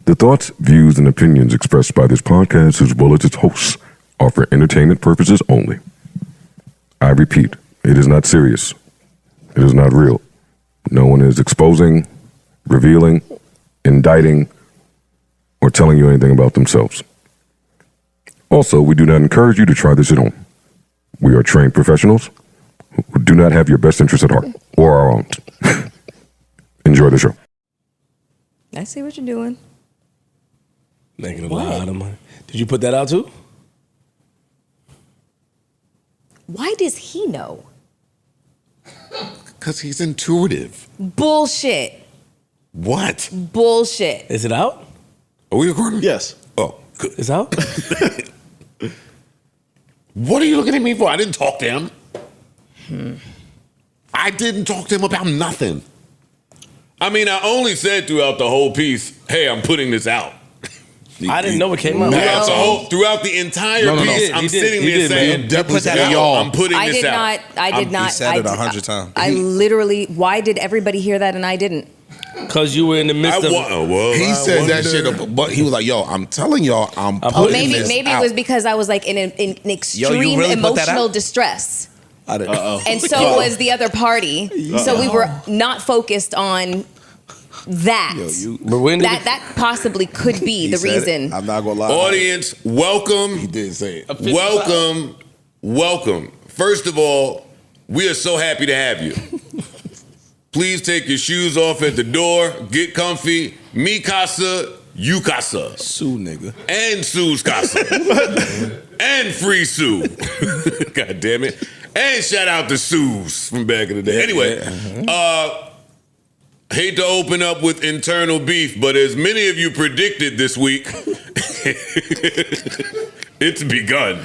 The thoughts, views, and opinions expressed by this podcast, as well as its hosts, are for entertainment purposes only. I repeat, it is not serious. It is not real. No one is exposing, revealing, indicting, or telling you anything about themselves. Also, we do not encourage you to try this at home. We are trained professionals who do not have your best interests at heart, or our own. Enjoy the show. I see what you're doing. Making a lot of money. Did you put that out too? Why does he know? Because he's intuitive. Bullshit. What? Bullshit. Is it out? Are we recording? Yes. Oh, good. It's out? What are you looking at me for? I didn't talk to him. I didn't talk to him about nothing. I mean, I only said throughout the whole piece, hey, I'm putting this out. I didn't know it came out. Throughout the entire piece, I'm sitting there saying, Put that in y'all. I'm putting this out. I did not. He said it 100 times. I literally, why did everybody hear that and I didn't? Because you were in the midst of He said that shit, but he was like, yo, I'm telling y'all, I'm putting this Maybe out. it was because I was like in extreme really put that emotional out? distress. I didn't. And so was the other party. So we were not focused on that. That possibly could be the reason. I'm not gonna lie. Audience, welcome. He did say it. Welcome. First of all, we are so happy to have you. Please take your shoes off at the door. Get comfy. Mi casa, you casa. Sue, nigga. And Sue's casa. And free Sue. God damn it. And shout out to Sue's from back in the day. Anyway, hate to open up with internal beef, but as many of you predicted this week, it's begun.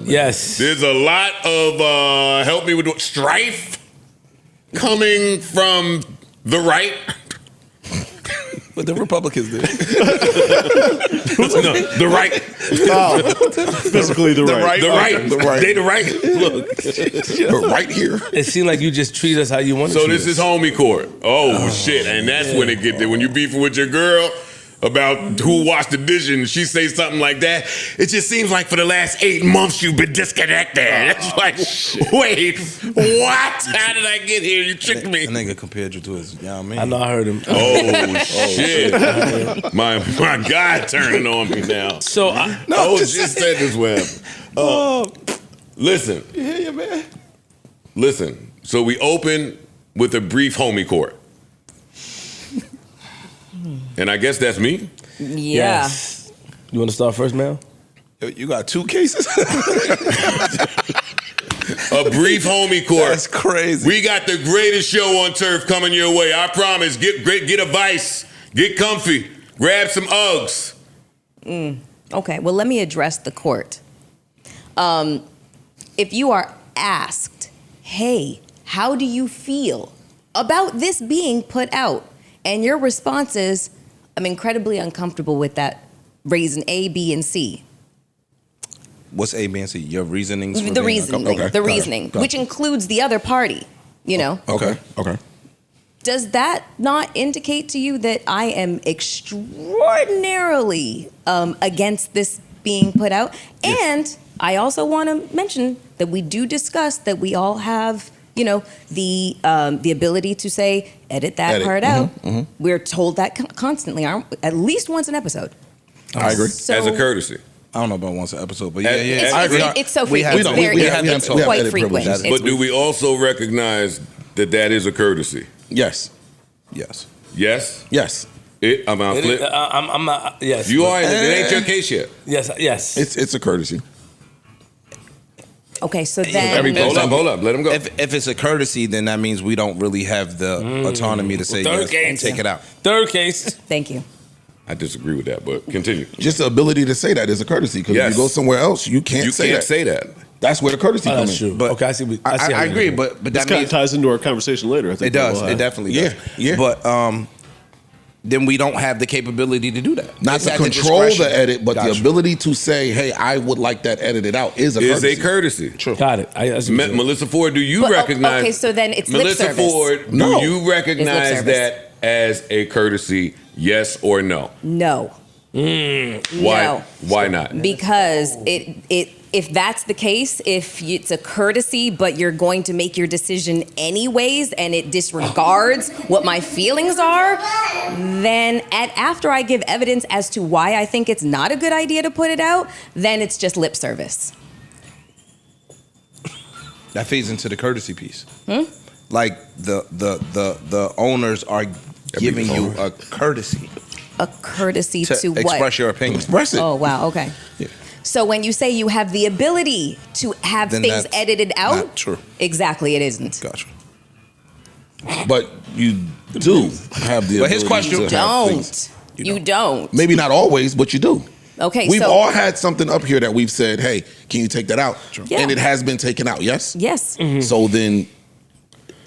Yes. There's a lot of, help me with strife coming from the right. But the Republicans did. No, the right. Physically the right. The right. They the right. Look. But right here. It seemed like you just treat us how you want to So treat this us. is homie court. Oh shit. And that's when it get there. When you beefing with your girl about who washed the dish and she say something like that, it just seems like for the last 8 months you've been disconnected. It's like, wait, what? How did I get here? You tricked me. That nigga compared you to his, you know what I mean? I know I heard him. Oh shit. My God turning on me now. So just said this web. Listen. You hear you, man? Listen. So we open with a brief homie court. And I guess that's me. Yeah. Yes. You want to start first, Mel? You got 2 cases? A brief homie court. That's crazy. We got the greatest show on turf coming your way. I promise. Get a vice. Get comfy. Grab some Uggs. Okay, well, let me address the court. If you are asked, hey, how do you feel about this being put out? And your response is, I'm incredibly uncomfortable with that, raising A, B, and C. What's A, B, and C? Your reasonings? The reasoning, which includes the other party, you know? Okay. Does that not indicate to you that I am extraordinarily against this being put out? Yes. And I also want to mention that we do discuss that we all have, you know, the ability to say, edit that part out. We're told that constantly, aren't we? At least once an episode. I agree. So, As a courtesy. I don't know about once an episode, but It's so frequent. It's quite frequent. But do we also recognize that is a courtesy? Yes. Yes? I'm out flip. I'm not. Yes. You are. It ain't your case yet. Yes. It's a courtesy. Okay, so then... Hold up. Let him go. If it's a courtesy, then that means we don't really have the autonomy to say yes and take it out. Third case. Thank you. I disagree with that, but continue. Just the ability to say that is a courtesy. Because if you go somewhere else, you can't say that. That's where the courtesy comes in. True. But okay, I see. I agree, but that kind of ties into our conversation later. I think it does. It definitely does. Yeah. But then we don't have the capability to do that. Not to control the edit, but the ability to say, hey, I would like that edited out is a courtesy. True. Got it. Melissa Ford, do you recognize... Okay, so then it's Melissa lip service. Ford, do you recognize that as a courtesy? Yes or no? No. Why? No. Why not? Because if that's the case, if it's a courtesy, but you're going to make your decision anyways, and it disregards what my feelings are, then after I give evidence as to why I think it's not a good idea to put it out, then it's just lip service. That feeds into the courtesy piece. Like the owners are giving you a courtesy. A courtesy to what? Express your opinion. Express it. Oh, wow, okay. Yeah. So when you say you have the ability to have Then things that's edited out, not true. Exactly, it isn't. Gotcha. But you do have the But his ability question- to have things. You don't. Maybe not always, but you do. Okay, We've so all had something up here that we've said, hey, can you take that out? Yeah. And it has been taken out, yes? yes. So then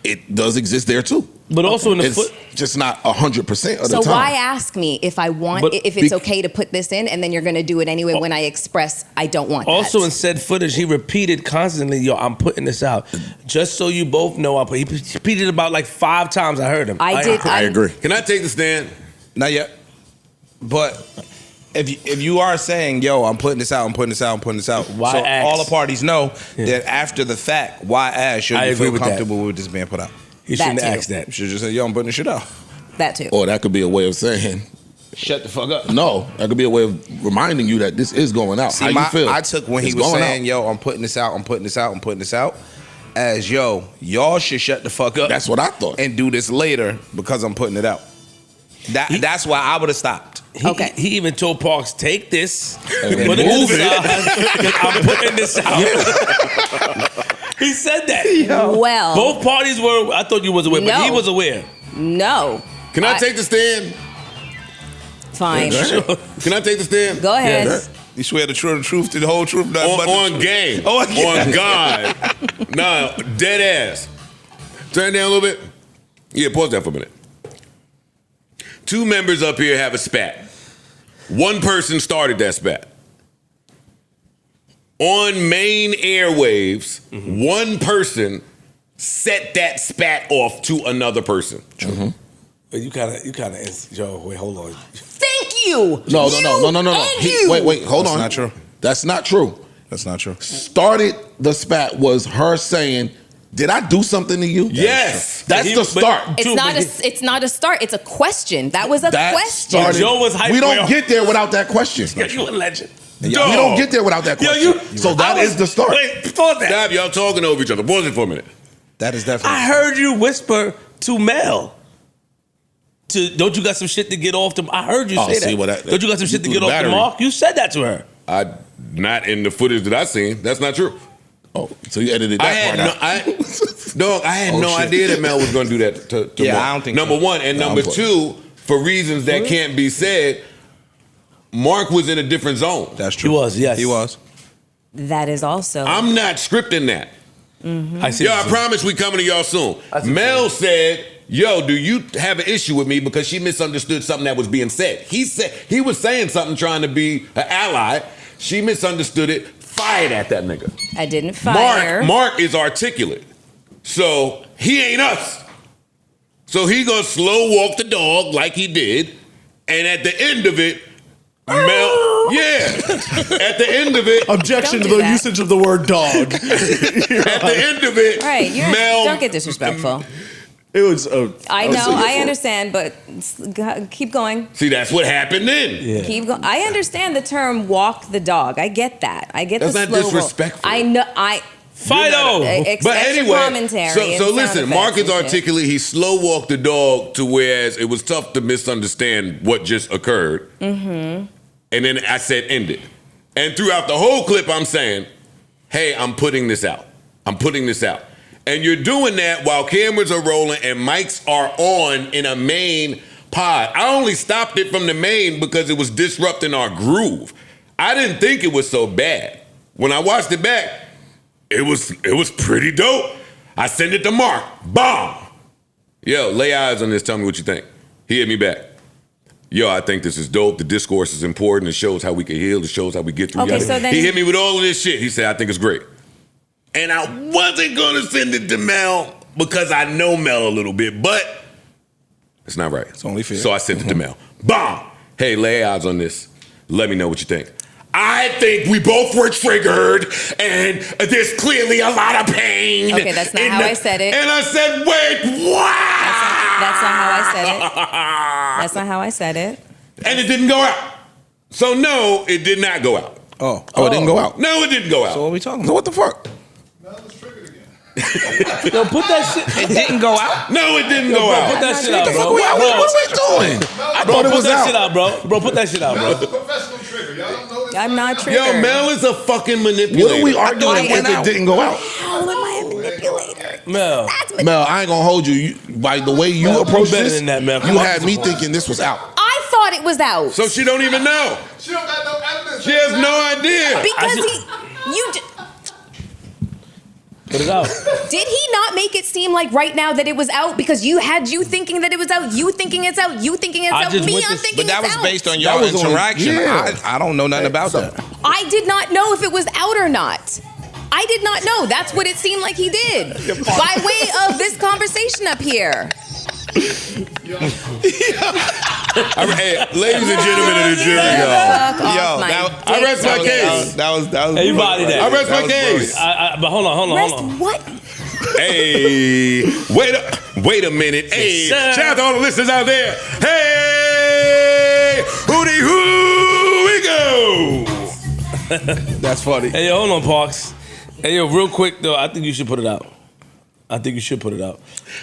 it does exist there too. But also in the It's just not 100% of the So time. why ask me if I want, But if it's okay to put this in, and then you're going to do it anyway when I express I don't want Also that. in said footage, he repeated constantly, "Yo, I'm putting this out." Just so you both know, he repeated about like 5 times. I heard him. I agree. Can I take the stand? Not yet. But if you are saying, yo, I'm putting this out, I'm putting this out, I'm putting this out, Why so ask? all the parties know that after the fact, why ask? Should I you agree feel with that. comfortable with this being put out? He That shouldn't too. ask that. You should just say, yo, I'm putting this shit out. That too. Or that could be a way of saying, Shut the fuck up. no, that could be a way of reminding you that this is going out. See, How you feel? I took when It's he was going saying, out. yo, I'm putting this out, I'm putting this out, I'm putting this out, as yo, y'all should shut the fuck up. That's what I thought. And do this later because I'm putting it out. That's why I would have stopped. Okay. He even told Parks, take this, And put it to move the it. side, 'cause I'm putting this out. He said that. Well, Both parties were, I thought you was aware, but No. he was aware. no. Can I take the stand? Fine. Can I take the stand? Go ahead. Yes. You swear the truth, the whole truth, nothing but the On truth. game. Oh, yeah. On God. Nah, dead ass. Turn it down a little bit. Yeah, pause that for a minute. 2 members up here have a spat. One person started that spat. On main airwaves, one person set that spat off to another person. You kind of, yo, wait, hold on. Thank you. No. And you. Wait, hold on. That's not true. That's not true. That's not true. Started the spat was her saying, did I do something to you? Yes. That's He- the but- start. It's not a start. It's a question. That was a That question. started- Joe was hyped we don't well. get there without that question. Yo, you a legend. We don't get there without that question. So that is the start. Wait, pause that. Stop, y'all talking over each other. Pause it for a minute. That is definitely. I heard you whisper to Mel. Don't you got some shit to get off the? I heard you Oh, say see, that. well, that- Don't you got some shit to you get threw off the the battery. mark? You said that to her. Not in the footage that I seen. That's not true. Oh, so you edited I that had part no, out. I had Oh, no shit. idea that Mel was going to do that to Yeah, Mark. I don't think Number so. one, and No, number I'm two, for reasons that can't be said, Mark was in a different zone. That's true. He was, yes. He was. That is also. I'm not scripting that. I see. Yo, I promise we coming to y'all soon. Mel said, yo, do you have an issue with me because she misunderstood something that was being said? He was saying something trying to be an ally. She misunderstood it, fired at that nigga. I didn't fire. Mark is articulate. So he ain't us. So he gonna slow walk the dog like he did. And at the end of it, Mel, at the end of it, Objection Don't to do the that. usage of the word dog. at the end of it, Right. Mel, Don't get disrespectful. It was. I know. I understand, but keep going. see, that's what happened then. Yeah. Keep going. I understand the term "walk the dog." I get that. I get That's the not slow roll. disrespectful. I know. Fido. But Extra anyway, commentary. so and sound listen, effects Mark is and shit. articulate. He slow walked the dog to whereas it was tough to misunderstand what just occurred. Mm-hmm. And then I said end it. And throughout the whole clip, I'm saying, hey, I'm putting this out. I'm putting this out. And you're doing that while cameras are rolling and mics are on in a main pod. I only stopped it from the main because it was disrupting our groove. I didn't think it was so bad. When I watched it back, it was pretty dope. I sent it to Mark. Bomb. Yo, lay eyes on this. Tell me what you think. He hit me back. Yo, I think this is dope. The discourse is important. It shows how we can heal. It shows how we get through. Okay, yada. so then- He hit me with all of this shit. He said, I think it's great. And I wasn't going to send it to Mel because I know Mel a little bit. But It's not right. It's only fair. So I sent it to Mel. Bomb. Hey, lay eyes on this. Let me know what you think. I think we both were triggered, and there's clearly a lot of pain. Okay, that's not how I said it. And I said, wait, what? That's not how I said it. That's not how I said it. And it didn't go out. So no, it did not go out. Oh, it didn't go out. No, it didn't go out. So what are we talking about? So what the fuck? Yo, put that shit. It didn't go out? No, it didn't go out. Put that shit out, What the fuck bro. what are we doing? I thought it Put was that out. shit out, bro. Bro, put that shit out, bro. Professional trigger. Y'all don't know this. I'm not triggered. Yo, Mel is a fucking manipulator. What are we arguing it went if it out. didn't go out? How am I a manipulator? Mel. That's Mel, I ain't gonna hold you. By the way you Mel, approached better this, than that, Mel. you Come on. had me thinking this was out. I thought it was out. So she don't even know. She don't got no evidence. She has no idea. Because Put it out. did he not make it seem like right now that it was out because you thinking that it was out, you thinking it's out, you thinking it's I out, just me went I'm to- thinking But that it's was out. based on That your was on- interaction. yeah. I don't know nothing about that. I did not know if it was out or not. I did not know. That's what it seemed like he did. By way of this conversation up here. Hey, ladies and gentlemen of the jury, y'all. Fuck off my I dick. rest my case. That was Hey, you body that. I rest my was case. But hold on. Rest what? Hey, wait a minute. Hey, Yes, sir. shout out to all the listeners out there. Hey, hootie hoo, we go. That's funny. Hey, yo, hold on, Parks. Hey, yo, real quick, though, I think you should put it out. I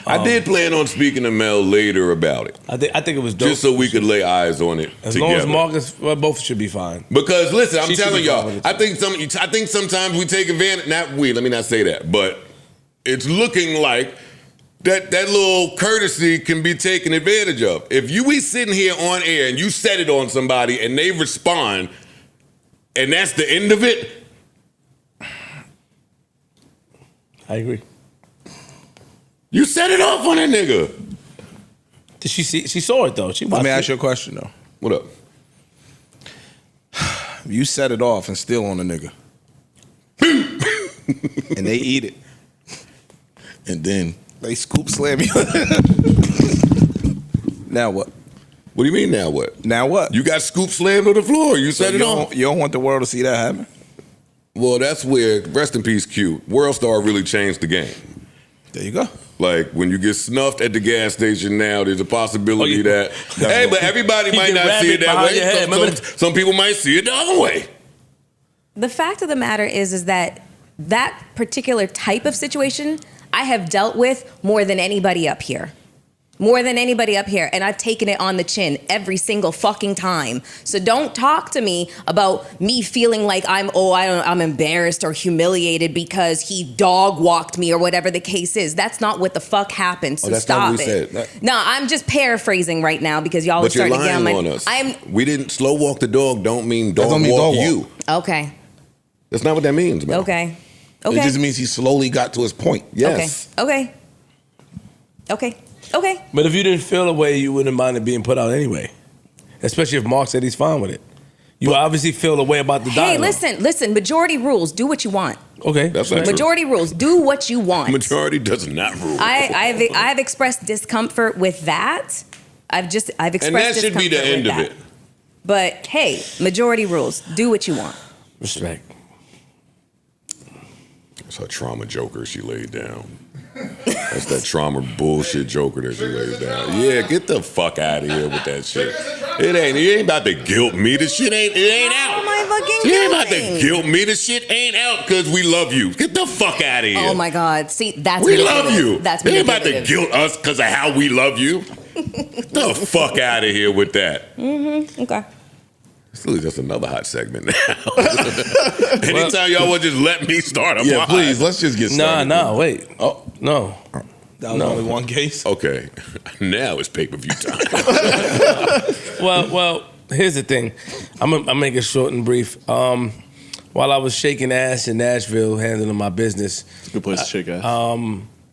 I did plan on speaking to Mel later about it, I think it was dope. just so we could lay eyes on it as together. long as Marcus, well, both should be fine. Because listen, I'm She should telling be fine y'all, with it. I think sometimes we take advantage. Not we. Let me not say that, but it's looking like that little courtesy can be taken advantage of. If you be sitting here on air and you set it on somebody and they respond, and that's the end of it. I agree. You set it off on that nigga. Did she see? She saw it though. She Let watched me it. ask you a question though. What up? You set it off and still on a nigga. And they eat it. And then they scoop slam you. Now what? What do you mean now what? Now what? You got scoop slammed on the floor. You set it off. You don't want the world to see that happen? Well, that's where, rest in peace, Q. World Star really changed the game. There you go. Like, when you get snuffed at the gas station now, there's a possibility that, hey, but everybody He might can not grab see it it that behind your head. way. Remember Some people might see it the other way. The fact of the matter is that particular type of situation I have dealt with more than anybody up here. More than anybody up here. And I've taken it on the chin every single fucking time. So don't talk to me about me feeling like I'm embarrassed or humiliated because he dog walked me or whatever the case is. That's not what the fuck happened. So that's stop not what we it. said. No, I'm just paraphrasing right now because y'all are But you're starting to get lying on my on us. We didn't slow walk the dog. Don't mean dog don't mean walk dog you. walk. Okay. That's not what that means, man. Okay. It just means he slowly got to his point. Yes. Okay. But if you didn't feel the way, you wouldn't mind it being put out anyway. Especially if Mark said he's fine with it. You obviously feel the way about the dialogue. Hey, listen. Majority rules. Do what you want. Okay. That's not true. Majority rules. Do what you want. Majority does not rule. I've expressed discomfort with that. I've expressed and that should be the discomfort end with of that. it. But hey, majority rules. Do what you want. Respect. That's her trauma joker she laid down. That's that trauma bullshit joker that she laid down. Yeah, get the fuck out of here with that shit. You ain't about to guilt me. The shit ain't out. Oh my fucking You ain't about to guilting. guilt me. The shit ain't out because we love you. Get the fuck out of here. Oh my God. See, that's We manipulative. love you. That's You ain't about to manipulative. guilt us because of how we love you. Get the fuck out of here with that. Okay. This is just another hot segment now. Anytime y'all would just let me start a Yeah, pod. please, let's just get started. Nah, wait. Oh, No. That was only one case. Okay, now it's pay-per-view time. Well, here's the thing. I'm gonna make it short and brief. While I was shaking ass in Nashville, handling my business, It's a good place to shake ass.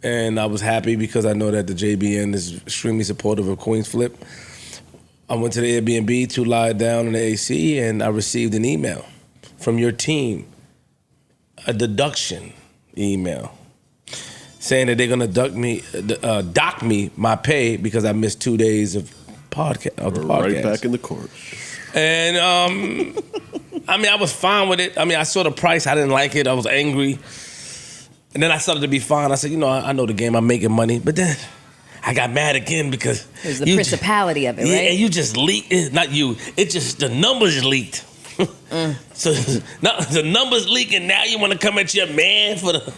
and I was happy because I know that the JBN is extremely supportive of Queens Flip. I went to the Airbnb to lie down in the AC, and I received an email from your team, a deduction email, saying that they're gonna dock me my pay because I missed 2 days of the podcast. Right back in the court. And I mean, I was fine with it. I mean, I saw the price. I didn't like it. I was angry. And then I started to be fine. I said, you know, I know the game. I'm making money. But then I got mad again because There's the principality of it, right? Yeah, and you just leaked. Not you. It just the numbers leaked. So the numbers leaking. Now you want to come at your man for the.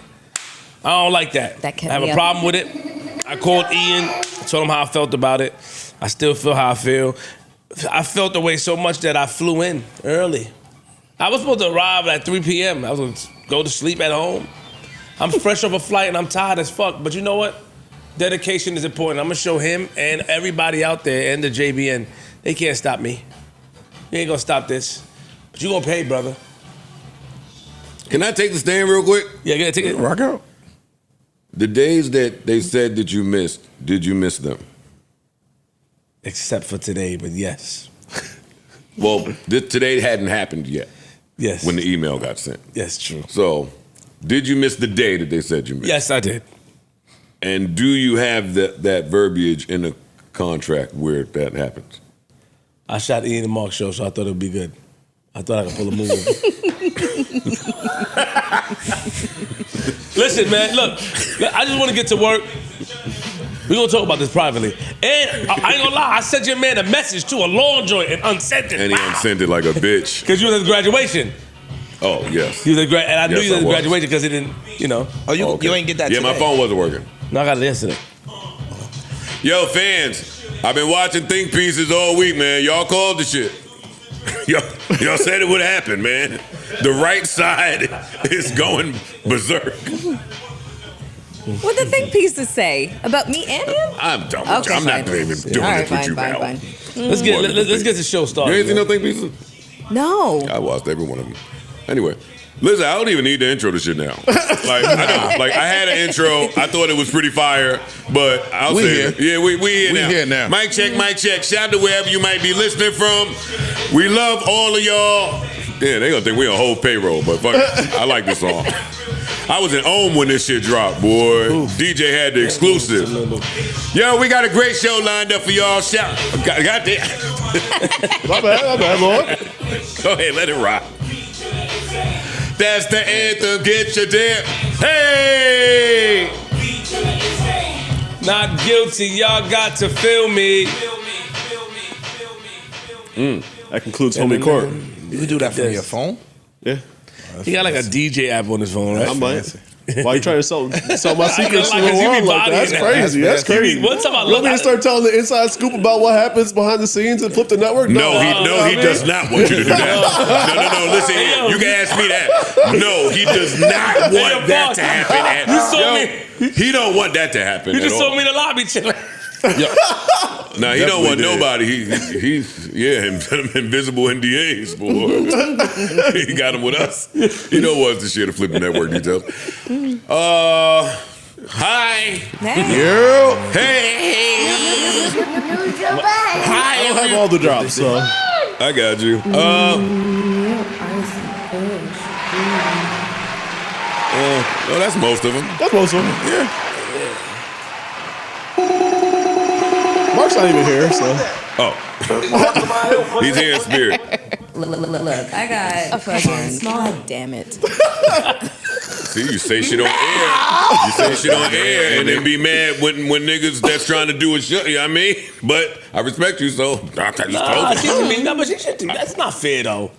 I don't like that. That kept I have me a up. problem with it. I called Ian. Told him how I felt about it. I still feel how I feel. I felt the way so much that I flew in early. I was supposed to arrive at 3 p.m. I was going to go to sleep at home. I'm fresh off a flight and I'm tired as fuck. But you know what? Dedication is important. I'm going to show him and everybody out there and the JBN, they can't stop me. You ain't going to stop this. But you going to pay, brother. Can I take the stand real quick? Yeah, take it. Rock out. The days that they said that you missed, did you miss them? Except for today, but yes. Well, today hadn't happened yet. Yes. When the email got sent. Yes, true. So, did you miss the day that they said you missed? Yes, I did. And do you have that verbiage in the contract where that happens? I shot Ian and Mark show, so I thought it would be good. I thought I could pull a move. Listen, man, look, I just want to get to work. We're going to talk about this privately. And I ain't going to lie, I sent your man a message to a long joint and unsent it. And he unsent it like a bitch. Because you was at the graduation. Oh, yes. You was at and I knew you was at the was. graduation because it didn't, you know. Oh, you ain't get that Yeah, today. my phone wasn't working. No, I got it yesterday. Yo, fans, I've been watching Think Pieces all week, man. Y'all called the shit. Y'all said it would happen, man. The right side is going berserk. What the think pieces say about me and him? I'm done with Okay, you. I'm fine. not even doing All right, this with fine, you, fine, Val. fine. Let's get the show started. You ain't seen no Think Pieces? No. I watched every one of them. Anyway, listen, I don't even need to intro this shit now. Like, I know. Like, I had an intro. I thought it was pretty fire, but I'll We say here. it. Yeah, we here now. We here now. Mic check, mic check. Shout out to wherever you might be listening from. We love all of y'all. Yeah, they gonna think we on whole payroll, but fuck it. I like this song. I was in Ohm when this shit dropped, boy. DJ had the exclusive. Yo, we got a great show lined up for y'all. Shout, got that. My bad, Lord. Go ahead, let it rock. That's the anthem. Get your dip. Hey! Not guilty, y'all got to feel me. That concludes Homie Court. You can do that from your phone? Yeah. He got like a DJ app on his phone, right? I might. Why you trying to sell my secrets to I ain't gonna lie, the 'cause you world be like that? That's bodying crazy. that. That's crazy. One time I You want me to looked- start telling the inside scoop about what happens behind the scenes and flip the network? No, he does not want you to do that. No. Listen here. You can ask me that. No, he does not want that to happen. You saw me. He don't want that to happen. You just at saw all. me in the lobby chilling. Nah, he don't want Definitely did. nobody. He's invisible NDAs, boy. He got him with us. You know what's the shit of flipping network details. Hi. Hey. Hey. I don't have all the drops, so. I got you. No, that's most of them. That's most of them. Yeah. Mark's not even here, so. Oh. He's here in spirit. Look, I got fucking small. Damn it. See, you say shit on air. You say shit on air and then be mad when niggas that's trying to do a shit, you know what I mean? But I respect you, so I just told you. But she should. That's not fair, though.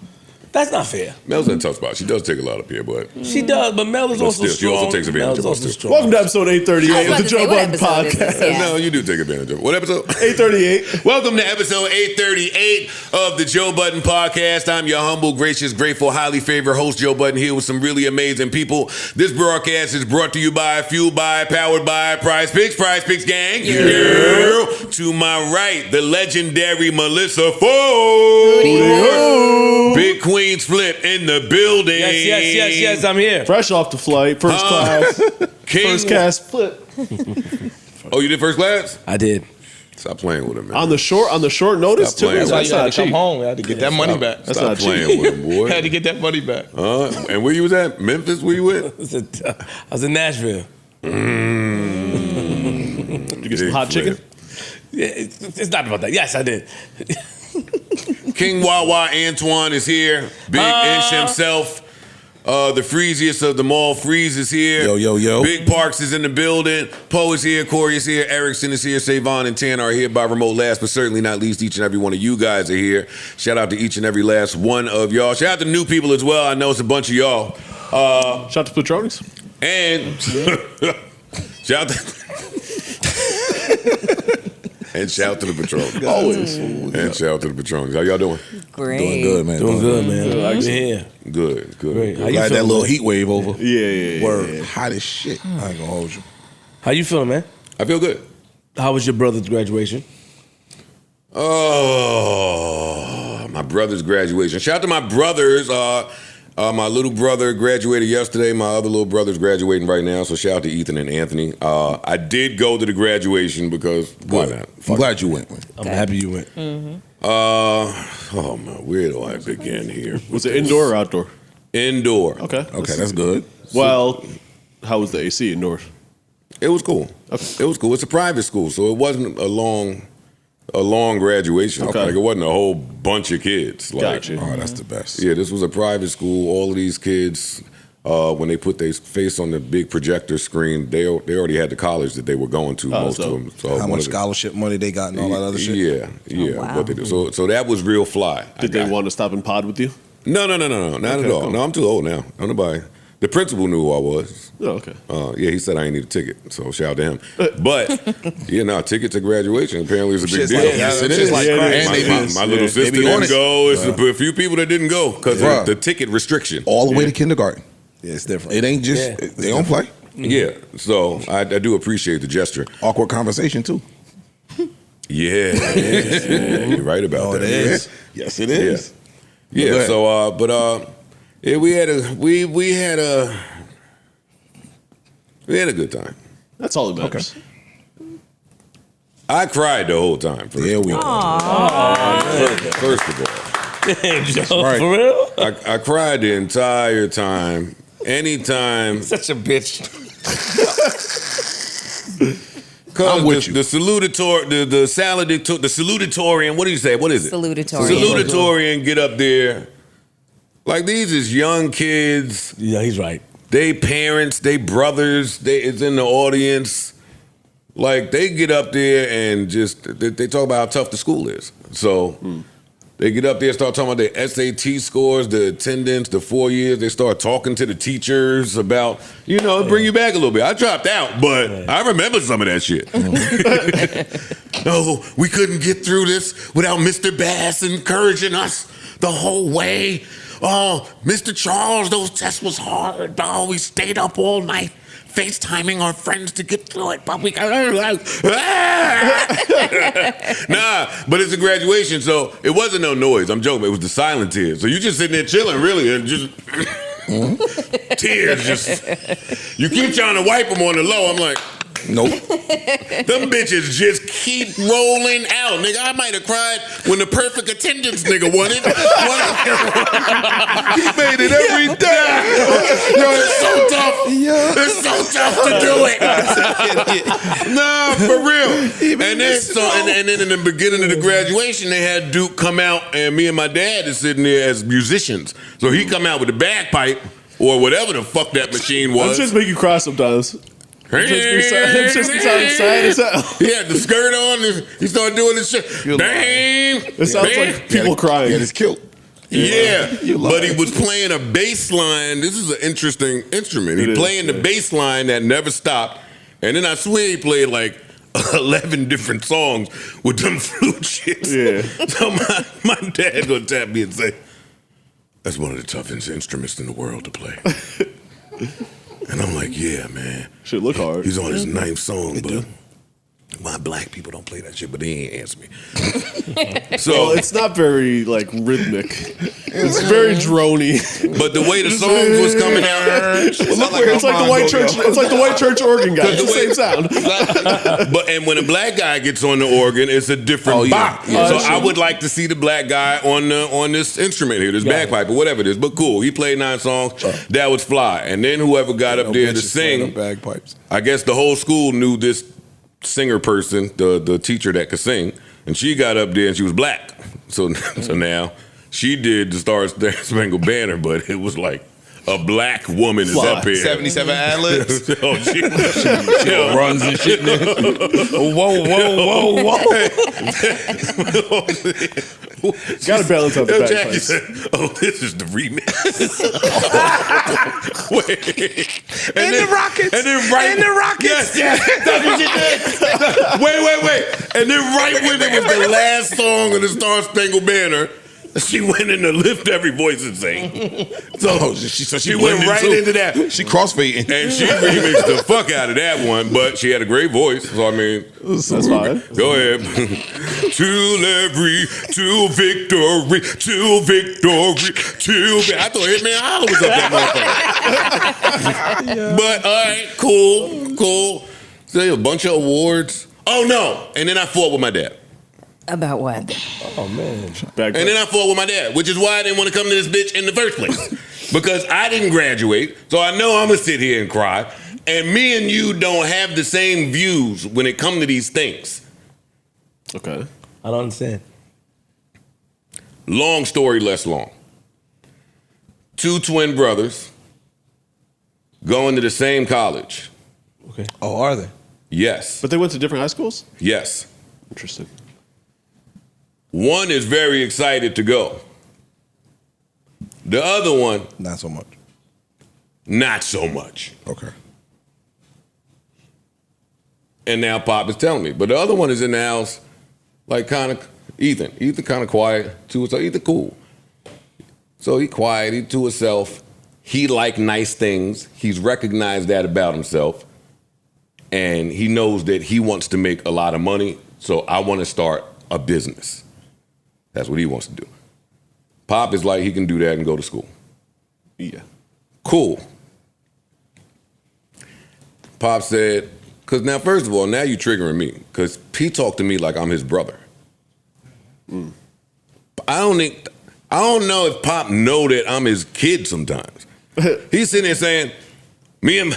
That's not fair. Mel's in a tough spot. She does take a lot up here, but She does, but Mel is But also still, she strong. also takes advantage Mel's of us, also too. strong. Welcome to episode 838 I of was the about to Joe say, what Budden episode is this? Podcast. Yeah. no, you do take advantage of it. What episode? 838. Welcome to episode 838 of the Joe Budden Podcast. I'm your humble, gracious, grateful, highly favored host, Joe Budden, here with some really amazing people. This broadcast is brought to you by, fueled by, powered by Prize Picks gang. Yeah. To my right, the legendary Melissa Ford. Big Queens Flip in the building. Yes, I'm here. Fresh off the flight, first class. King. First class flip. Oh, you did first class? I did. Stop playing with him, man. On the short notice, Stop too. playing. That's That's why you had not to come cheap. home. We had to get that money back. That's Stop not playing cheap. with him, boy. Had to get that money back. And where you was at? Memphis? Where you at? I was in Nashville. Did you get some hot chicken? Yeah, it's not about that. Yes, I did. King Wawa Antoine is here. Big Ish himself. The freeziest of them all. Freeze is here. Yo. Big Parks is in the building. Poe is here. Corey is here. Erickson is here. Savon and Tan are here by remote. Last but certainly not least, each and every one of you guys are here. Shout out to each and every last one of y'all. Shout out to new people as well. I know it's a bunch of y'all. Shout out to Patrons. And shout out to... And shout out to the Patrons. Always. And shout out to the Patrons. How y'all doing? Great. Doing good, man. Doing good, man. Like to hear. Good. Great. How you Glad that feeling, little man? heat wave over. Yeah. Word. Hot as shit. I ain't gonna hold you. How you feeling, man? I feel good. How was your brother's graduation? Oh, my brother's graduation. Shout out to my brothers. My little brother graduated yesterday. My other little brother's graduating right now. So shout out to Ethan and Anthony. I did go to the graduation because why not? I'm glad you went. I'm happy you went. Oh man, where do I begin here? Was it indoor or outdoor? Indoor. Okay. Okay, that's good. Well, how was the AC indoors? It was cool. Okay. It was cool. It's a private school, so it wasn't a long graduation. Okay. Like it wasn't a whole bunch of kids. Like, Gotcha. Oh, that's the best. Yeah, this was a private school. All of these kids, when they put their face on the big projector screen, they already had the college that they were going to. Most so of them. So How much scholarship money they got and all that other shit? Yeah. wow. What they do. So that was real fly. Did they want to stop and pod with you? No, not at all. cool. No, I'm too old now. Nobody. The principal knew who I was. Oh, okay. Yeah, he said I ain't need a ticket, so shout out to him. But ticket to graduation apparently is a big deal. Yes, it is. Yeah, it is. My little sister They be on didn't it. go. It's a few people that didn't go because Bruh. of the ticket restriction. All the way to kindergarten. Yeah, it's different. It ain't just, they don't play. Yeah, so I do appreciate the gesture. Awkward conversation, too. Yeah, you're right about that. it is. Yes, it is. Yeah. Go So, we had a good time. That's all that matters. I cried the whole time. There we go. First of all. Damn, Joe, right. for real? I cried the entire time. Anytime. Such a bitch. Cause I'm with you. the salutatorian, what do you say? What is it? Salutatorian. Salutatorian get up there. Like these is young kids. Yeah, he's right. They parents, they brothers, it's in the audience. Like they get up there and just they talk about how tough the school is. So they get up there, start talking about their SAT scores, the attendance, the 4 years. They start talking to the teachers about, bring you back a little bit. I dropped out, but I remember some of that shit. No, we couldn't get through this without Mr. Bass encouraging us the whole way. Oh, Mr. Charles, those tests was hard. Oh, we stayed up all night FaceTiming our friends to get through it, but we got Nah, but it's a graduation, so it wasn't no noise. I'm joking. It was the silent tears. So you just sitting there chilling, really, and just tears. Just you keep trying to wipe them on the low. I'm like, Nope. them bitches just keep rolling out. Nigga, I might have cried when the perfect attendance nigga won it. He made it every day. Yo, it's so tough. It's so tough to do it. Nah, for real. And then in the beginning of the graduation, they had Duke come out, and me and my dad is sitting there as musicians. So he come out with the bagpipe or whatever the fuck that machine I'm was. just make you cry sometimes. It's just sad as hell. He had the skirt on, and he started doing this shit. Bang! It sounds like people crying. Yeah, it's cute. Yeah, but he was playing a bass line. This is an interesting instrument. He playing the bass line that never stopped. And then I swear he played like 11 different songs with them flute shits. Yeah. So my dad gonna tap me and say, that's one of the toughest instruments in the world to play. And I'm like, yeah, man. Should look hard. He's on his ninth song, but Why black people don't play that shit, but they ain't answer me. So it's not very like rhythmic. It's very drony. But the way the songs was coming out, it's like the white church. It's like the white church organ guy. It's the same sound. But and when a black guy gets on the organ, it's a different bop. So I would like to see the black guy on this instrument here, this bagpipe or whatever it is. But cool, he played 9 songs. That was fly. And then whoever got up there to sing, bagpipes. I guess the whole school knew this singer person, the teacher that could sing, and she got up there and she was black. So now she did the Star Spangled Banner, but it was like a black woman is up here. 77 ad-libs. So she runs and shit. Whoa. Gotta balance out the Jackie bagpipes. said, "Oh, this is the remix." Wait. And the Rockets. And then right. And the Rockets. Yes. That's what she did. Wait. And then right when it was the last song of the Star Spangled Banner, she went in to lift every voice and sing. So she went right into that. She crossfading. And she remixed the fuck out of that one, but she had a great voice. So I mean, That's fine. go ahead. to victory. I thought Hitman Holler was up that motherfucker. But all right, cool. So a bunch of awards. Oh no! And then I fought with my dad. About what? Oh man. And then I fought with my dad, which is why I didn't want to come to this bitch in the first place. Because I didn't graduate, so I know I'm going to sit here and cry. And me and you don't have the same views when it comes to these things. Okay. I don't understand. Long story, less long. 2 twin brothers going to the same college. Okay. Oh, are they? Yes. But they went to different high schools? Yes. Interesting. One is very excited to go. The other one, Not so much. not so much. Okay. And now Pop is telling me. But the other one is in the house, like kind of, Ethan kind of quiet to himself. Ethan cool. So he quiet, he to himself. He like nice things. He's recognized that about himself. And he knows that he wants to make a lot of money. So I want to start a business. That's what he wants to do. Pop is like he can do that and go to school. Yeah. Cool. Pop said, because now, first of all, now you're triggering me, because he talked to me like I'm his brother. I don't know if Pop know that I'm his kid sometimes. He's sitting there saying, me and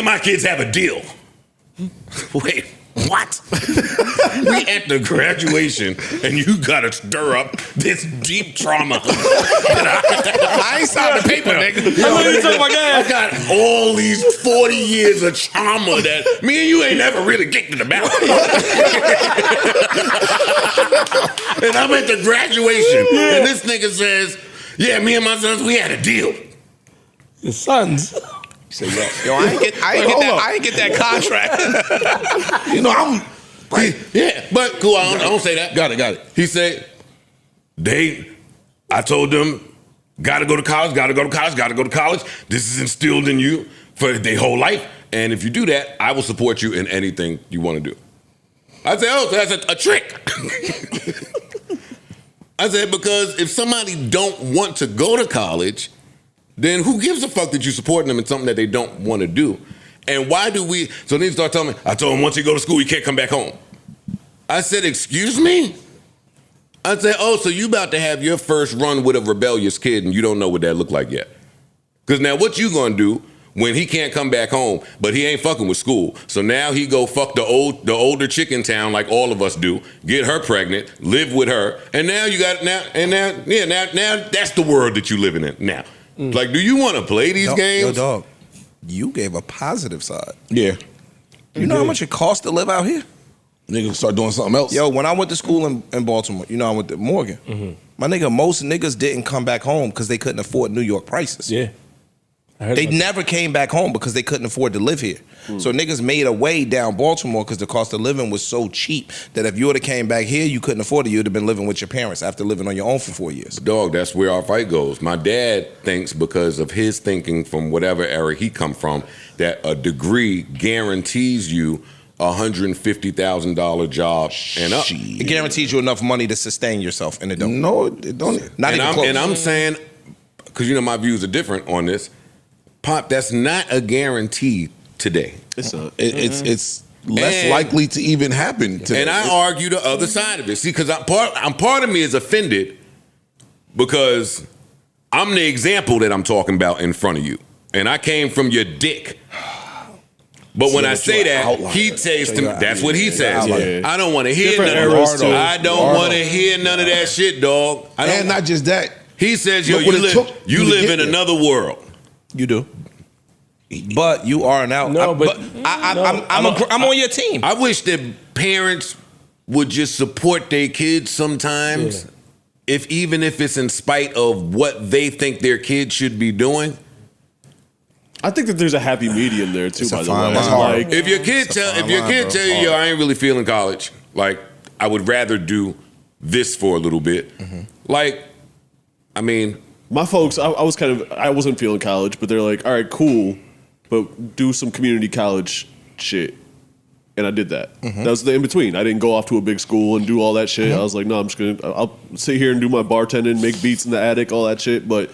my kids have a deal. Wait, what? We at the graduation and you gotta stir up this deep trauma. I ain't signed the paper, nigga. I got all these 40 years of trauma that me and you ain't never really kicked it about. And I'm at the graduation and this nigga says, yeah, me and my sons, we had a deal. The sons. Say, yo, I ain't get that contract. You know, I'm Right. Yeah, but cool. I don't say that. Got it. He said, I told them, gotta go to college. This is instilled in you for their whole life. And if you do that, I will support you in anything you want to do. I said, oh, so that's a trick. I said, because if somebody don't want to go to college, then who gives a fuck that you're supporting them in something that they don't want to do? And why do we, so then he start telling me, I told him once you go to school, you can't come back home. I said, excuse me? I said, oh, so you about to have your first run with a rebellious kid and you don't know what that look like yet. Because now what you gonna do when he can't come back home, but he ain't fucking with school? So now he go fuck the older chick in town like all of us do, get her pregnant, live with her, and now you got, now that's the world that you living in now. Like, do you want to play these games? Yo, dog, you gave a positive side. Yeah. You know how much it costs to live out here? Niggas start doing something else. Yo, when I went to school in Baltimore, I went to Morgan. Mm-hmm. My nigga, most niggas didn't come back home because they couldn't afford New York prices. Yeah. They never came back home because they couldn't afford to live here. So niggas made a way down Baltimore because the cost of living was so cheap that if you would have came back here, you couldn't afford it. You'd have been living with your parents after living on your own for 4 years. Dog, that's where our fight goes. My dad thinks, because of his thinking from whatever era he come from, that a degree guarantees you $150,000 job and up. It guarantees you enough money to sustain yourself, and it don't. No, it don't. Not even close. And I'm saying, because my views are different on this, Pop, that's not a guarantee today. It's not. It's less likely to even happen today. And I argue the other side of it. See, because part of me is offended because I'm the example that I'm talking about in front of you. And I came from your dick. But when I say that, he says to me, that's what he says. Yeah. I don't want to hear Different none of eras, too. I don't want to hear none of that shit, dog. And not just that. He says, yo, Look what you it took live you to get in there. another world. You do. But you are an out. No, but- I'm on your team. I wish that parents would just support their kids sometimes, even if it's in spite of what they think their kids should be doing. I think that there's a happy medium there too. It's a By the fine way, line. like If your kid tell you, yo, I ain't really feeling college, like I would rather do this for a little bit. Like, I mean, my folks, I wasn't feeling college, but they're like, all right, cool, but do some community college shit. And I did that. That was the in between. I didn't go off to a big school and do all that shit. I was like, no, I'll sit here and do my bartending, make beats in the attic, all that shit, but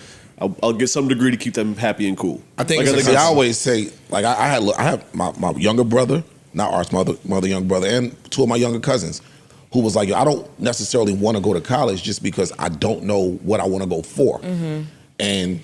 I'll get some degree to keep them happy and cool. I think I always say, like, I have my younger brother, not ours, my other younger brother, and two of my younger cousins, who was like, yo, I don't necessarily want to go to college just because I don't know what I want to go for. And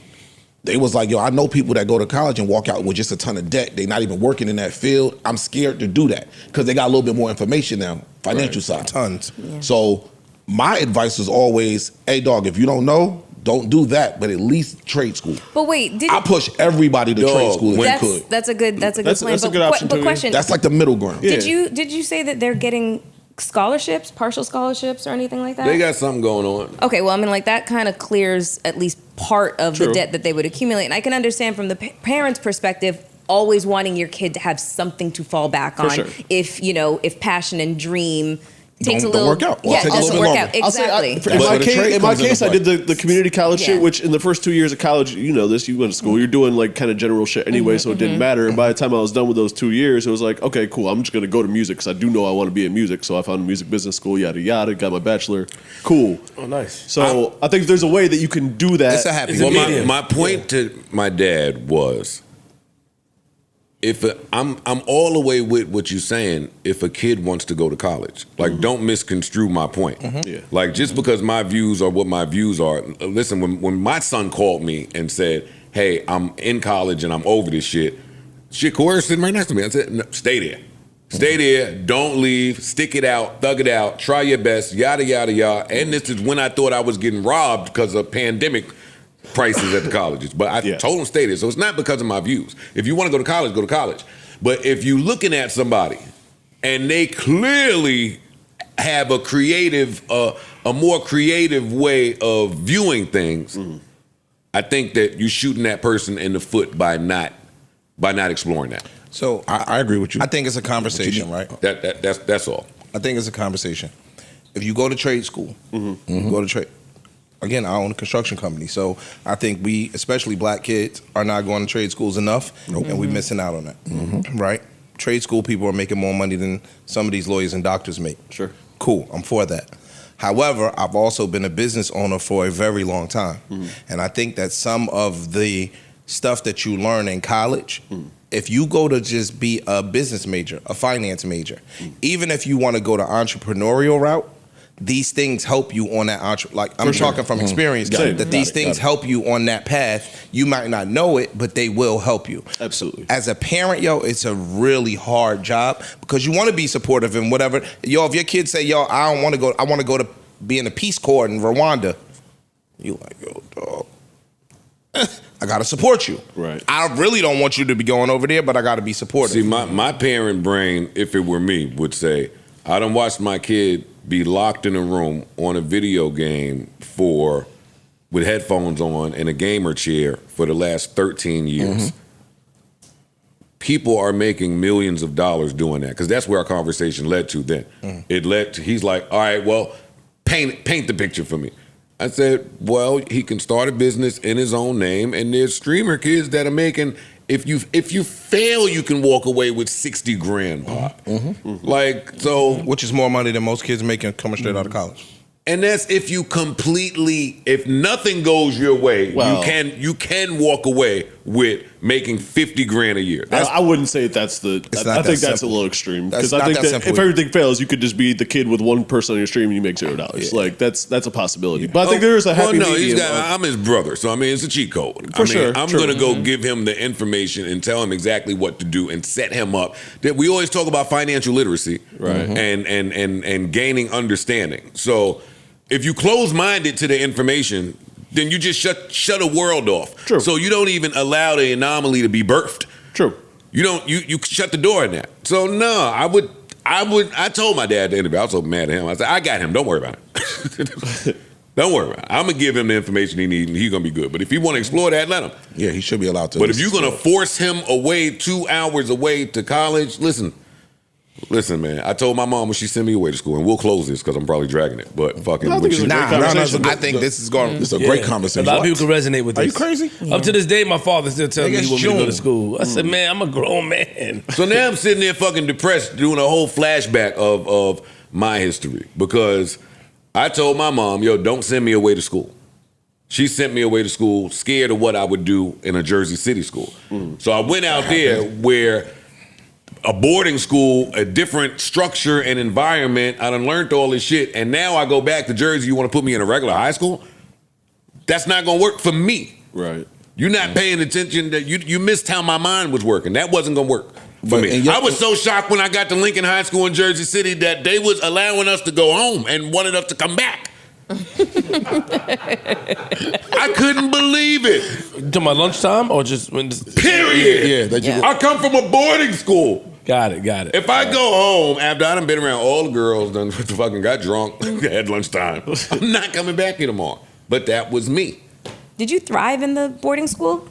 they was like, yo, I know people that go to college and walk out with just a ton of debt. They not even working in that field. I'm scared to do that because they got a little bit more information now, financial side. Tons. Yeah. So my advice was always, hey, dog, if you don't know, don't do that, but at least trade school. But wait, I push everybody to trade school if that's, you could. that's a good plan. That's a good option, but too. question, That's like the middle ground. Yeah. did you say that they're getting scholarships, partial scholarships, or anything like that? they got something going on. Okay, well, I mean, like that kind of clears at least part of the True. debt that they would accumulate. And I can understand from the parents' perspective, always wanting your kid to have something to fall back on sure. if passion and dream takes Don't a little work out. Or Yeah, take a doesn't little work bit out. I'll say, Exactly. in my case, I comes into did the community college shit, Yeah. which in the first 2 years of college, you know this, you went to school, you're doing like kind of general shit anyway, so it didn't matter. And by the time I was done with those 2 years, it was like, okay, cool, I'm just going to go to music because I do know I want to be in music. So I found a music business school, yada, yada, got my bachelor. Cool. Oh, nice. So I think there's a way that you can do that. It's a happy Well, medium. my point to my dad was, I'm all the way with what you're saying. If a kid wants to go to college, like don't misconstrue my point. Yeah. Like just because my views are what my views are. Listen, when my son called me and said, "Hey, I'm in college and I'm over this shit," Corey's sitting right next to me. I said, no, "Stay there, stay there. Don't leave. Stick it out, thug it out. Try your best. Yada yada yada." And this is when I thought I was getting robbed because of pandemic prices at the colleges. But I told him stay there. So it's not because of my views. If you want to go to college, go to college. But if you're looking at somebody and they clearly have a creative, a more creative way of viewing things, I think that you're shooting that person in the foot by not exploring that. So I agree with you. I think it's a conversation, right? That's all. I think it's a conversation. If you go to trade school, go to trade. Again, I own a construction company, so I think we, especially black kids, are not going to trade schools enough, and we're missing out on that, right? Trade school people are making more money than some of these lawyers and doctors make. Sure. Cool, I'm for that. However, I've also been a business owner for a very long time, and I think that some of the stuff that you learn in college, if you go to just be a business major, a finance major, even if you want to go the entrepreneurial route, these things help you on that I'm talking from experience that these things help you on that path. You might not know it, but they will help you. Absolutely. As a parent, it's a really hard job because you want to be supportive and whatever. If your kids say, I don't want to go, I want to go to be in the Peace Corps in Rwanda, you like, yo, dog, I gotta support you. Right. I really don't want you to be going over there, but I gotta be supportive. See, my parent brain, if it were me, would say, I done watched my kid be locked in a room on a video game with headphones on and a gamer chair for the last 13 years. People are making millions of dollars doing that because that's where our conversation led to then. It led to, he's like, all right, well, paint the picture for me. I said, well, he can start a business in his own name, and there's streamer kids that are making if you fail, you can walk away with 60 grand, Pop. Like, so, Which is more money than most kids making coming straight out of college. and that's if you if nothing goes your way, Well- you can walk away with making 50 grand a year. I wouldn't say that's the. It's I not think that that's a simple. little extreme That's because I not think that that simple. if everything fails, you could just be the kid with one person on your stream and you make $0. Like that's a possibility. But I think there is a happy medium. I'm his brother, so I mean it's a cheat code. For sure, I'm true. gonna go give him the information and tell him exactly what to do and set him up. That we always talk about financial literacy, Right. And gaining understanding. So if you close minded to the information, then you just shut a world off. True. So you don't even allow the anomaly to be birthed. True. You don't. You shut the door in that. So no, I told my dad at the interview. I was so mad at him. I said, I got him. Don't worry about it. Don't worry about it. I'm gonna give him the information he needs, and he's gonna be good. But if he want to explore that, let him. Yeah, he should be allowed to. But if you're gonna force him away 2 hours away to college, listen, man. I told my mom when she sent me away to school, and we'll close this because I'm probably dragging it. But fucking, I think when it's she- a great Nah, conversation. nah, I think this is going. It's a great conversation. A lot of people can resonate with Are this. you crazy? Up to this day, my father still tells me Nigga, he it's want me to go to June. school. I said, man, I'm a grown man. So now I'm sitting there fucking depressed, doing a whole flashback of my history because I told my mom, yo, don't send me away to school. She sent me away to school, scared of what I would do in a Jersey City school. So I went out there where a boarding school, a different structure and environment. I done learned all this shit, and now I go back to Jersey. You want to put me in a regular high school? That's not gonna work for me. Right. You're not paying attention. That you missed how my mind was working. That wasn't gonna work for But- me. and yet- I was so shocked when I got to Lincoln High School in Jersey City that they was allowing us to go home and wanted us to come back. I couldn't believe it. You talking about lunchtime or just when? Period. Yeah, that you. Yeah. I come from a boarding school. Got it. If I go home after I done been around all the girls, done fucking got drunk at lunchtime, I'm not coming back here tomorrow. But that was me. Did you thrive in the boarding school?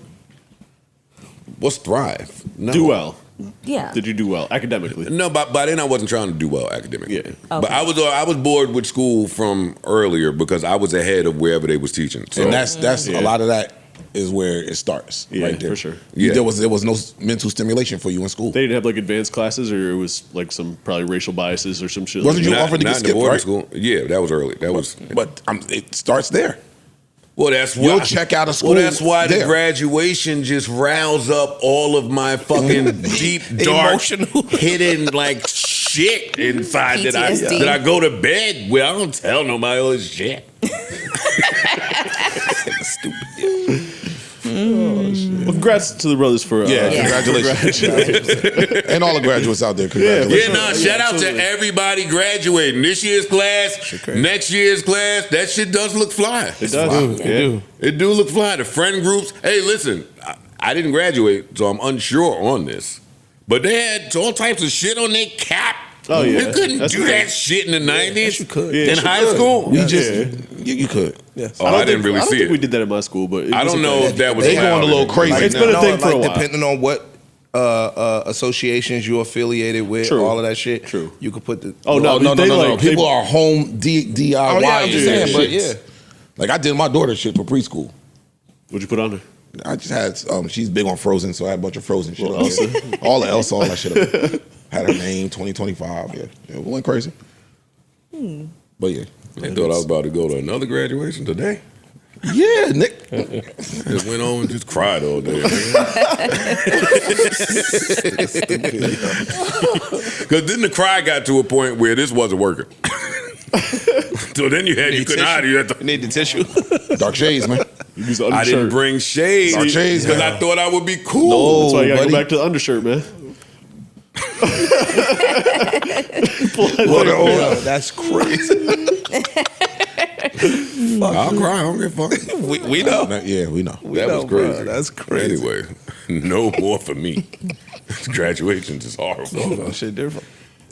What's thrive? No. Do well. Yeah. Did you do well academically? No, by then I wasn't trying to do well academically. Yeah. But I was bored with school from earlier because I was ahead of wherever they was teaching. So And that's a lot of that is where it starts. Yeah, right there. for sure. Yeah. There was no mental stimulation for you in school. They didn't have like advanced classes, or it was like some probably racial biases or some shit. Wasn't like you that. offered to get not in the skipped, boarding right? school. Yeah, that was early. That was. But it starts there. Well, that's why You'll check out of school Well, that's why the there. graduation just roused up all of my fucking deep, dark, Emotional. hidden like shit inside that PTSD. I go to bed with. I don't tell nobody all this shit. Well, congrats to the brothers for Yeah, Yeah. congratulations. And all the graduates out there, congratulations. Yeah, no, shout out to everybody graduating. This year's class, next year's class, that shit does look fly. It does. Yeah. It do look fly. The friend groups. Hey, listen, I didn't graduate, so I'm unsure on this. But they had all types of shit on their cap. Oh, yeah. You couldn't That's do the that thing. shit in the 90s. Yes, you could. Yeah, in you high could. school. We just, Yeah. you could. Yes. I didn't really I don't see think it. we did that in my school, but it I was don't okay. know if that was They going allowed a little in- crazy. It's been a No, thing for a like, while. depending on what associations you're affiliated with, True. all of that shit. True. You could put the. Oh, no, no. they like- People they- are home DIY. Oh, yeah, I'm just saying, but yeah. Like I did my daughter's shit for preschool. What'd you put on there? I just had she's big on Frozen, so I had a bunch of Frozen shit. Well, on there. Elsa. All the Elsa, all that shit. Up there. Had her name 2025. Yeah, we went crazy. But yeah, I thought I was about to go to another graduation today. yeah, Nick. Just went on and just cried all day. Because then the cry got to a point where this wasn't working. So then you couldn't hide. You had to. You need the tissue. Dark shades, man. You use the I didn't undershirt. bring shades Dark shades, because man. I thought I would be cool. No. That's why you gotta buddy. go back to the undershirt, man. That's crazy. I'll cry. I don't give a fuck. We know. Yeah, we know. That know, was crazy. bro. That's crazy. Anyway, no more for me. Graduations is horrible. No, shit different.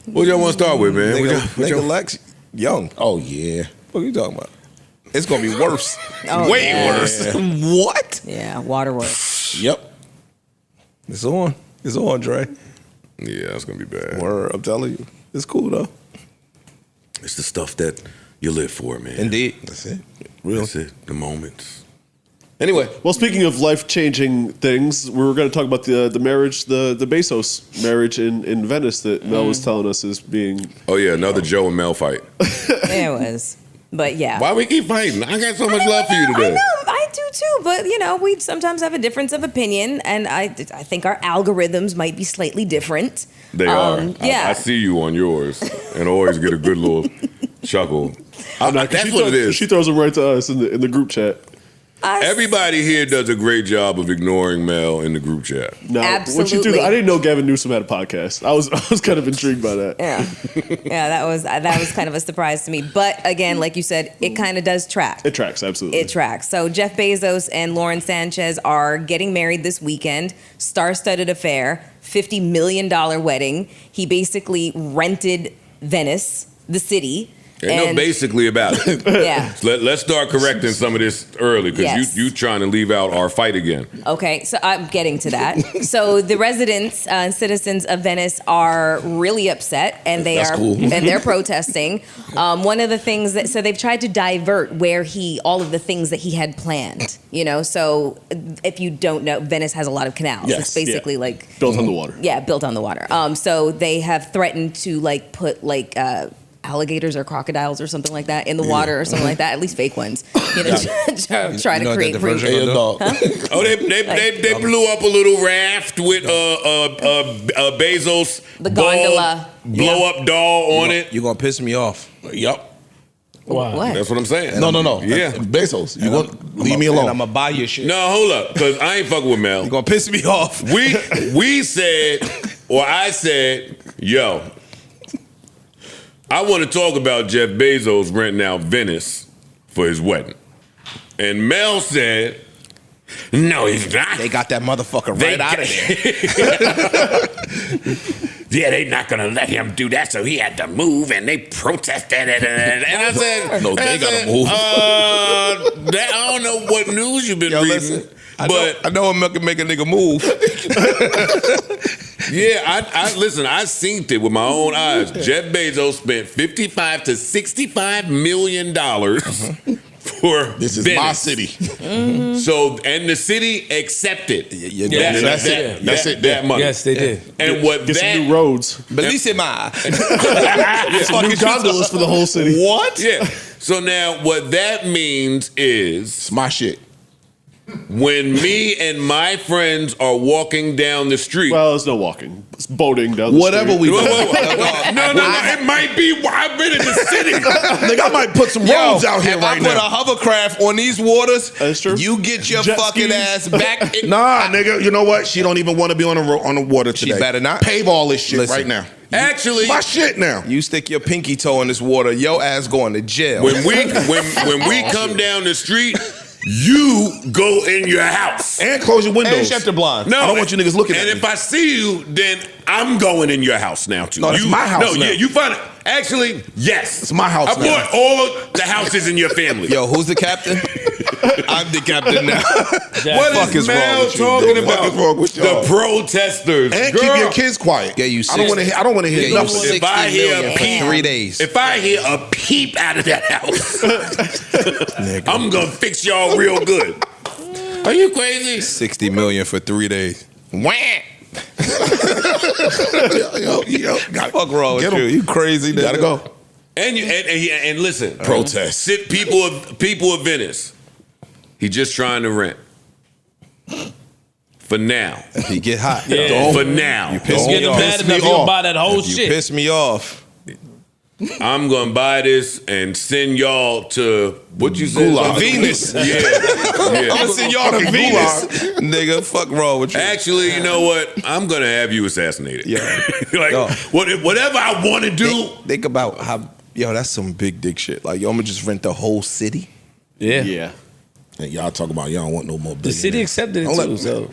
What y'all want to start with, man? What y'all- what Nigga y'all- Lex, young. Oh yeah. What are you talking about? It's gonna be worse. Oh, Way yeah. worse. What? Yeah, waterworks. Yep. It's on. It's on, Dre. Yeah, that's gonna be bad. Word, I'm telling you. It's cool though. It's the stuff that you live for, man. Indeed. That's it. Real. That's it. The moments. Anyway, Well, speaking of life-changing things, we were going to talk about the marriage, the Bezos marriage in Venice that Mel was telling us is being. oh yeah, another Joe and Mel fight. There it was. But yeah. Why we keep fighting? I got so much love for you I today. know, I do too. But we sometimes have a difference of opinion, and I think our algorithms might be slightly different. They are. Yeah. I see you on yours, and always get a good little chuckle. That's what it is. She throws them right to us in the group chat. Everybody here does a great job of ignoring Mel in the group chat. No, what you do? Absolutely. I didn't know Gavin Newsom had a podcast. I was kind of intrigued by that. Yeah, that was kind of a surprise to me. But again, like you said, it kind of does track. It tracks, absolutely. It tracks. So Jeff Bezos and Lauren Sanchez are getting married this weekend. Star-studded affair, $50 million wedding. He basically rented Venice, the city. Ain't no basically about it. Yeah. Let's start correcting some of this early because Yes. you trying to leave out our fight again. Okay, so I'm getting to that. So the residents and citizens of Venice are really upset, and That's cool. and they're protesting. One of the things so they've tried to divert all of the things that he had planned. So if you don't know, Venice has a lot of canals. Yes, It's basically like Built on the water. Yeah, built on the water. So they have threatened to put alligators or crocodiles or something like that in the water or something like that. At least fake ones. Try You to know what create that proof. diversion gonna do? dog. Oh, they blew up a little raft with Bezos The gondola. blow up doll on it. You're gonna piss me off. Yup. Wow. What? That's what I'm saying. No. Yeah. Bezos, you want leave me And alone. I'm gonna buy your shit. No, hold up, because I ain't fucking with Mel. You're gonna piss me off. We said, or I said, yo, I want to talk about Jeff Bezos renting out Venice for his wedding. And Mel said, no, he's not. They got that motherfucker right out of there. Yeah, they're not going to let him do that, so he had to move, and they protested it. And I said, No, they gotta move. I don't know what news you've been reading, Listen, but I know I'm gonna make a nigga move. yeah, I listen. I seen it with my own eyes. Jeff Bezos spent $55 to $65 million for This is Venice. my city. So, and the city accepted. That's it. That's it. That money. Yes, they did. And what Get that some new roads. Bellissima. Some new gondolas for the whole city. What? yeah. So now what that means is It's my shit. when me and my friends are walking down the street. Well, it's no walking. It's boating down the Whatever street. we do. No, it might be. I've been in the city. Nigga, I might put some roads out here if right I put now. a hovercraft on these waters, That's true. you get your Jet fucking skis. ass back. Nah, nigga, you know what? She don't even want to be on the water She today. better not. Pave all this shit Listen. right now. Actually, My shit now. You stick your pinky toe in this water, your ass going to jail. when we come down the street, you go in your house. And close your windows. And shut the blinds. No, I don't want you niggas looking at And me. if I see you, then I'm going in your house now too. No, that's my house No, now. yeah, you find it. Actually, yes, It's my house I now. bought all of the houses in your family. Yo, who's the captain? I'm the captain now. What fuck is is wrong Mel with you, talking dude? about? What is wrong with The y'all? protesters. And Girl, keep your kids quiet. Yeah, you I don't want to. I don't want to hear Yeah, you nothing. 60 If I hear million a for peep, 3 days. If I hear a peep out of that house, I'm gonna fix y'all real good. Are you crazy? 60 million for 3 days. Wah! Yo, Fuck wrong with Get 'em. you? You crazy? You gotta nigga. go. And listen, Protest. Sit people of Venice. He just trying to rent. For now. If he get hot, Yeah. For now. You piss Don't me get him off. mad Piss enough. me You'll off. buy that whole If you shit. piss me off. I'm gonna buy this and send y'all to what you said? Gulag. Venus. Yeah. I'm yeah. gonna send y'all to Fucking Venus. Nigga, fuck wrong with you. Actually, you know what? I'm gonna have you assassinated. Yeah. Like Yo. whatever I want to do. Think about how, yo, that's some big dick shit. Like, yo, I'm gonna just rent the whole city. Yeah. Yeah. And y'all talk about y'all don't want no more The billionaires. city accepted it Don't let- too. So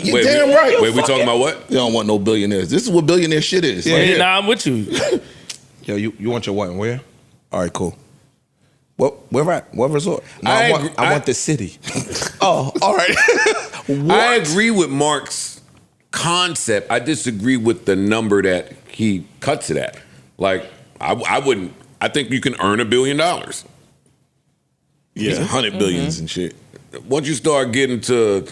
You're damn right. Wait, we talking about what? You don't want no billionaires. This is what billionaire shit is. Yeah. Right here. nah, I'm with you. Yo, you want your what and where? All right, cool. Where at? What resort? No, I I want agree- I want the city. Oh, all right. I agree with Mark's concept. I disagree with the number that he cuts it at. Like, I wouldn't. I think you can earn $1 billion. These Yeah. 100 billions and shit. once you start getting to,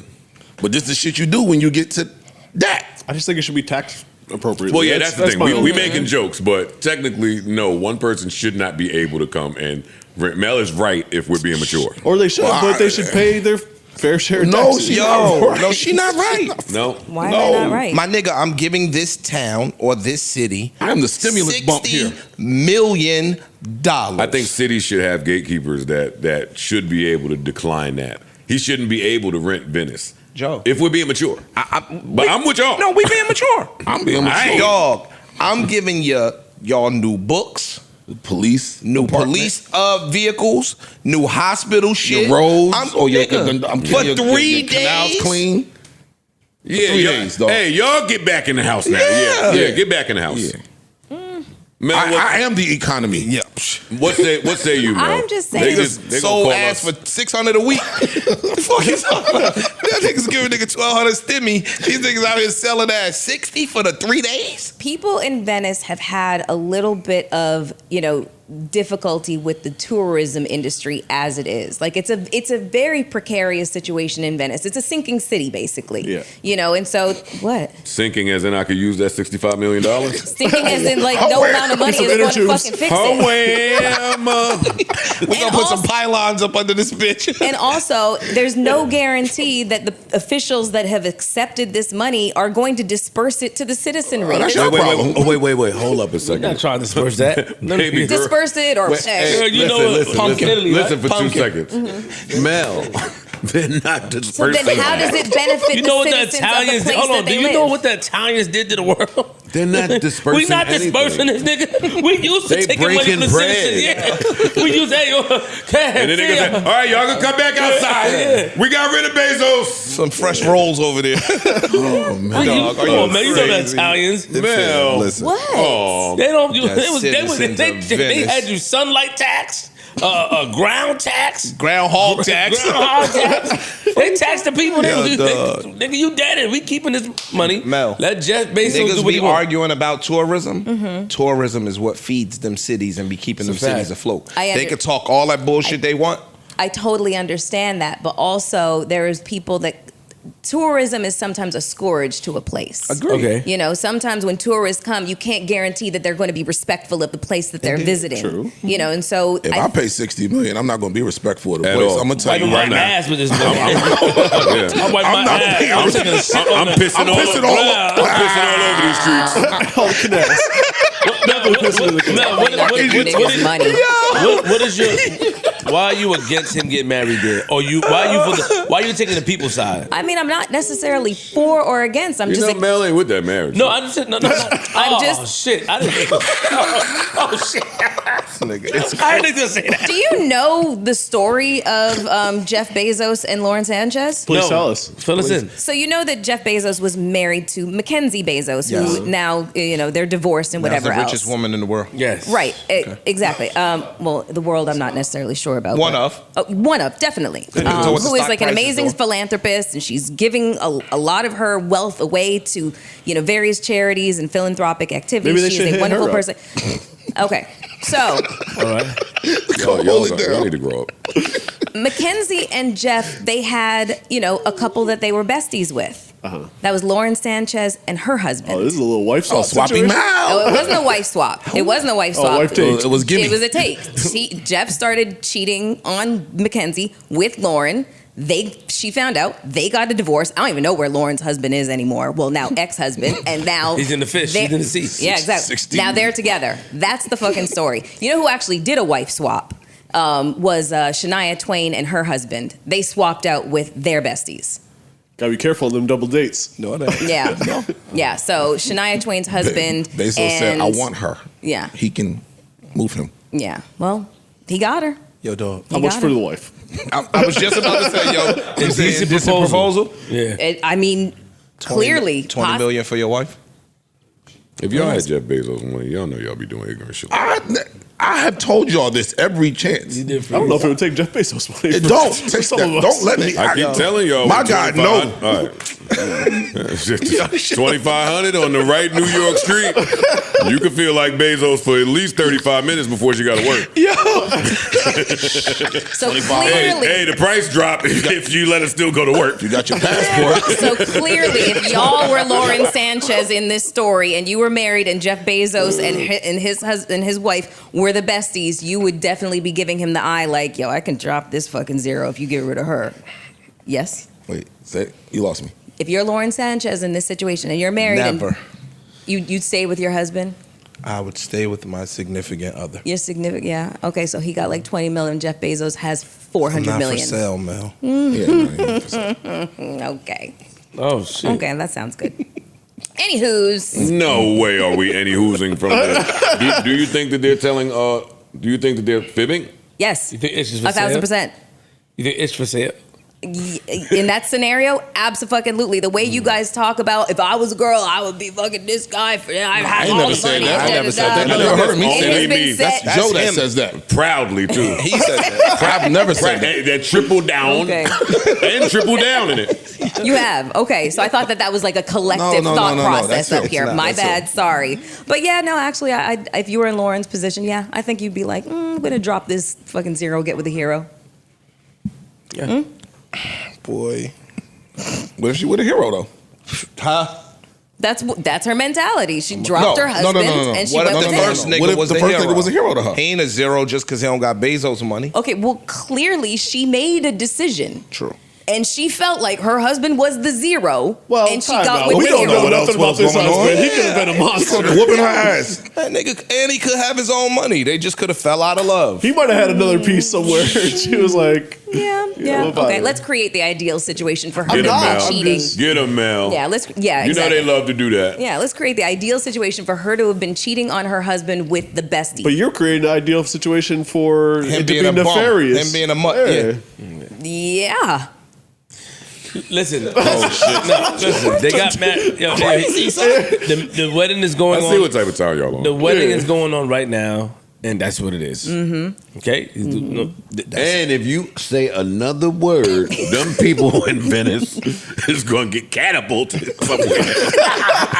But this is the shit you do when you get to that. I just think it should be taxed appropriately. well, yeah, that's the thing. my We own- making jokes, but technically, no, one person should not be able to come and rent. Mel is right if we're being mature. Or they should, but they should pay their fair share. No, taxes. she- No, she not right. No. Why am I not right? My nigga, I'm giving this town or this city I am the stimulus bump here. $60 million. I think cities should have gatekeepers that should be able to decline that. He shouldn't be able to rent Venice. Joe. If we're being mature. But I'm with y'all. No, we being mature. I'm being mature. Dog, I'm giving y'all new books, Police, new department. police vehicles, new hospital shit. Your roads I'm, your for 3 canals days. clean. Yeah, 3 y'all- days, dog. Hey, y'all get back in the house now. Yeah. Yeah, get back in the house. Yeah. Mel, I am the economy. Yeah. what say you, Mel? I'm just saying- They Niggas gonna sold call ass us- for $600 a week. The fuck you talking about? That niggas giving nigga $1,200 stimmy. These niggas out here selling ass 60 for the 3 days. People in Venice have had a little bit of, difficulty with the tourism industry as it is. Like it's a very precarious situation in Venice. It's a sinking city basically. Yeah. And so what? Sinking as in I could use that $65 million? Sinking as in like no amount of money Some is going to inner fucking fix it. We're gonna put some pylons up under this bitch. And also, there's no guarantee that the officials that have accepted this money are going to disperse it to the citizenry. that's There's- your problem. Wait. Hold up a I'm second. not trying to disperse that. Baby girl. disperse it or Hey, you know listen, pumpkin. listen for Pumpkin. 2 seconds. Mel, they're not so dispersing. then how does it benefit You know what the the citizens Italians of the did? place Hold on. that Do they you live? know what the Italians did to the world? They're not dispersing We not anything. dispersing this nigga. We used to They taking money breaking from the bread. citizens. Yeah. We used And then they hey, say, all right, y'all can come back outside. Yeah. We got rid of Bezos. Some fresh rolls over there. Oh man. Dog, are Come on, man. You know the crazy? Italians. Mel. Listen. What? Oh, They don't. That's They citizens of they Venice. had you sunlight tax, ground tax, Groundhog tax. groundhog tax. They tax the people. Yo, They, dog. nigga, you dead it. We keeping this money. Mel. Let Jeff Bezos do Niggas what be he want. arguing about tourism. Tourism is what feeds them cities and be keeping them It's a fact. cities afloat. I They under- could talk all that bullshit they want. I totally understand that, but also there is people that tourism is sometimes a scourge to a place. Okay. Sometimes when tourists come, you can't guarantee that they're going to be respectful of the place that they're visiting. True. And so If I pay $60 million, I'm not going to be respectful of the At place. all. I'm going to tell Wiping you right my now. ass with this nigga. I'm wiping my not ass. paying- I'm taking a shit on I'm the- pissing I'm all pissing over. all I'm over. pissing all over these streets. All the canals. Definitely pissing in the canals. Mel, niggas money. what is your? Why are you against him getting married there? Or why are you taking the people's side? I mean, I'm not necessarily for or against. I'm You just know, Mel ain't with that marriage. No, I'm just no. I'm oh, just- shit. I didn't. Oh shit. I didn't just say that. Do you know the story of Jeff Bezos and Lauren Sanchez? Please No. tell us. Fill us in. So you know that Jeff Bezos was married to Mackenzie Bezos, Yes. who now they're divorced and That's whatever the else. richest woman in the world. Yes. Right, exactly. Well, the world I'm not necessarily sure about. One but- of. One of, definitely. Depends on what the Who is stock like an price is amazing doing. philanthropist, and she's giving a lot of her wealth away to various charities and philanthropic activities. Maybe they She's should a hit wonderful her up. person. Okay, so All right. Y'all need to grow up. Mackenzie and Jeff, they had a couple that they were besties with. That was Lauren Sanchez and her husband. Oh, this is a little wife swap. Swapping situation. mouth. Oh, it wasn't a wife swap. It wasn't a wife swap. wife take. It was gimme. It was a take. Jeff started cheating on Mackenzie with Lauren. She found out. They got a divorce. I don't even know where Lauren's husband is anymore. Well, now ex-husband, and now He's in the fish. they're- He's in the sea. Yeah, exactly. 16. Now they're together. That's the fucking story. You know who actually did a wife swap? Was Shania Twain and her husband. They swapped out with their besties. Gotta be careful on them double dates. No, it ain't. Yeah, yeah. So Shania Twain's husband. Bezos said, I want her. Yeah, He can move him. yeah. Well, he got her. Yo, dog. How much got for it. the wife? I was just about to say, yo, It's you decent saying decent proposal? Yeah. I mean, clearly, 20 million for your wife? If y'all had Jeff Bezos money, y'all know y'all be doing ignorant shit. I have told y'all this every chance. He did I don't know if it would take Jeff Bezos money. It for- don't. for Take some that. of us. Don't let me. I keep telling y'all. My with God, 25 no. All right. $2,500 on the right New York street. You could feel like Bezos for at least 35 minutes before she got to work. So clearly, Hey, the price dropped if you let us still go to work. You got your passport. So clearly, if y'all were Lauren Sanchez in this story, and you were married, and Jeff Bezos and his husband, his wife were the besties, you would definitely be giving him the eye, like, yo, I can drop this fucking zero if you get rid of her. Yes. Wait, you lost me. If you're Lauren Sanchez in this situation and you're married, Never. and you'd stay with your husband. I would stay with my significant other. Your significant, yeah. Okay, so he got like 20 million. Jeff Bezos has 400 Not million. for sale, Mel. Yeah, no, for sale. Okay. Oh shit. Okay, that sounds good. Anywho's. No way are we any hoosing from that. Do you think that they're telling? Do you think that they're fibbing? Yes. You think it's just for sale? 1,000%. You think it's for sale? In that scenario, absolutely. The way you guys talk about, if I was a girl, I would be fucking this guy. I ain't all never the said money. that. I da, never da, said da. that. You never heard me It say has that. been said- That's Joe that him. says that. Proudly too. He said that. I've never said that. That triple down Okay. and triple down in it. You have. Okay. So I thought that was like a collective No, thought no, process that's up it. here. No, My that's bad. it. Sorry. But yeah, no, actually, if you were in Lauren's position, yeah, I think you'd be like, I'm going to drop this fucking zero, get with a hero. Yeah. Boy. What if she with a hero though? Huh? That's her mentality. She dropped her No, husband no. and she What went if with the him. first nigga What if was the the first hero? nigga was a hero to her? He ain't a zero just because he don't got Bezos money. Okay, well, clearly she made a decision. True. And she felt like her husband was the zero. Well, and she time got out. with We the don't hero. know nothing about was this going on. husband. He could have been a monster. Whooping her ass. That nigga, and he could have his own money. They just could have fell out of love. He might have had another piece somewhere. She was like, Yeah. what about Okay, it? let's create the ideal situation for her Get him, not Mel. cheating. Get him, Mel. Yeah, You exactly. know they love to do that. Yeah, let's create the ideal situation for her to have been cheating on her husband with the bestie. But you're creating an ideal situation for Him it to being be a bum. nefarious. Him being a Yeah. Listen. Oh shit. No, listen. They got married. Yo, the wedding is I going see on. what type of time y'all on. The wedding is going on right now, and that's what it is. Mm-hmm. Okay. No, And if you say another word, them people in Venice is gonna get catapulted somewhere.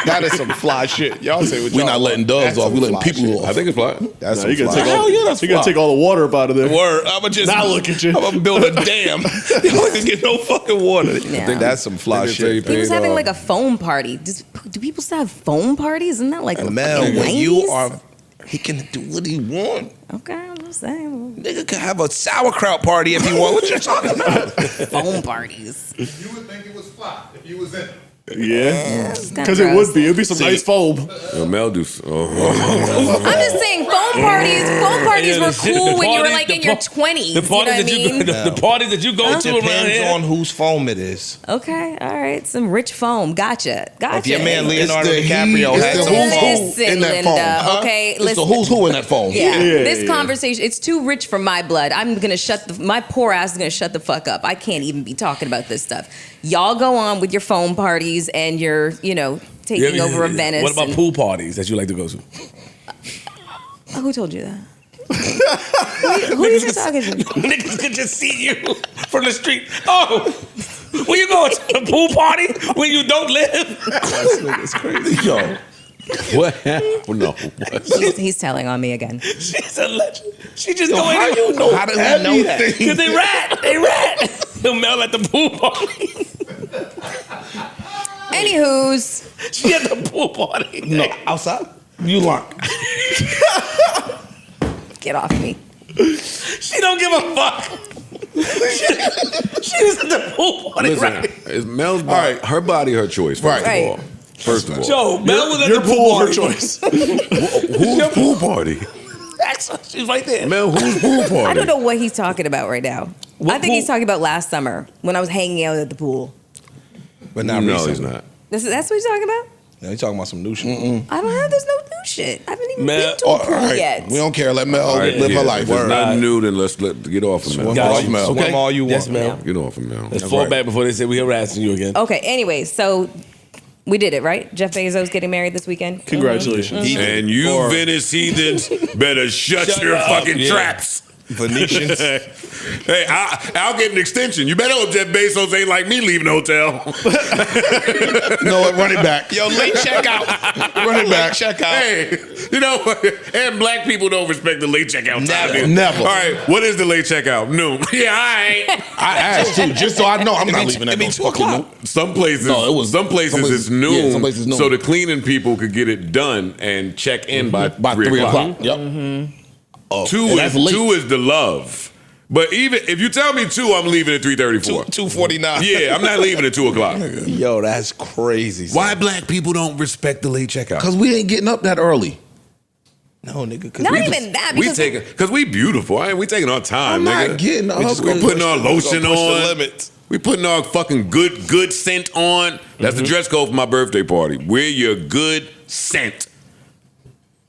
That is some fly shit. Y'all say what We're y'all not letting want. doves That's off. some We letting fly people shit. off. I think it's fly. That's No, some you gotta fly. take all, Hell yeah, that's you gotta fly. take all the water up out of there. Word. I'ma just Now look at you. I'm gonna build a dam. Y'all can get no fucking water. Yeah. I think that's some fly They say shit. He was paid having off. like a foam party. Do people still have foam parties? Isn't that like the Mel, fucking when you 90s? are, he can do what he want. Okay, I'm just saying. Nigga can have a sauerkraut party if he want. What you talking about? Foam parties. You would think it was fly if you was in it. Yeah. It's kinda Because it gross. would be. It'd be some nice foam. Yo, Mel do. Oh. I'm just saying, foam parties Yeah, were the shit- cool the when you were parties- like the in your par- 20s. The parties you know what I mean? the parties that you go to around Depends here. on whose foam it is. Okay, all right, some rich foam. Gotcha. If your man Hey, Leonardo It's the DiCaprio it's had the some who's foam. who Listen, in that Linda, phone. Huh? okay, It's the listen. who's who in that phone. Yeah, Yeah, this yeah. conversation, it's too rich for my blood. I'm gonna my poor ass is gonna shut the fuck up. I can't even be talking about this stuff. Y'all go on with your phone parties and your, taking over of Venice. What about and- pool parties that you like to go to? Who told you that? who are you talking to? Niggas could just see you from the street. Oh, where you going to the pool party where you don't live? That's crazy. Yo. What happened? No. What? He's telling on me again. She's a legend. She just going How in. you know? How did we know that? Because they rat. They'll mail at the pool party. Anywho's, She at the pool party. No, outside. You lying. get off me. She don't give a fuck. She was at the pool party, Listen, right? it's Mel's body, Right. her body, her choice. First Right. of all. First of all. Joe, Mel was at Your the pool pool, her party. choice. Whose pool party? She's right there. Mel, whose pool party? I don't know what he's talking about right now. What I think he's pool? talking about last summer when I was hanging out at the pool. But not No, recently. he's not. That's what he's talking about? Yeah, he talking about some new shit. There's no new shit. I haven't even Man, been to a All pool right. yet. We don't care. Let Mel All right, live yeah, her life. If it's Word. nothing new, then let's get off of Mel. Swim Got off you. Mel. Swim all you Yes, want. Mel. Get off of Mel. Let's fall back before they say we harassing you again. Okay, anyway, so we did it, right? Jeff Bezos getting married this weekend? Congratulations. And you Venice heathens better shut Shut your up. fucking Yeah. traps. Venetians. Hey, I'll get an extension. You better hope Jeff Bezos ain't like me leaving the hotel. No, run it back. Yo, late checkout. Run it back. Checkout. Hey, you know, and black people don't respect the late checkout time. Never. All right, what is the late checkout? Noon. Yeah, all right. I asked too, just so I know I'm not leaving at no 2 fucking o'clock. noon. Some places, some places- it's noon. yeah, some places noon. So the cleaning people could get it done and check in by 3 o'clock. Yep. Two And that's late. is the love. But even if you tell me 2, I'm leaving at 3:34. 2:49. Yeah, I'm not leaving at 2 o'clock. Yo, that's crazy. son. Why black people don't respect the late checkout? Because we ain't getting up that early. No, nigga. Not even that. We Because taking because we beautiful. We taking our time, I'm nigga. not getting up. We putting our lotion push the on. limits. We putting our fucking good scent on. That's the dress code for my birthday party. Wear your good scent.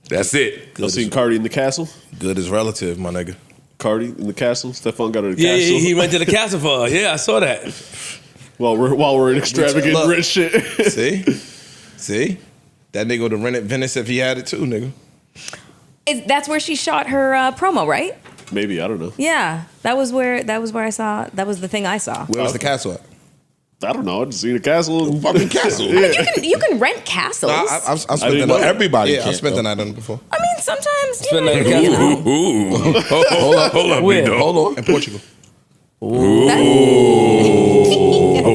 That's it. I seen Cardi in the castle. Good is relative, my nigga. Cardi in the castle. Stefan got her in the Yeah, castle. he went to the castle for her. Yeah, I saw that. While we're in extravagant Look. rich shit. See? That nigga would have rented Venice if he had it too, nigga. that's where she shot her promo, right? Maybe, I don't know. Yeah, that was where I saw. That was the thing I saw. Where was the castle at? I don't know. I just seen a castle. Fucking castle. You can rent castles. I've spent didn't the know. night. Everybody Yeah, I've can't, spent the though. night on it before. I mean, sometimes you Spend know, that in the castle. Ooh. Hold up, Wait, big dog. hold on. In Portugal.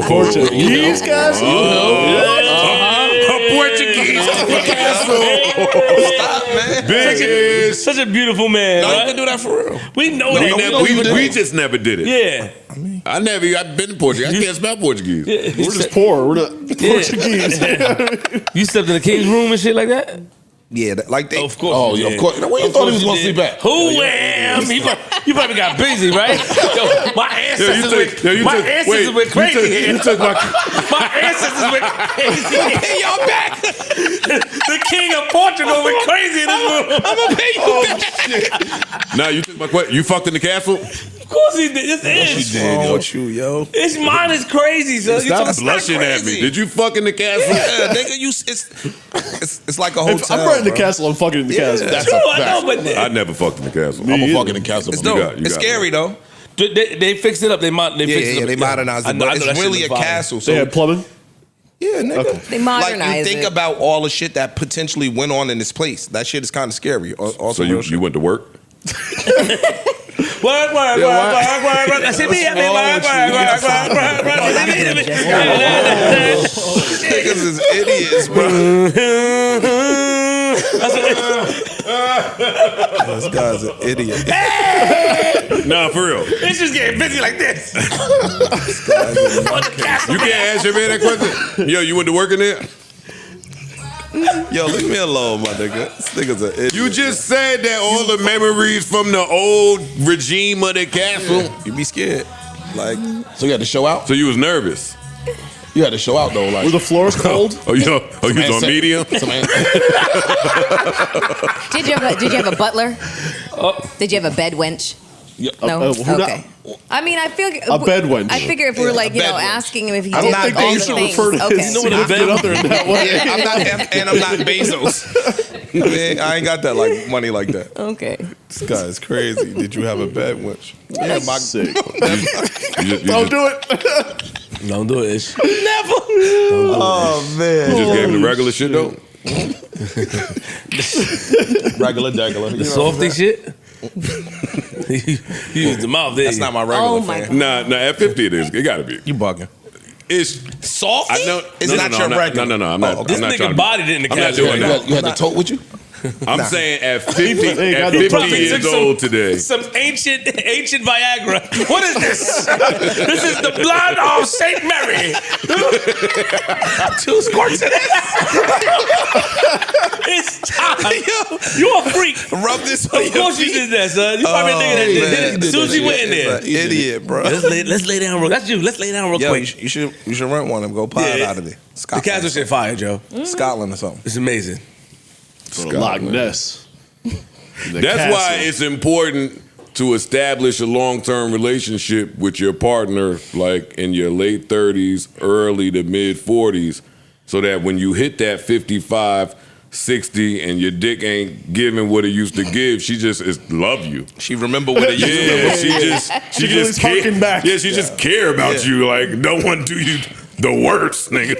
Portuguese castle. A Portuguese castle. Stop, man. Big Such a beautiful man. No, you right? can do that for real. We know that. we just never did it. Yeah. I've been to Portugal. I can't spell Portuguese. We're just poor. We're not Portuguese. You stepped in the king's room and shit like that? Yeah, like they. Of course. Oh, you yeah, did. of course. Where you thought he was going to did. sleep at? Who am? You probably got busy, right? Yo, my ancestors went crazy here. You took my. My ancestors went crazy. Pay y'all back. The king of Portugal went crazy in this room. I'm gonna pay you back. Now you took my question. You fucked in the castle. Of course he did. This is. Wrong with you, yo? His mind is crazy, son. Stop blushing at me. Did you fuck in the castle? Yeah, nigga, it's like a hotel. If I'm right in the bro. castle, I'm fucking in the castle. That's True, a I know, fact. but I never fucked in the castle. I'm a either. fucking in castle. It's bro. dope. got- you It's got scary though. they fixed it up. They fixed it Yeah, up. they modernized it, but it's really a castle. So They had plumbing. yeah, nigga. They Like modernized you think it. about all the shit that potentially went on in this place. That shit is kind of scary. Also, So real shit. you went to work? Work. That's it, me. Niggas is idiots, bro. This guy's an idiot. Nah, for real. It's just getting busy like this. On the castle. You can't ask your man that question. Yo, you went to work in there? Yo, leave me alone, my nigga. This nigga's an idiot. You just said that all the memories from the old regime of the castle. You be scared. Like, So you had to show out? So you was nervous. You had to show out, though. Were Like, the floors cold? You was on medium? Did you have a butler? Did you have a bed wench? No. who not? Okay. I mean, I feel A bed wench. I figure if we're like, a bed wench. asking him if he I did don't think all they the should things. refer to Okay. his significant other in that way. yeah, I'm not Bezos. Man, I ain't got that like money like that. Okay. This guy is crazy. Did you have a bed winch? Yeah, my Sick. Don't do it. Don't do it, Ish. Oh man. You just gave him the regular shit though? Regular degular. The softy shit. You use the mouth. There. That's not my regular. Oh my fam. Nah, at 50 it is. It gotta be. You bugging? It's Salty? I know. It's no, not no, your no, regular. No, I'm not. Oh, okay. This I'm not trying nigga to- bodied it in the I'm not castle. doing you that. had the tote with you? I'm saying at 50, They at got the 50 probably years took old today. Some ancient Viagra. What is this? This is the blood of Saint Mary. 2 squirts of this. It's time. You a freak. Rub this on Of your course you feet. did that, son. You probably a nigga that did it. As soon as he went in there. An idiot, bro. Let's lay down real. That's you. Let's lay down real Yo, quick. you should rent one and go pod Yeah. out of there. The Scotland. castle shit fire, Joe. Scotland or something. It's amazing. Loch Ness. That's why it's important to establish a long-term relationship with your partner, like in your late 30s, early to mid 40s, so that when you hit that 55 60 and your dick ain't giving what it used to give, she just love you. She remember what it used to Yeah, remember. she just harken back. Yeah, she just care about you. Like, no one do you the worst, nigga.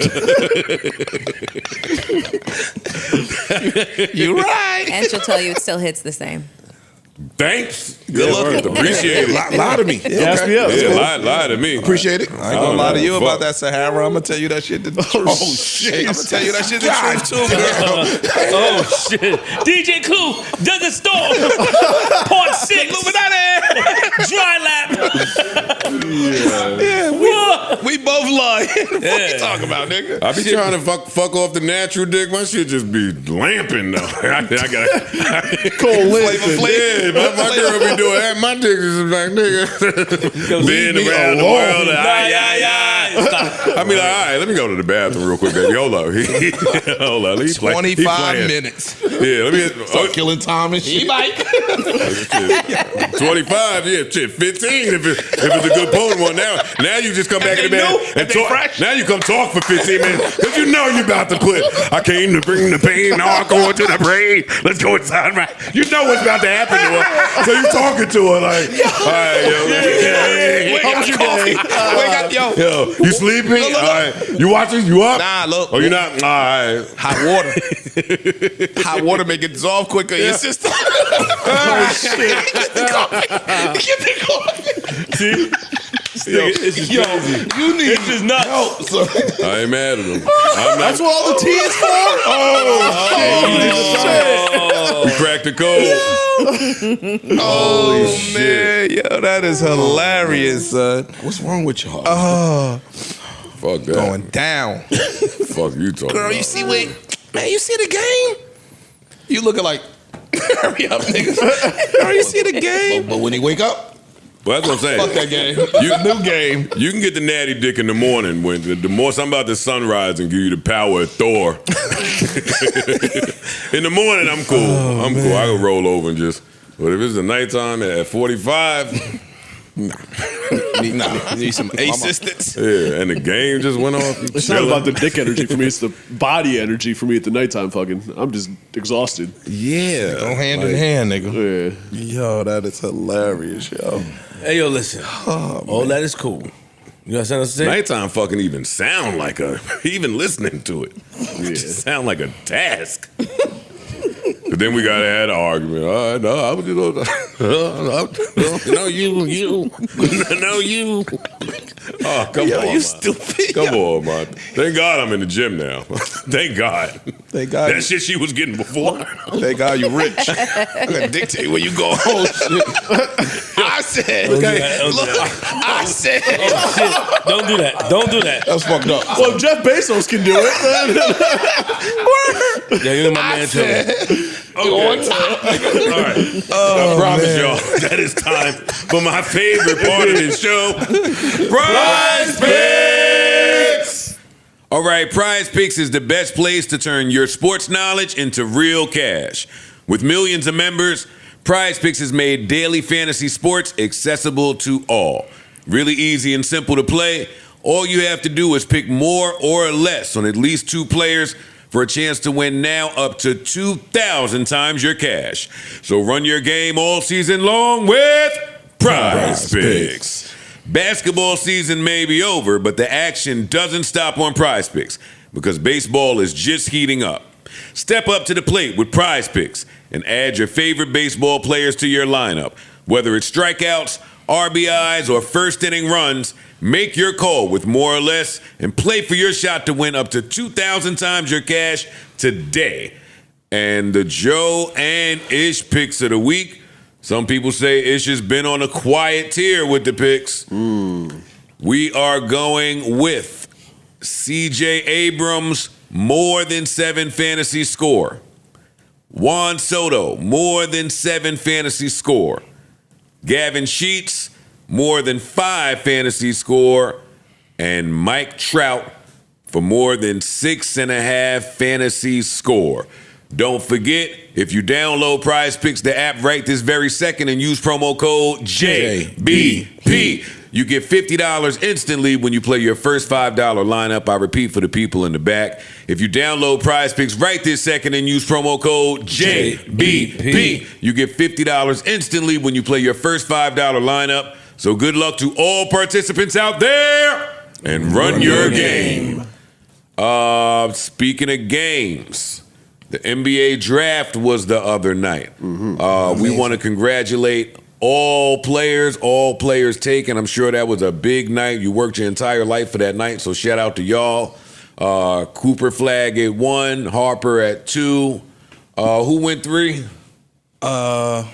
You right. And she'll tell you it still hits the same. Thanks. Good luck. Appreciate it. Lie to me. Gas me up. Yeah, lie to me. Appreciate it. I ain't gonna lie to you about that Sahara. I'm gonna tell you that shit. Oh shit! I'm gonna tell you that shit the truth too, girl. Oh shit! DJ Clue does the storm. Part 6. Illuminati. Dry lap. We both lying. What you talking about, nigga? I be trying to fuck off the natural dick. My shit just be lamping though. I got Flavor. Yeah, my girl be doing that. My dick is like nigga. Being around the world. I mean, like, all right, let me go to the bathroom real quick, baby. Hold up. Hold up. 25 minutes. Yeah, let me Start killing time and shit. 25, yeah, shit, 15 if it's a good potent one. Now you just come back in the bed and talk. Now you come talk for 15 minutes because you know you're about to put. I came to bring the pain, now I'm going to the brain. Let's go inside, right? You know what's about to happen to her, so you talking to her like, all right, yo, Wake up, yo. you sleeping? All right, you watching? You up? Nah, look. Oh, you not? All right. Hot water. Hot water make it dissolve quicker in your system. Oh shit. Get the coffee. See? It's just Yo, crazy. you need It's just nuts. help. So, I ain't mad at him. That's what all the tea is for? You cracked the code. oh man, yo, that is hilarious, son. What's wrong with y'all? Fuck that. Going down. Fuck you talking Girl, about. you see what? Man, you see the game? You looking like, hurry up, nigga. Girl, you see the game? But when he wake up, Well, that's what I'm saying. Fuck that game. New game. You can get the natty dick in the morning when the more something about the sunrise and give you the power of Thor. In the morning, I'm cool. I'm cool. I can roll over and just. But if it's the nighttime at 45, Need some assistance. yeah, and the game just went off. It's not about the dick energy for me. It's the body energy for me at the nighttime. Fucking, I'm just exhausted. Yeah. Go hand in hand, nigga. Yeah. Yo, that is hilarious, yo. Hey, yo, listen. All that is cool. You understand what I'm saying? Nighttime fucking even sound like even listening to it. It just sound like a task. But then we gotta have an argument. All right, no, I was just no, you, no, you. Oh, come on, You man. stupid. Come on, man. Thank God I'm in the gym now. Thank God. Thank God. That shit she was getting before. Thank God you rich. I can dictate where you go. Oh, shit. I said. I said. Oh, shit. Don't do that. Don't do that. that's fucked up. Well, if Jeff Bezos can do it. Yeah, you're my man, too. Okay. All right. I promise y'all that it's time for my favorite part of this show. Prize Picks! All right, Prize Picks is the best place to turn your sports knowledge into real cash. With millions of members, Prize Picks has made daily fantasy sports accessible to all. Really easy and simple to play. All you have to do is pick more or less on at least 2 players for a chance to win now up to 2,000 times your cash. So run your game all season long with Prize Picks. Basketball season may be over, but the action doesn't stop on Prize Picks because baseball is just heating up. Step up to the plate with Prize Picks and add your favorite baseball players to your lineup. Whether it's strikeouts, RBIs, or first inning runs, make your call with more or less and play for your shot to win up to 2,000 times your cash today. And the Joe and Ish picks of the week. Some people say Ish has been on a quiet tier with the picks. We are going with CJ Abrams, more than 7 fantasy score. Juan Soto, more than 7 fantasy score. Gavin Sheets, more than 5 fantasy score. And Mike Trout for more than 6.5 fantasy score. Don't forget, if you download Prize Picks, the app right this very second, and use promo code JBP, You get $50 instantly when you play your first $5 lineup. I repeat for the people in the back. If you download Prize Picks right this second and use promo code JBP, you get $50 instantly when you play your first $5 lineup. So good luck to all participants out there and run your game. Speaking of games, the NBA draft was the other night. We want to congratulate all players taken. I'm sure that was a big night. You worked your entire life for that night, so shout out to y'all. Cooper Flag at 1, Harper at 2. Who went 3? The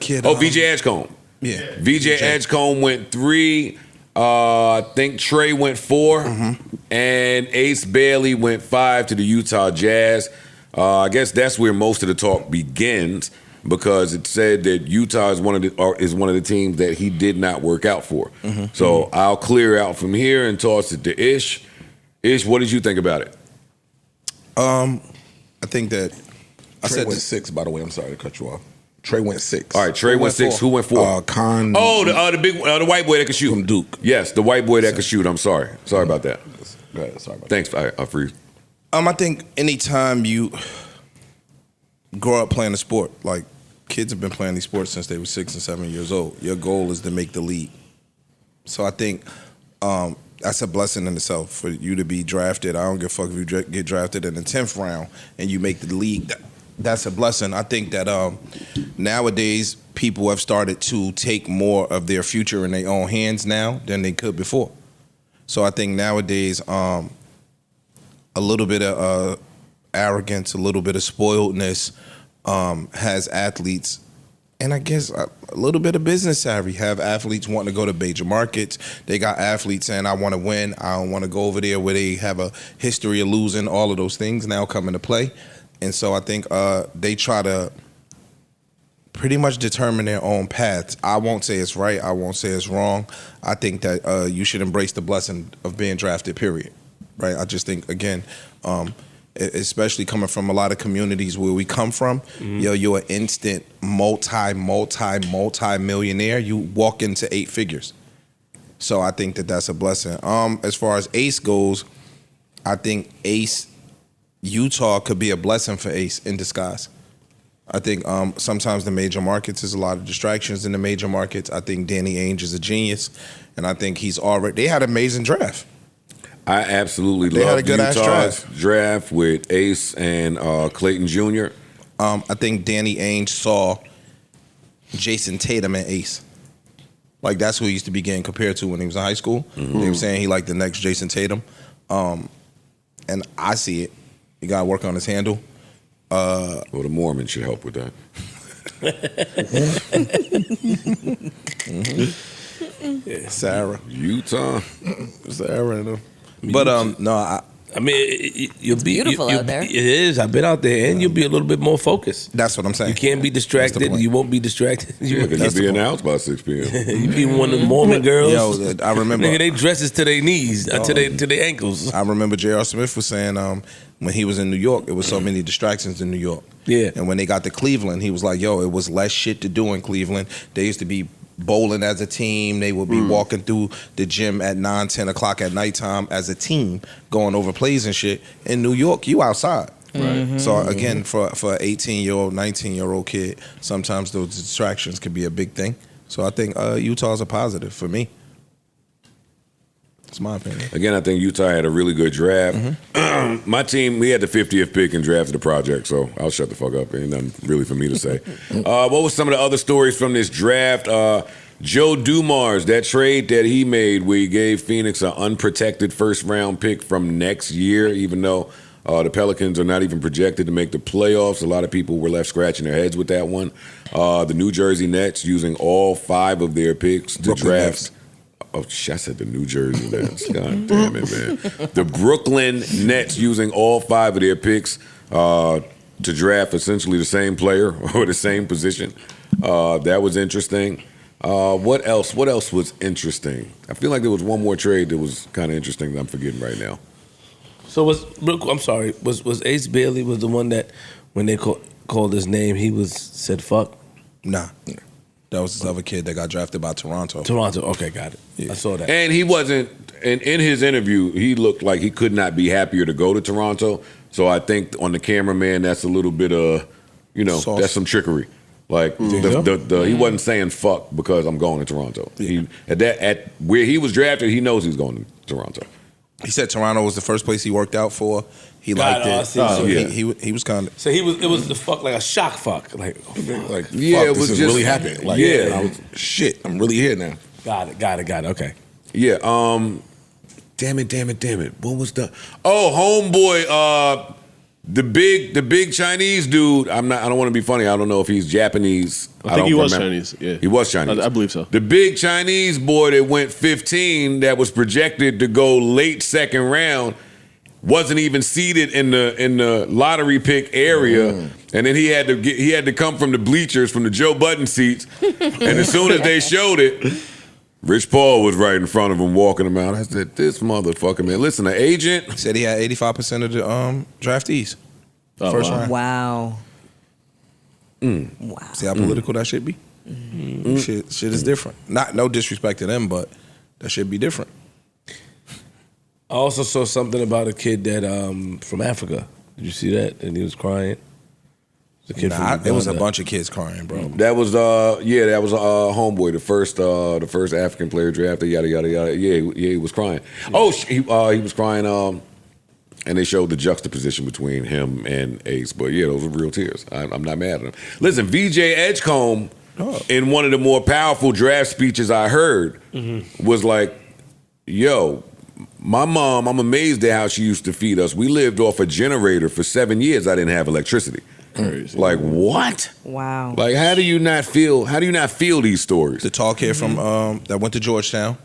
kid. VJ Edgecombe. Yeah. VJ Edgecombe went 3. I think Trey went 4. And Ace Bailey went 5 to the Utah Jazz. I guess that's where most of the talk begins, because it said that Utah is one of the teams that he did not work out for. So I'll clear out from here and toss it to Ish. Ish, what did you think about it? I think that Trey went 6, by the way. I'm sorry to cut you off. Trey went 6. All right, Trey went 6. Who went 4? Khan. Oh, the white boy that could shoot. From Duke. Yes, the white boy that could shoot. I'm sorry. Sorry about that. Go ahead. Sorry about Thanks. I freeze. I think anytime you grow up playing a sport, like kids have been playing these sports since they were 6 and 7 years old, your goal is to make the league. So I think that's a blessing in itself for you to be drafted. I don't give a fuck if you get drafted in the 10th round and you make the league. That's a blessing. I think that nowadays people have started to take more of their future in their own hands now than they could before. So I think nowadays a little bit of arrogance, a little bit of spoiledness has athletes, and I guess a little bit of business savvy, have athletes wanting to go to major markets. They got athletes saying, I want to win. I don't want to go over there where they have a history of losing. All of those things now come into play. And so I think they try to pretty much determine their own paths. I won't say it's right. I won't say it's wrong. I think that you should embrace the blessing of being drafted, period. Right? I just think, again, especially coming from a lot of communities where we come from, you're an instant multi-millionaire. You walk into 8 figures. So I think that that's a blessing. As far as Ace goes, I think Utah could be a blessing for Ace in disguise. I think sometimes the major markets, there's a lot of distractions in the major markets. I think Danny Ainge is a genius, and I think they had an amazing draft. I absolutely love Utah's draft with Ace and Clayton Jr. I think Danny Ainge saw Jason Tatum and Ace. Like, that's who he used to be getting compared to when he was in high school. They were saying he liked the next Jason Tatum. And I see it. He got to work on his handle. Well, the Mormons should help with that. Sarah. Utah. Sarah. But no, I mean, you'll be beautiful out there. It is. I've been out there, and you'll be a little bit more focused. That's what I'm saying. You can't be distracted. You won't be distracted. Because you'll be announced by 6 p.m. You be one of the Mormon girls. Yo, I remember. Nigga, they dresses to their knees, to their ankles. I remember J.R. Smith was saying when he was in New York, it was so many distractions in New York. Yeah. And when they got to Cleveland, he was like, yo, it was less shit to do in Cleveland. They used to be bowling as a team. They would be walking through the gym at 9, 10 o'clock at nighttime as a team, going over plays and shit. In New York, you outside. Right. So again, for an 18-year-old, 19-year-old kid, sometimes those distractions can be a big thing. So I think Utah's a positive for me. It's my opinion. Again, I think Utah had a really good draft. My team, we had the 50th pick and drafted the project, so I'll shut the fuck up. Ain't nothing really for me to say. What was some of the other stories from this draft? Joe Dumars, that trade that he made where he gave Phoenix an unprotected first-round pick from next year, even though the Pelicans are not even projected to make the playoffs. A lot of people were left scratching their heads with that one. The New Jersey Nets using all 5 of their picks to draft. Nets. Oh, I said the New Jersey Nets. God damn it, man. The Brooklyn Nets using all 5 of their picks to draft essentially the same player or the same position. That was interesting. What else? What else was interesting? I feel like there was one more trade that was kind of interesting that I'm forgetting right now. So was Ace Bailey was the one that when they called his name, he said fuck? Nah. That was this other kid that got drafted by Toronto. Toronto. Okay, got it. Yeah. I saw that. And he wasn't. In his interview, he looked like he could not be happier to go to Toronto. So I think on the cameraman, that's a little bit of, Sauce. that's some trickery. Like he wasn't saying fuck because I'm going to Toronto. Yeah. He at where he was drafted, he knows he's going to Toronto. He said Toronto was the first place he worked out for. He liked I it. see. So Yeah. he was kind of. So it was the fuck like a shock fuck. Like Like, Yeah, fuck, it this was is just- really happening. Like, yeah. shit, I'm really here now. got it. Okay. Yeah. Damn it. What was the? Oh, homeboy. The big Chinese dude. I don't want to be funny. I don't know if he's Japanese. I think he don't was remember. Chinese. Yeah, He was Chinese. I believe so. The big Chinese boy that went 15, that was projected to go late second round, wasn't even seated in the lottery pick area, and then he had to come from the bleachers, from the Joe Budden seats, and as soon as they showed it, Rich Paul was right in front of him, walking him out. I said, "This motherfucker, man! Listen, the agent Said he had 85% of the draftees. Oh, First wow. round. Wow. Wow. See how political that should be? Shit is different. No disrespect to them, but that should be different. I also saw something about a kid that from Africa. Did you see that? And he was crying. The kid from It was a Uganda. bunch of kids crying, bro. that was homeboy, the first African player drafted. Yada yada yada. Yeah, he was crying. Oh, he was crying. And they showed the juxtaposition between him and Ace. But yeah, those were real tears. I'm not mad at him. Listen, VJ Edgecombe, in one of the more powerful draft speeches I heard, was like, yo, my mom, I'm amazed at how she used to feed us. We lived off a generator for 7 years. I didn't have electricity. Crazy. Like, what? Wow. Like, how do you not feel these stories? The tall kid from that went to Georgetown.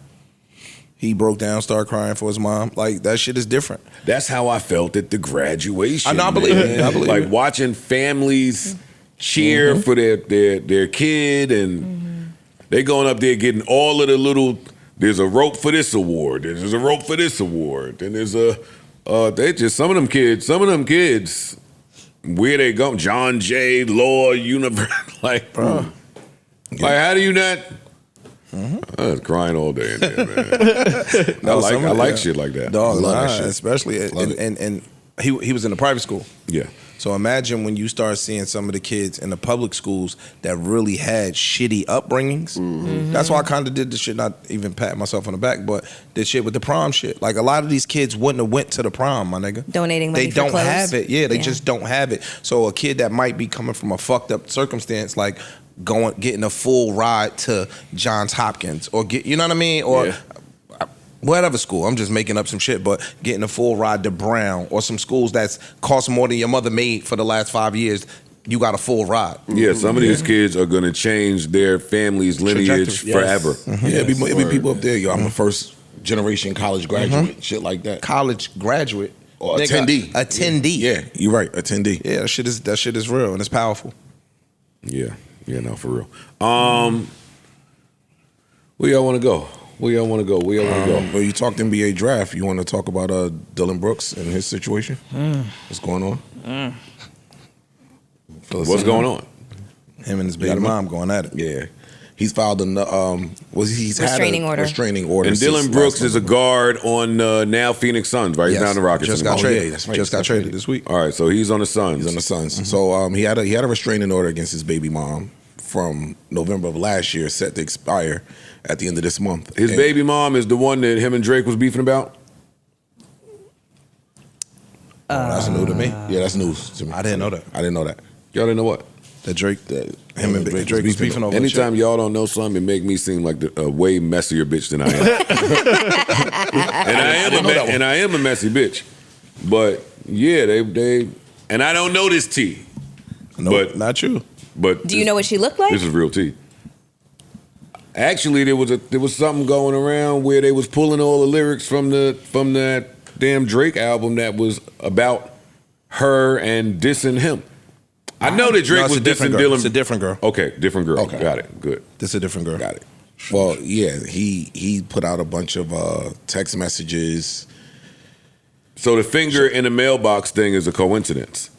He broke down, started crying for his mom. Like, that shit is different. That's how I felt at the graduation. I know, I believe it. man. I believe like it. watching families cheer for their kid, and they going up there getting all of the little. There's a rope for this award. There's a rope for this award, and there's a. They just some of them kids. Where they go? John Jay Law Universe. Like, like how do you not? I was crying all day in there, man. I like shit like that. Dog, Love that shit. especially and he was in a private school. Yeah. So imagine when you start seeing some of the kids in the public schools that really had shitty upbringings. That's why I kind of did the shit, not even pat myself on the back, but did shit with the prom shit. Like, a lot of these kids wouldn't have went to the prom, my nigga. Donating money They for don't clothes. have it. Yeah, they just don't have it. So a kid that might be coming from a fucked up circumstance, like getting a full ride to Johns Hopkins, or you know what I mean? Or whatever school, I'm just making up some shit, but getting a full ride to Brown or some schools that's cost more than your mother made for the last 5 years, you got a full ride. Yeah, some of these kids are gonna change their family's lineage Trajectory. forever. Yeah, it'd be people up there. Yo, I'm a first generation college graduate, shit like that. College graduate. Or Nigga, attendee. Attendee. Yeah, you're right, attendee. Yeah, that shit is real and it's powerful. Yeah, no, for real. Where y'all want to go? Where y'all want to go? Well, you talked NBA draft. You want to talk about Dylan Brooks and his situation? What's going on? What's going on? Him and his baby mom going at it. Yeah, he's filed he's Restraining had a order. restraining order. And since Dylan Brooks last is a guard on now Phoenix Suns, right? He's Yes. not in the Rockets Just anymore. got traded. yeah, that's right. Just got traded this week. All right, so he's on the Suns. He's on the Suns. So he had a restraining order against his baby mom from November of last year, set to expire at the end of this month. His And- baby mom is the one that him and Drake was beefing about? That's new to me. Yeah, that's news to me. I didn't know that. I didn't know that. Y'all didn't know what? That Drake, him and Drake was beefing over Anytime y'all don't know something, it make me seem like a way messier bitch than I am. and I am a messy bitch. But yeah, they and I don't know this tea. No, but- not you. But Do you know what she looked like? This is real tea. Actually, there was something going around where they was pulling all the lyrics from that damn Drake album that was about her and dissing him. I know that Drake No, it's was a different dissing girl. Dylan. It's a different girl. Okay, different girl. Okay. Got it. Good. This is a different girl. Got it. Well, yeah, he put out a bunch of text messages. So the finger in the mailbox thing is a coincidence.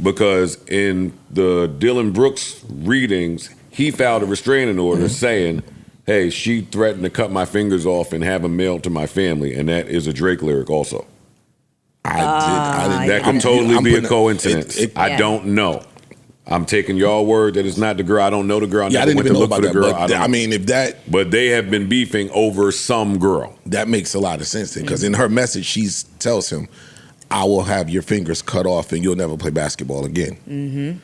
Because in the Dylan Brooks readings, he filed a restraining order saying, hey, she threatened to cut my fingers off and have them mailed to my family, and that is a Drake lyric also. That could totally be a coincidence. I don't know. I'm taking y'all word that it's not the girl. I don't know the girl. I I never didn't went even to know look for about the that. girl. But I mean, if that, but they have been beefing over some girl. that makes a lot of sense because in her message, she tells him, "I will have your fingers cut off and you'll never play basketball again." Mm-hmm.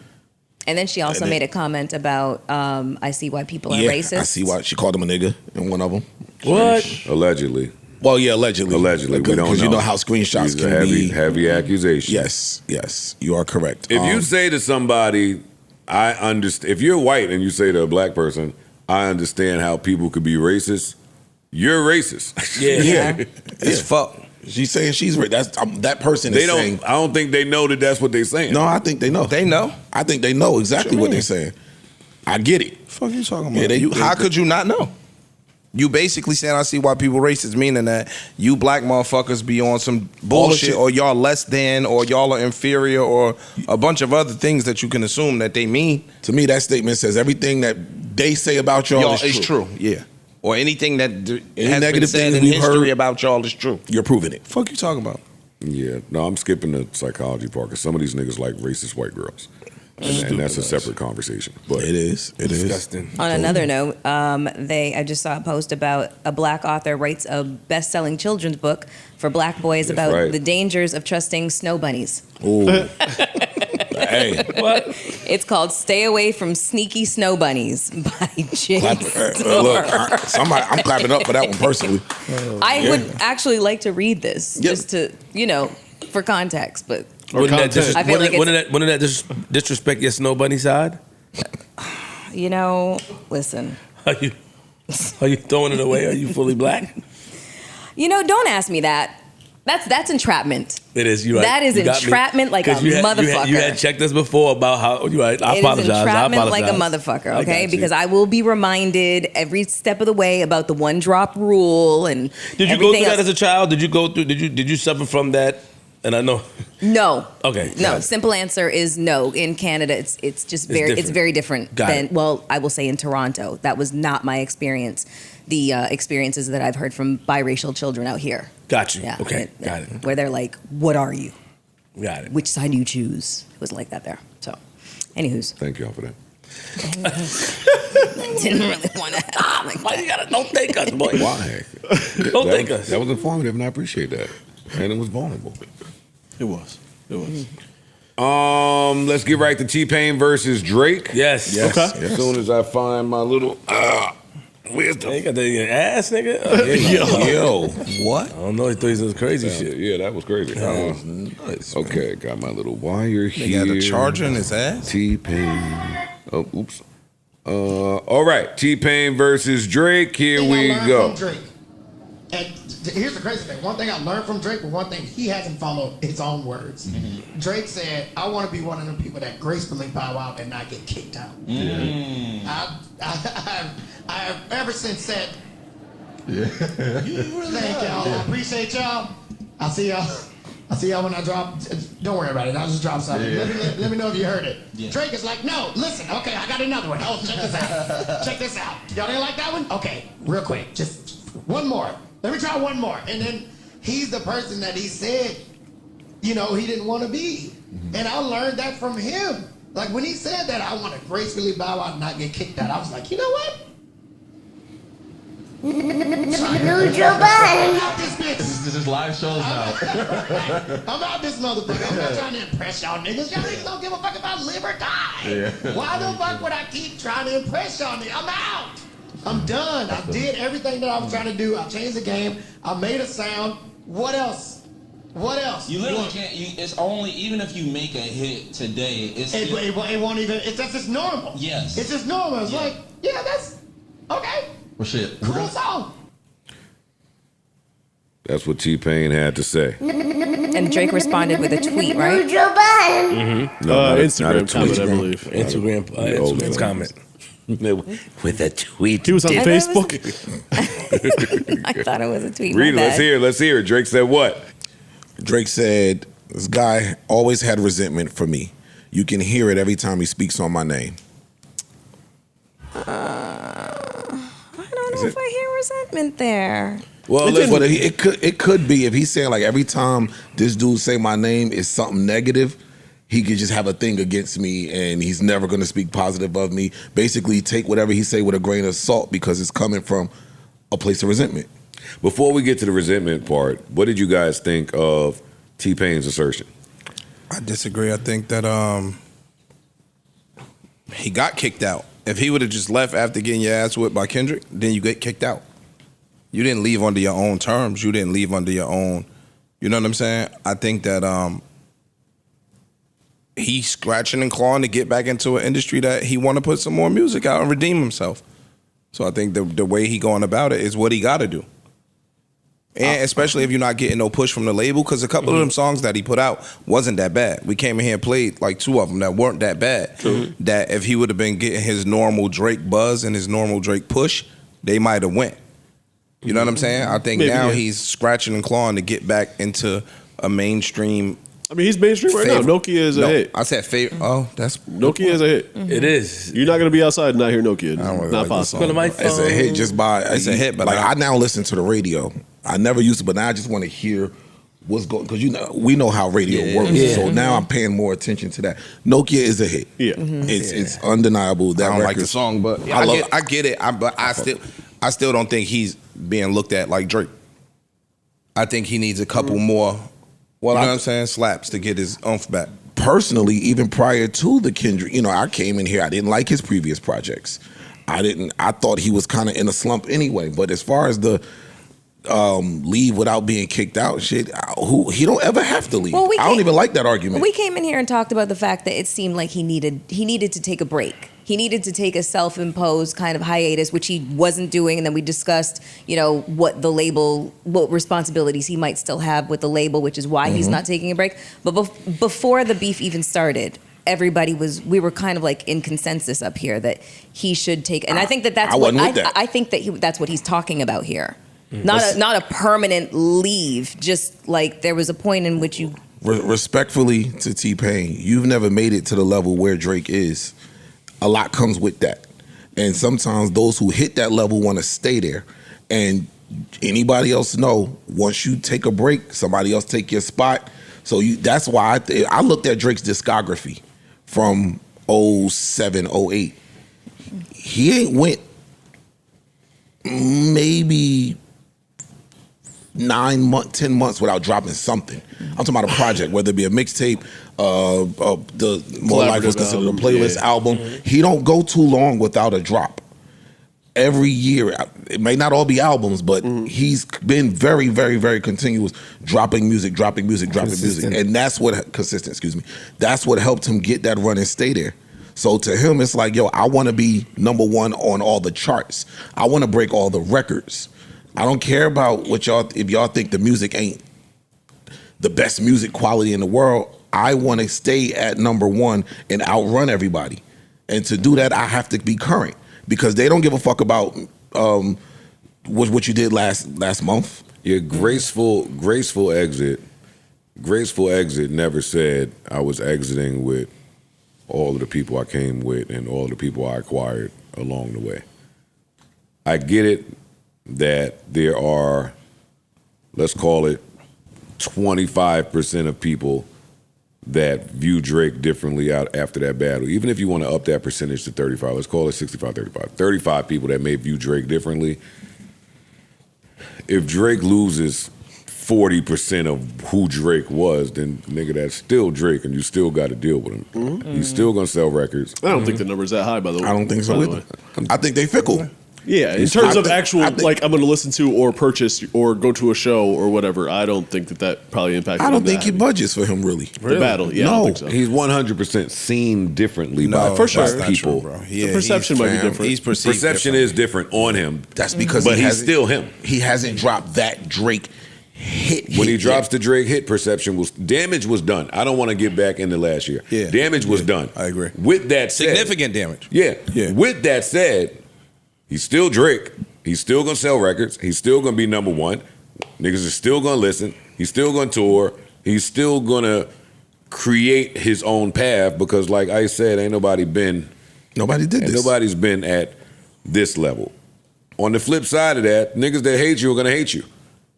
And then she also made a comment about, I see why people are racist. I see why she called him a nigga in one of them. What? Allegedly. Well, yeah, allegedly. Allegedly, we don't know. Because you know how screenshots These are can be. heavy accusations. Yes, you are correct. If you say to somebody, I understand, if you're white and you say to a black person, I understand how people could be racist, you're racist. Yeah. It's fuck. She's saying she's right. That's that person is saying. I don't think they know that that's what they're saying. No, I think they know. They know. I think they know exactly what they're saying. I get it. Fuck you talking Yeah, about? How could you not know? You basically saying I see why people racist, meaning that you black motherfuckers be on some bullshit, shit. or y'all less than, or y'all are inferior, or a bunch of other things that you can assume that they mean. To me, that statement says everything that they say about y'all is true. Yeah. Or anything that has been negative said things in we've history heard- about y'all is true. You're proving it. Fuck you talking about? Yeah, no, I'm skipping the psychology part because some of these niggas like racist white girls. And that's a separate conversation. But It is. Disgusting. On another note, I just saw a post about a black author writes a best-selling children's book for black boys That's about right. the dangers of trusting snow bunnies. Ooh. Hey. What? It's called "Stay Away from Sneaky Snow Bunnies" by Jay. Look, I'm clapping up for that one personally. I would actually like to read this just to, for context, but Wouldn't that, content. I feel like wouldn't that disrespect your snow bunny side? listen. Are you throwing it away? Are you fully black? Don't ask me that. That's entrapment. It is. You right. That is You got me. entrapment like a 'Cause you motherfucker. You had checked us before about how you right. I It is apologize. entrapment I like a apologize. motherfucker, I okay? got you. Because I will be reminded every step of the way about the one drop rule and Did you go everything through that else. as a child? Did you go through? Did you suffer from that? And I know. No. Okay. No. got it. Simple answer is no. In Canada, it's just very different Got than. it. Well, I will say in Toronto, that was not my experience. The experiences that I've heard from biracial children out here. Got you. Yeah. Okay. Got it. Where they're like, "What are you? Got it. Which side do you choose?" It was like that there. So, anywho's, thank y'all for that. didn't really want to. Why you gotta don't thank us, boy? Why? Don't thank us. That was informative, and I appreciate that. And it was vulnerable. It was. Let's get right to T-Pain versus Drake. Yes. Okay. As soon as I find my little where's the You got the ass, nigga. Oh, yeah. Yo. What? I don't know. He thought he was crazy shit. Yeah, that was crazy. Nuts, man. Okay, got my little wire They here. got a charger in his ass. T-Pain. Oh, oops. All right, T-Pain versus Drake. Here thing I we learned go. from Drake. And here's the crazy thing. One thing I learned from Drake, but one thing he hasn't followed his own words. Drake said, "I want to be one of them people that gracefully bow out and not get kicked out." I have ever since said, "Thank y'all. I appreciate y'all. I'll see y'all when I drop. Don't worry about it. I'll just drop something. Let me know if you heard it." Drake is like, "No, listen. Okay, I got another one. Oh, check this out. Check this out. Y'all didn't like that one? Okay, real quick, just one more. Let me try one more." And then he's the person that he said, he didn't want to be. And I learned that from him. Like when he said that, I want to gracefully bow out and not get kicked out. I was like, you know what? Lose your mind. I'm out this bitch. This is live shows now. I'm out this motherfucker. I'm not trying to impress y'all niggas. Y'all niggas don't give a fuck about live or die. Why the fuck would I keep trying to impress y'all niggas? I'm out. I'm done. I did everything that I was trying to do. I changed the game. I made a sound. What else? What else? You literally can't. It's only even if you make a hit today. It won't even. It's just normal. Yes. It's just normal. It's like, yeah, that's okay. Well, shit. Cool song. That's what T-Pain had to say. And Drake responded with a tweet, right? Lose your mind. No, Instagram not a tweet. comment, I believe. Instagram comment. With a tweet. He was on I thought it was- Facebook. I thought it was a tweet. Read it. My Let's bad. hear it. Let's hear it. Drake said what? Drake said, "This guy always had resentment for me. You can hear it every time he speaks on my name." resentment there. Well, but it could be if he's saying like every time this dude say my name is something negative, he could just have a thing against me and he's never going to speak positive of me. Basically, take whatever he say with a grain of salt because it's coming from a place of resentment. Before we get to the resentment part, what did you guys think of T-Pain's assertion? I disagree. I think that he got kicked out. If he would have just left after getting your ass whipped by Kendrick, then you get kicked out. You didn't leave under your own terms. You didn't leave under your own, you know what I'm saying? I think that he's scratching and clawing to get back into an industry that he want to put some more music out and redeem himself. So I think the way he going about it is what he got to do. And especially if you're not getting no push from the label, because a couple of them songs that he put out wasn't that bad. We came in here and played like 2 of them that weren't that bad. That if he would have been getting his normal Drake buzz and his normal Drake push, they might have went. You know what I'm saying? I think now he's scratching and clawing to get back into a mainstream. I mean, he's mainstream right now. Nokia is a hit. I said favorite. Oh, that's Nokia is a hit. It is. You're not gonna be outside and not hear Nokia. I don't really not like possible. It's a hit just by. It's a hit, but like I now listen to the radio. I never used to, but now I just want to hear what's going because we know how radio works. Yeah. So now I'm paying more attention to that. Nokia is a hit. Yeah, it's undeniable. That I don't like record- the song, but I get it. But I still don't think he's being looked at like Drake. I think he needs a couple more. Well, you know what I'm saying? Slaps to get his oomph back. Personally, even prior to the Kendrick, I came in here. I didn't like his previous projects. I thought he was kind of in a slump anyway. But as far as the leave without being kicked out shit, he don't ever have to leave. Well, I don't even like that argument. We came in here and talked about the fact that it seemed like he needed to take a break. He needed to take a self-imposed kind of hiatus, which he wasn't doing. And then we discussed, what responsibilities he might still have with the label, which is why he's not taking a break. But before the beef even started, we were kind of like in consensus up here that he should take. And I think that's I think that that's what he's talking about here. Not a permanent leave, just like there was a point in which you... Respectfully to T-Pain, you've never made it to the level where Drake is. A lot comes with that. And sometimes those who hit that level want to stay there. And anybody else know, once you take a break, somebody else take your spot. So that's why I looked at Drake's discography from 07, 08. He ain't went maybe 9 months, 10 months without dropping something. I'm talking about a project, wwhether it be a mixtape, the More Life was considered a playlist album. He don't go too long without a drop. Every year, it may not all be albums, but he's been very, very, very continuous, dropping music, and that's what consistent. Excuse me. That's what helped him get that run and stay there. So to him, it's like, yo, I want to be number one on all the charts. I want to break all the records. I don't care about what if y'all think the music ain't the best music quality in the world. I want to stay at number one and outrun everybody. And to do that, I have to be current because they don't give a fuck about what you did last month. Yeah, graceful exit. Graceful exit never said I was exiting with all of the people I came with and all the people I acquired along the way. I get it that there are, let's call it 25% of people that view Drake differently out after that battle. Even if you want to up that percentage to 35, let's call it 65, 35. 35 people that may view Drake differently. If Drake loses 40% of who Drake was, then nigga, that's still Drake and you still got to deal with him. He's still going to sell records. I don't think the number's that high, by the way. I don't think so either. I think they fickle. Yeah, in terms of actual, I'm going to listen to or purchase or go to a show or whatever, I don't think that probably impacted him. I don't think he budgets for him, really. The battle, yeah, I don't think so. He's 100% seen differently by people. The perception might be different. Perception is different on him. That's because he's still him. He hasn't dropped that Drake hit. When he drops the Drake hit, perception damage was done. I don't want to get back into last year. Yeah. Damage was done. I agree. With that said, significant damage. Yeah. With that said, he's still Drake. He's still gonna sell records. He's still gonna be number one. Niggas are still gonna listen. He's still gonna tour. He's still gonna create his own path because, like I said, nobody's been at this level. On the flip side of that, niggas that hate you are gonna hate you.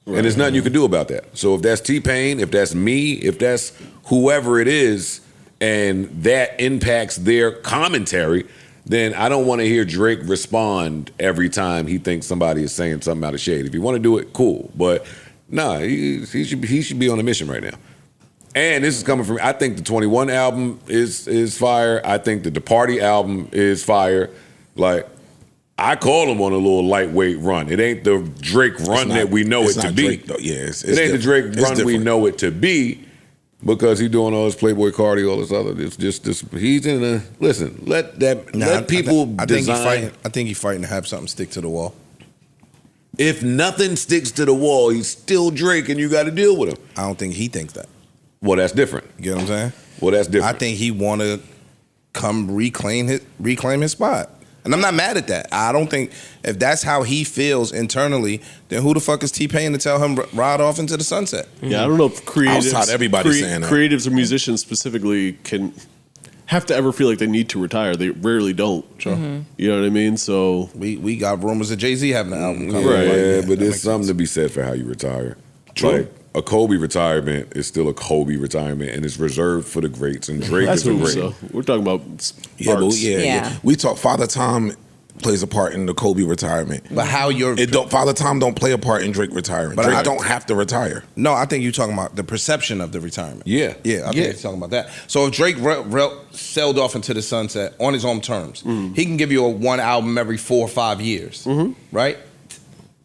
Right. And there's nothing you can do about that. So if that's T-Pain, if that's me, if that's whoever it is, and that impacts their commentary, then I don't want to hear Drake respond every time he thinks somebody is saying something out of shade. If you want to do it, cool. But nah, he should be on a mission right now. And this is coming from, I think the 21 album is fire. I think the Party album is fire. Like, I call him on a little lightweight run. It ain't the Drake run that we know it to be. Drake, it's it ain't the Drake run different. we know it to be because he's doing all this Playboy Cardi, all this other. It's just this. He's in a listen. Let people design. I think he's fighting to have something stick to the wall. If nothing sticks to the wall, he's still Drake, and you got to deal with him. I don't think he thinks that. Well, that's different. You get what I'm saying? Well, that's different. I think he want to come reclaim his spot. And I'm not mad at that. I don't think if that's how he feels internally, then who the fuck is T-Pain to tell him ride off into the sunset? Yeah, I don't know if creatives, Outside everybody saying that. Creatives or musicians specifically can have to ever feel like they need to retire. They rarely don't. Sure. You know what I mean? So we got rumors of Jay-Z having an album coming. Right. Like, Yeah, but there's something to be said for how you retire. True. Like, a Kobe retirement is still a Kobe retirement, and it's reserved for the greats. And Drake that's is a who. great. So we're talking about Yeah, but arts. Yeah. we talk. Father Time plays a part in the Kobe retirement. But how you're Father Time don't play a part in Drake retiring. But Drake don't have to retire. No, I think you're talking about the perception of the retirement. Yeah. I think you're talking about that. So if Drake sailed off into the sunset on his own terms, he can give you a one album every 4 or 5 years, right?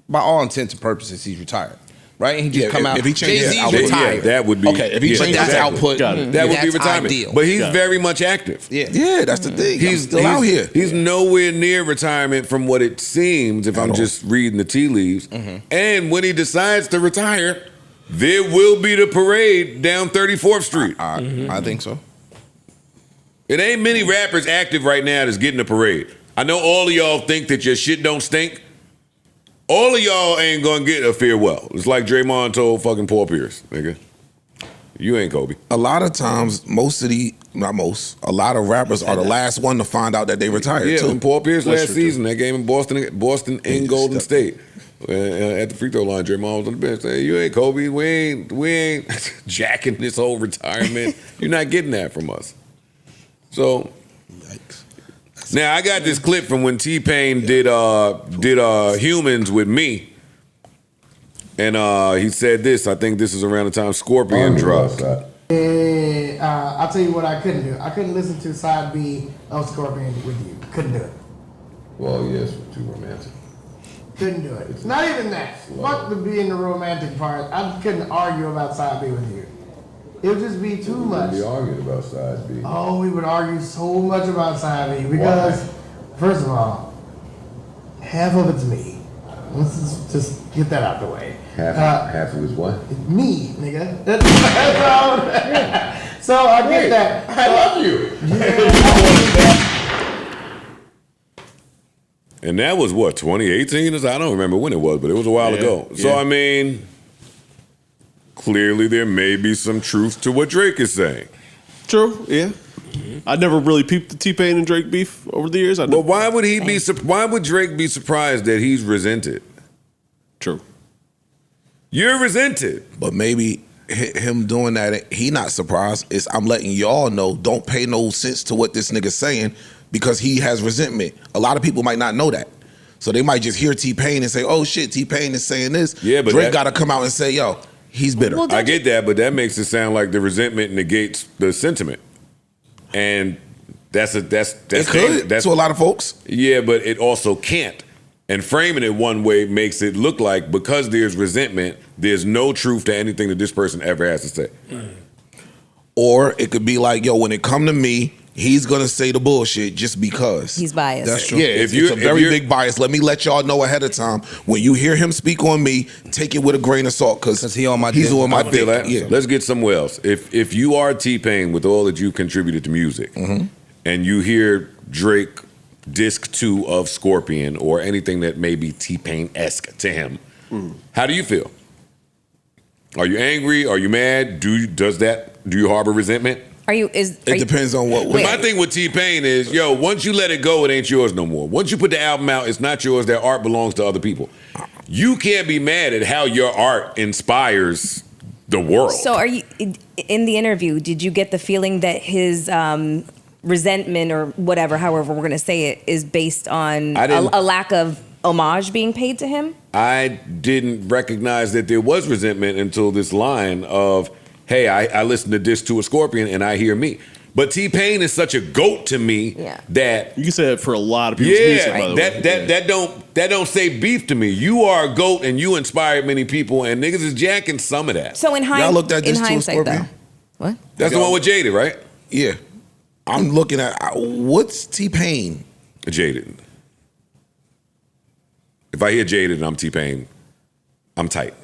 By all intents and purposes, he's retired. Right? And he just come out. If he changes Jay-Z output, retired. that would be okay. If he changes that's output, Got it. that would be That's retirement. ideal. But he's Yeah. very much active. Yeah, that's the thing. He's still out here. He's nowhere near retirement from what it seems if I'm just reading the tea leaves. And when he decides to retire, there will be the parade down 34th Street. I think so. It ain't many rappers active right now that's getting a parade. I know all of y'all think that your shit don't stink. All of y'all ain't gonna get a farewell. It's like Draymond told fucking Paul Pierce, nigga. You ain't Kobe. A lot of times, a lot of rappers are the last one to find out that they retired Yeah, too. and Paul Pierce That's last true, season, that game in Boston in Golden State. At the free throw line, Draymond was on the bench saying, "You ain't Kobe. We ain't jacking this whole retirement. You're not getting that from us." So, now I got this clip from when T-Pain did Humans with me, and he said this. I think this is around the time Scorpion dropped. And I'll tell you what I couldn't do. I couldn't listen to side B of Scorpion with you. Couldn't do it. Well, yes, too romantic. Couldn't do it. It's not even that. Fuck the being the romantic part. I couldn't argue about side B with you. It would just be too much. We argued about side B. Oh, we would argue so much about side B because, first of all, half of it's me. Let's just get that out the way. Half of his what? Me, nigga. That's all. So I get that. I love you. And that was what, 2018? I don't remember when it was, but it was a while ago. So, I mean, clearly there may be some truth to what Drake is saying. True, yeah. I never really peeped the T-Pain and Drake beef over the years. But why would why would Drake be surprised that he's resented? True. You're resented. But maybe him doing that, he not surprised. I'm letting y'all know, don't pay no sense to what this nigga's saying because he has resentment. A lot of people might not know that. So they might just hear T-Pain and say, oh shit, T-Pain is saying this. Yeah, but Drake got to come out and say, yo, he's bitter. Well, I get that, but that makes it sound like the resentment negates the sentiment. And that's it could to a lot of folks. Yeah, but it also can't. And framing it one way makes it look like because there's resentment, there's no truth to anything that this person ever has to say. Or it could be like, yo, when it come to me, he's gonna say the bullshit just because. He's biased. That's true. Yeah, it's a very big bias. Let me let y'all know ahead of time. When you hear him speak on me, take it with a grain of salt because he's on my dick. Yeah. Let's get somewhere else. If you are T-Pain with all that you contributed to music, and you hear Drake disc 2 of Scorpion or anything that may be T-Pain-esque to him, how do you feel? Are you angry? Are you mad? Do you harbor resentment? It depends on what. My thing with T-Pain is, yo, once you let it go, it ain't yours no more. Once you put the album out, it's not yours. That art belongs to other people. You can't be mad at how your art inspires the world. So are you, in the interview, did you get the feeling that his resentment or whatever, however we're going to say it, is based on a lack of homage being paid to him? I didn't recognize that there was resentment until this line of, hey, I listened to this to a Scorpion and I hear me. But T-Pain is such a GOAT to me that you can say that for a lot of people's music, by the way. That don't say beef to me. You are a GOAT and you inspired many people, and niggas is jacking some of that. So in hindsight, though, what? That's the one with Jaded, right? Yeah. I'm looking at what's T-Pain? Jaded. If I hear Jaded and I'm T-Pain, I'm tight.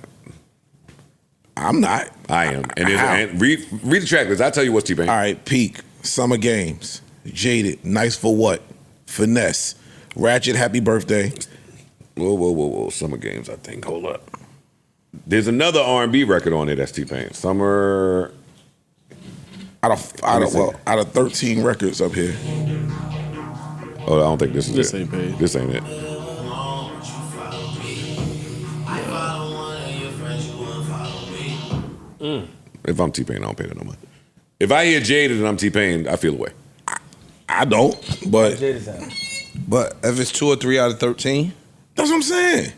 I'm not. I am. And read the track list. I'll tell you what's T-Pain. All right, Peak, Summer Games, Jaded, Nice for What, Finesse, Ratchet, Happy Birthday. Whoa. Summer Games, I think. Hold up. There's another R&B record on it that's T-Pain. Summer. Out of 13 records up here. Oh, I don't think this is This it. ain't paid. This ain't it. If I'm T-Pain, I don't pay that no money. If I hear Jaded and I'm T-Pain, I feel away. I don't, but if it's 2 or 3 out of 13, that's what I'm saying.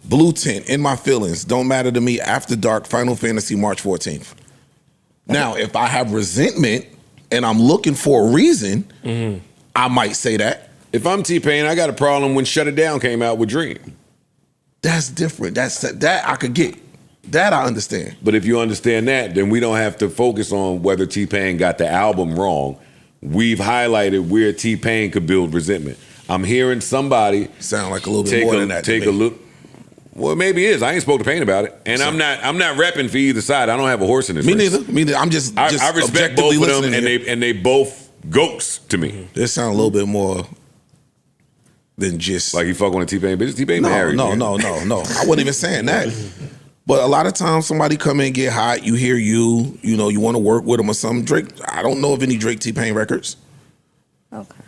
Blue Tint, In My Feelings, Don't Matter to Me, After Dark, Final Fantasy, March 14th. Now, if I have resentment and I'm looking for a reason, I might say that. If I'm T-Pain, I got a problem when Shut It Down came out with Dream. That's different. That I could get. That I understand. But if you understand that, then we don't have to focus on whether T-Pain got the album wrong. We've highlighted where T-Pain could build resentment. I'm hearing somebody sound like a little bit more than that. Take a look. Well, maybe it is. I ain't spoke to Pain about it, and I'm not repping for either side. I don't have a horse in this race. Me neither. I'm just I respect both of them, and they both goats to me. They sound a little bit more than just like you fuck on a T-Pain bitch. T-Pain married. No. I wasn't even saying that. But a lot of times somebody come in and get hot, you hear you want to work with them or something. Drake, I don't know of any Drake T-Pain records. Okay.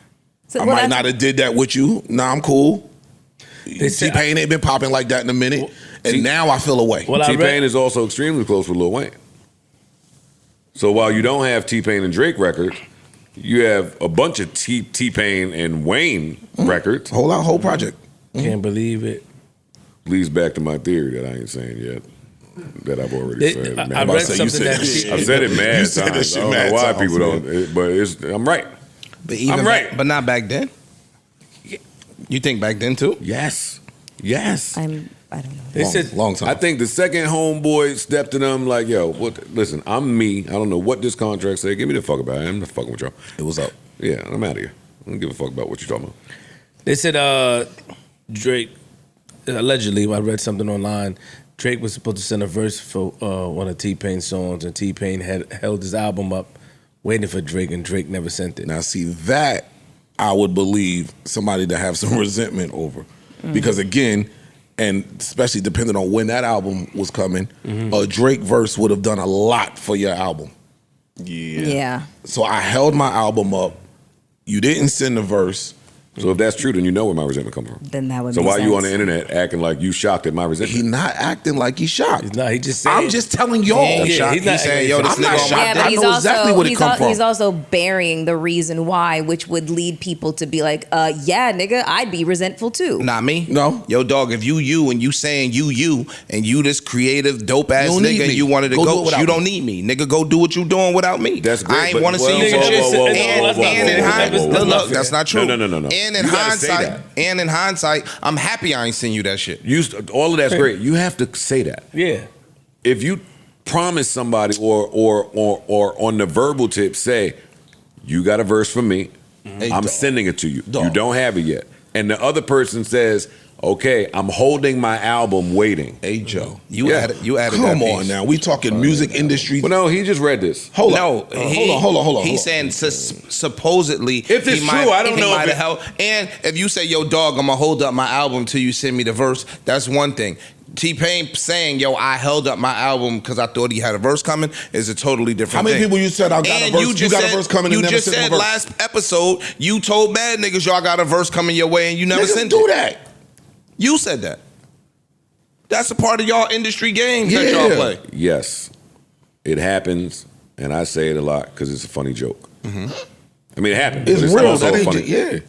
So I might not have did that with you. Nah, I'm cool. T-Pain ain't been popping like that in a minute. And now I feel away. Well, T-Pain is also extremely close with Lil Wayne. So while you don't have T-Pain and Drake records, you have a bunch of T-Pain and Wayne records. Whole project. Can't believe it. Leads back to my theory that I ain't saying yet. That I've already said. I read something that I've said it mad times. I don't know why people don't, but I'm right. But I'm right. But not back then. You think back then too? Yes. I don't know. They said long time. I think the second homeboy stepped to them like, yo, listen, I'm me. I don't know what this contract say. Give me the fuck about it. I'm not fucking with y'all. It was up. Yeah, I'm out of here. I don't give a fuck about what you're talking about. They said Drake, allegedly, I read something online, Drake was supposed to send a verse for one of T-Pain's songs, and T-Pain had held his album up waiting for Drake, and Drake never sent it. Now, see, that I would believe somebody to have some resentment over. Because again, and especially depending on when that album was coming, a Drake verse would have done a lot for your album. Yeah. So I held my album up. You didn't send the verse. So if that's true, then you know where my resentment comes from. Then that would So make why sense. you on the internet acting like you shocked at my resentment? He's not acting like he's shocked. He's not. He just saying. I'm just telling y'all. He's saying, yo, this nigga on my But I he's know also, exactly what it come from. He's also burying the reason why, which would lead people to be like, yeah, nigga, I'd be resentful too. Not me. No. Yo, dog, if you and you saying you and you this creative dope ass You don't need nigga and me. you wanted to Go do it go, without you me. don't need me. Nigga, go do what you doing without me. That's great, I ain't but- want to see you whoa, some shit. whoa, whoa, And whoa, in whoa, hindsight, whoa, whoa, whoa. look, that's not true. No. And in You gotta say hindsight, that. and in hindsight, I'm happy I ain't send you that shit. All of that's great. You have to say that. Yeah. If you promise somebody or on the verbal tip say, you got a verse for me, Hey, I'm dog. sending it to you. Dog. You don't have it yet. And the other person says, okay, I'm holding my album waiting. Hey Joe, you added Come that on piece. now. We talking music industry. Well, no, he just read this. Hold on. Hold on. He's saying supposedly If it's true, I don't know if might it- have held. And if you say, "Yo, dog, I'm gonna hold up my album till you send me the verse," that's one thing. T-Pain saying, "Yo, I held up my album because I thought he had a verse coming," is a totally different How many thing. people you said I got And a verse? You got a verse coming You and never just sent said them a verse. last episode you told bad niggas y'all got a verse coming your way and you never Niggas sent do it. that. You said that. That's a part of y'all industry games that y'all play. Yes, it happens, and I say it a lot because it's a funny joke. I mean, it happens. It's but real. also That ain't funny. yeah.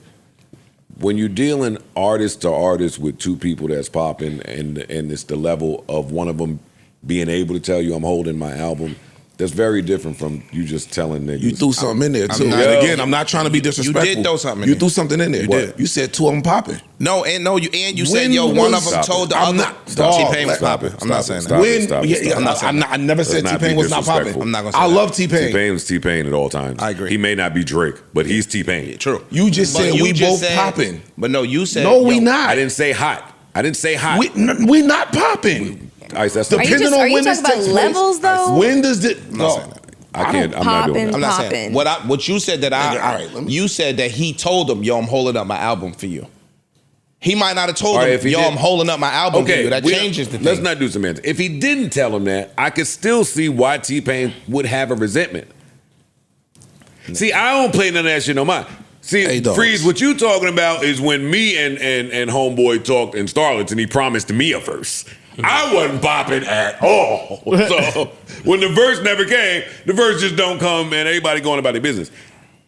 When you're dealing artist to artist with two people that's popping, and it's the level of one of them being able to tell you I'm holding my album, that's very different from you just telling niggas. You threw something in there too. not- And again, I'm not trying to be disrespectful. You did throw something in You there. threw something in there. You did. You said two of them popping. You said yo, one of them Stop told it. the I'm other. not- T-Pain was Stop popping. it. I'm not Stop saying it. that. Stop it. When? Stop it. Yeah, Stop it. yeah, I'm not saying that. I never said Let's not T-Pain be was not popping. disrespectful. I'm not gonna say I that. love T-Pain. T-Pain is T-Pain at all times. I agree. He may not be Drake, but he's T-Pain. True. You just But said you we just both said- popping. But no, you said No, we yo, not. I didn't say hot. I didn't say hot. We not popping. Ice, that's The not Are you Depending just on are you when talking this about takes place. levels though? When does it? I'm not saying that. I can't. I'm not doing Poppin'. that. I'm not saying Poppin'. what you said that Nigga, all right, let me- you said that he told him, yo, I'm holding up my album for you. He might not have told All right, him, if he yo, did- I'm holding up my album for Okay, you. That we- changes the thing. Let's not do semantics. If he didn't tell him that, I could still see why T-Pain would have a resentment. See, I don't play none of that shit no more. See, Hey, dogs. Freeze, what you talking about is when me and Homeboy talked in Starlets and he promised me a verse. I wasn't popping at all. So when the verse never came, the verse just don't come and everybody going about their business.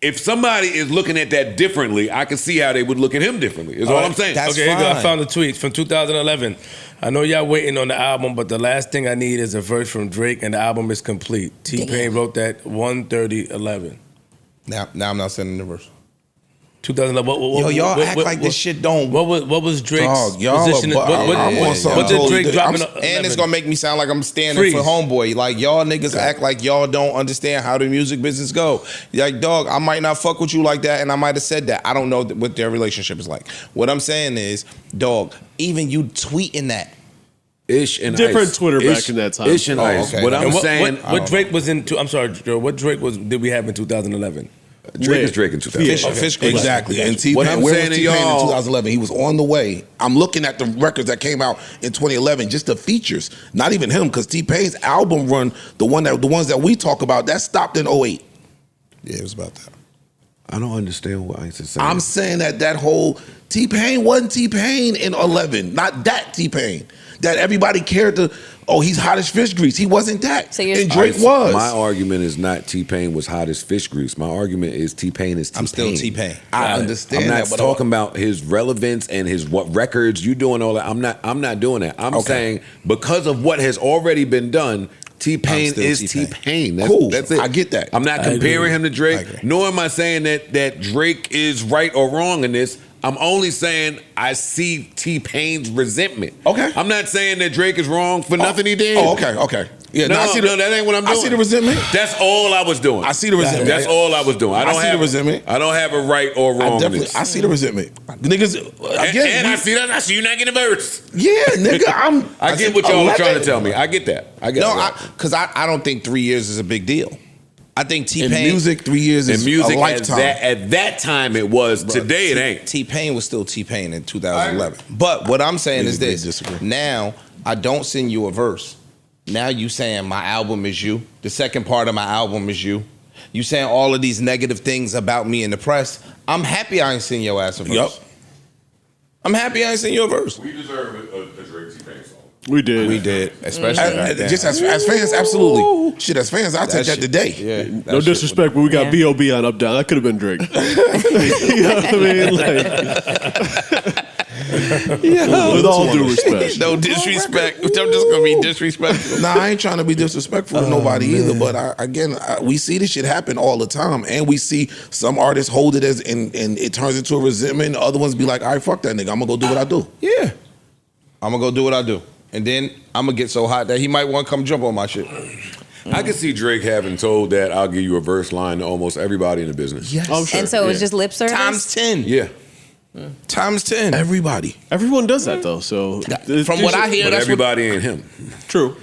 If somebody is looking at that differently, I can see how they would look at him differently, is all I'm saying. That's Okay, here you go. I fine. found a tweet from 2011. I know y'all waiting on the album, but the last thing I need is a verse from Drake, and the album is complete. T-Pain wrote that 1:30:11. Now I'm not sending the verse. 2011. Yo, y'all act like this shit don't. What was Drake's Dog, y'all position? are- I want something What did totally Drake drop in different. And it's gonna make me sound like I'm standing Freeze. for homeboy. Like y'all niggas act like y'all don't understand how the music business go. Like dog, I might not fuck with you like that, and I might have said that. I don't know what their relationship is like. What I'm saying is, dog, even you tweeting that. Ish and Different Ice. Twitter Ish, back in that time. Ish and Oh, Ice. okay. What I'm And saying, what Drake was in? I'm sorry, Joe. What Drake did we have in 2011? Drake is Drake in 2000. Fish Exactly. And T-Pain, What I'm where saying was to T-Pain in y'all- 2011? He was on the way. I'm looking at the records that came out in 2011, just the features. Not even him, because T-Pain's album run, the ones that we talk about, that stopped in 08. Yeah, it was about that. I don't understand what Ice is saying. I'm saying that whole T-Pain wasn't T-Pain in 11. Not that T-Pain. That everybody cared to, oh, he's hot as fish grease. He wasn't that. So you're- and Drake Ice, was. My argument is not T-Pain was hot as fish grease. My argument is T-Pain is T-Pain. I'm still T-Pain. I understand I'm not that, but talking about his relevance and his what records you doing all that. I'm not doing that. I'm saying because of what has already been done, T-Pain I'm still is T-Pain. T-Pain. Cool. That's it. I get that. I'm not I comparing agree. him to I Drake, agree. nor am I saying that Drake is right or wrong in this. I'm only saying I see T-Pain's resentment. Okay. I'm not saying that Drake is wrong for nothing he did. Oh, okay. Yeah, No, I see the, that ain't what I'm doing. I see the resentment. That's all I was doing. I see the resentment. That's all I was doing. I don't see the have resentment. I don't have a right or wrong. I in definitely, this. I see the resentment. The niggas, again, and I see that. I see you not getting a verse. yeah, nigga, I get what y'all are trying to tell me. I get that. I get No, that. because I don't think 3 years is a big deal. I think in T-Pain. music, 3 years is In music, a lifetime. at that time it was. Today it ain't. T-Pain was still T-Pain in 2011. But what I'm saying We is agree, this. disagree. Now, I don't send you a verse. Now you saying my album is you. The second part of my album is you. You saying all of these negative things about me in the press. I'm happy I ain't send your ass a verse. Yup. I'm happy I ain't send you a verse. We deserve a Drake T-Pain song. We did. We did, especially back then. Just as fans, absolutely. Shit, as fans, I take that shit- today. Yeah. No that shit disrespect, but we got Yeah. B.O.B. on Up Down. That could have been Drake. You know what I mean? Like, with all due respect. No disrespect. I'm just gonna be disrespectful. Nah, I ain't trying to be disrespectful to nobody either, but we see this shit happen all the time, and we see some artists hold it as and it turns into a resentment. Other ones be like, all right, fuck that nigga, I'm gonna go do what I do. Yeah. I'm gonna go do what I do. And then I'm gonna get so hot that he might want to come jump on my shit. I can see Drake having told that I'll give you a verse line to almost everybody in the business. Yes. Oh, sure. And so it was Yeah. just lip service. Times 10. Yeah. Times 10. Everybody. Everyone does that though. So From what I hear, But that's everybody ain't him. true.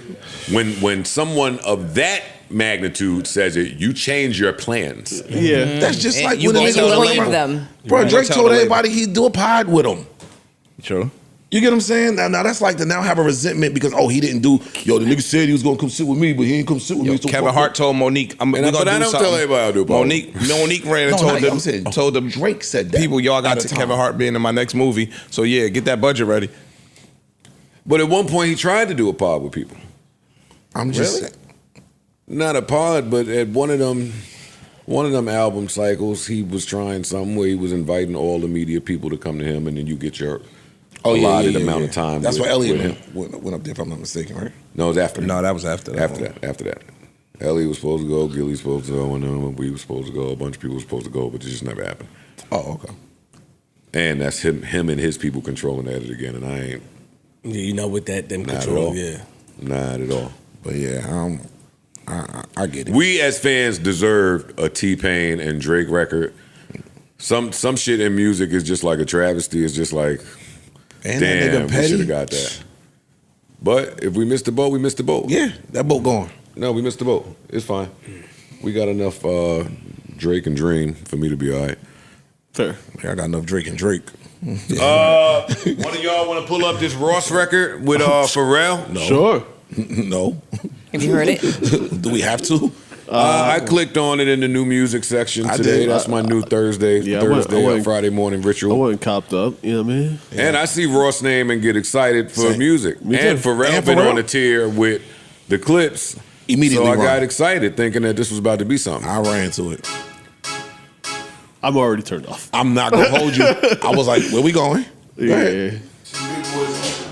When someone of that magnitude says it, you change your plans. Yeah. That's just And like you when a gonna nigga tell was the running label. Believe around. them. Bro, You're Drake gonna told tell the everybody he'd do a pod with him. True. You get what I'm saying? Now that's like to now have a resentment because he didn't do. Yo, the nigga said he was gonna come sit with me, but he ain't come sit with me. So Kevin fuck Hart him. told Monique, But I don't tell everybody I'll do a pod. Monique ran and No, told not them, I'm saying, told them Drake said that. people, y'all got at to the time. Kevin Hart being in my next movie. So yeah, get that budget ready. But at one point, he tried to do a pod with people. I'm just Really? saying. Not a pod, but at one of them album cycles, he was trying something where he was inviting all the media people to come to him, and then you get your allotted amount of time. That's with, why Elliot with him. went up there, if I'm not mistaken, right? No, it was after. No, that was after that. After that. Elliot was supposed to go, Gilly was supposed to go, and then we was supposed to go. A bunch of people were supposed to go, but it just never happened. Oh, okay. And that's him and his people controlling that again, and I ain't. Yeah, you know, with that, them Not at control, all. yeah. Not at all. But yeah, I get it. We as fans deserved a T-Pain and Drake record. Some shit in music is just like a travesty. It's just like, And that damn, nigga we Petty. should have got that. But if we missed the boat, we missed the boat. Yeah, that boat going. No, we missed the boat. It's fine. We got enough Drake and Dream for me to be all right. Fair. I got enough Drake and Drake. One of y'all want to pull up this Ross record with Pharrell? No. Sure. No. Have you heard it? Do we have to? I clicked on it in the new music section I today. did. That's my new Thursday, Yeah, I went- Friday morning I ritual. wasn't copped up. You know what I mean? And I see Ross' name and get excited for Same. music. Me And too. Pharrell And been Pharrell? on a tier with the Clips. Immediately So I got run. excited thinking that this was about to be something. I ran to it. I'm already turned off. I'm not gonna hold you. I was like, where we going? Go ahead.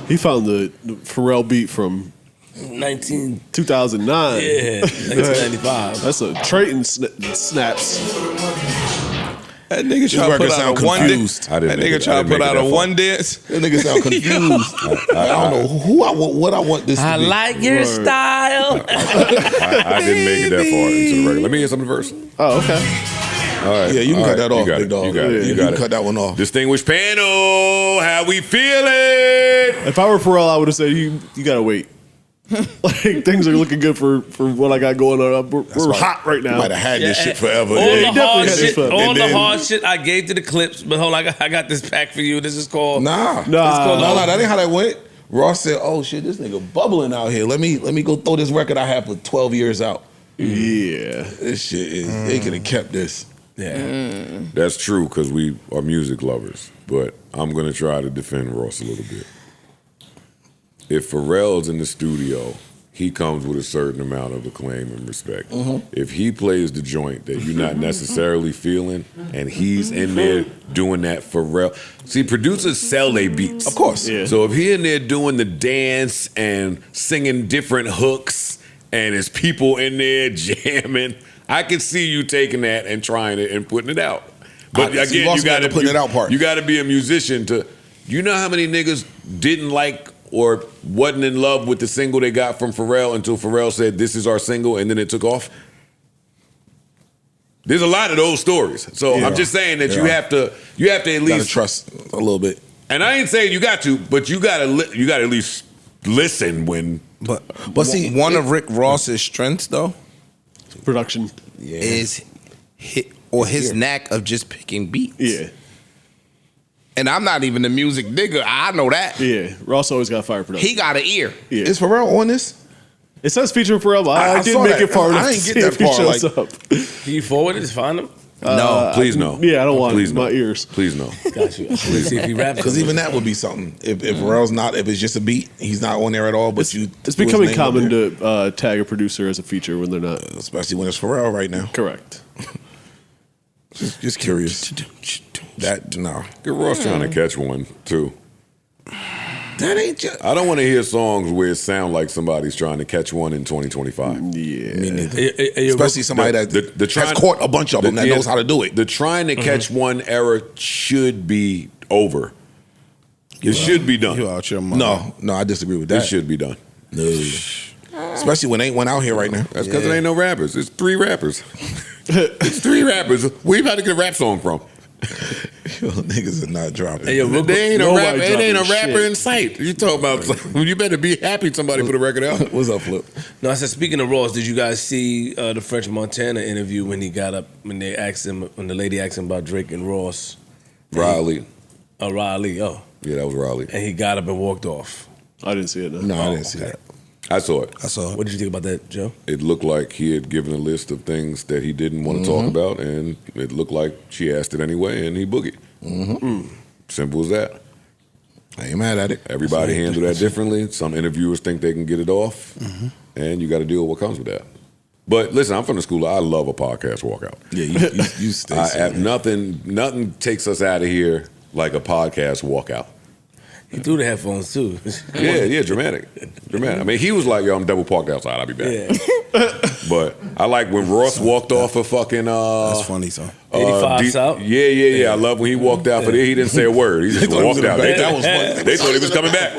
He found the Pharrell beat from 2009. Yeah, 1995. That's a Trayton snaps. That nigga trying to record put out sound a one confused. I That didn't make nigga it- I trying to didn't put make out it a that far. one dance. That nigga sound confused. I don't know who what I want this I to be. like your style. I didn't make it that far into the record. Let me hear some of the verse. Oh, okay. All right. Yeah, you can All cut that off, You got big it. dog. You got it. Yeah, You you got can it. cut that one off. Distinguished panel, how we feeling? If I were Pharrell, I would have said you gotta wait. Like things are looking good for what I got going on. We're why- hot right now. Might have had this shit forever. All he the definitely hard had shit, this fun. all And the then- hard shit I gave to the Clips. But hold on, I got this pack for you. This is called Nah, Nah. no, that ain't how that went. Ross said, "Oh shit, this nigga bubbling out here. Let me go throw this record I have for 12 years out. Yeah. This shit is they could have kept this. Yeah. That's true because we are music lovers, but I'm going to try to defend Ross a little bit. If Pharrell's in the studio, he comes with a certain amount of acclaim and respect. If he plays the joint that you're not necessarily feeling and he's in there doing that Pharrell. See, producers sell their beats. Of course. Yeah. So if he in there doing the dance and singing different hooks and there's people in there jamming, I could see you taking that and trying it and putting it out. But I can see again, Ross you got got the putting it out part. You got to be a musician to. You know how many niggas didn't like or wasn't in love with the single they got from Pharrell until Pharrell said, "This is our single," and then it took off. There's a lot of those stories. So Yeah. I'm just saying that you Yeah. have to at Gotta least trust a little bit. And I ain't saying you got to, but you got to at least listen when. But see, one of Rick Ross's strengths though Production. is his knack of just picking beats. Yeah. And I'm not even a music nigga. I know that. Yeah. Ross always got fire production. He got an ear. Yeah. Is Pharrell on this? It says featuring Pharrell, but I I didn't saw make that. it far I enough didn't to get see that if he far, shows like- up. Can you forward it to find him? No. Please no. Yeah, I don't want Please my no. ears. Please no. Got you. Let's see if he raps. Because even that would be something. If Pharrell's not, if it's just a beat, he's not on there at all. But It's put his becoming name up common there. to tag a producer as a feature when they're not. Especially when it's Pharrell right now. Correct. Just curious. That no, Get Ross trying to catch one too. that ain't just. I don't want to hear songs where it sound like somebody's trying to catch one in 2025. Yeah. Me neither. Hey, Especially somebody that has trying- caught a bunch of them that knows how to do it. The trying to catch one era should be over. It should be done. You out your mind. No, I disagree with It that. should be done. No. Especially when ain't one out here right now. That's because it ain't no rappers. It's 3 rappers. It's 3 rappers. Where you about to get a rap song from? Yo, niggas are not dropping. Hey, yo, They ain't a Nobody rapper. It ain't a dropping rapper shit. in sight. You talking about? You better be happy somebody put a record out. What's up, Flip? No, I said, speaking of Ross, did you guys see the French Montana interview when he got up, when they asked him, when the lady asked him about Drake and Ross? Riley. Riley, oh. Yeah, that was Riley. And he got up and walked off. I didn't see it. No, I didn't see that. I saw it. I saw it. What did you think about that, Joe? It looked like he had given a list of things that he didn't want to talk about, and it looked like she asked it anyway, and he boogied. Simple as that. I ain't mad at it. Everybody handle that differently. Some interviewers think they can get it off, and you got to deal with what comes with that. But listen, I'm from the school. I love a podcast walkout. Yeah, you stay. I have nothing takes us out of here like a podcast walkout. He threw the headphones too. Yeah, dramatic. I mean, he was like, "Yo, I'm double parked outside. I'll be back." Yeah. But I like when Ross walked off of fucking. That's funny, son. 85 South. Yeah. I love when he walked out for there. He didn't say a word. He just walked out. That was funny. They thought he was coming back.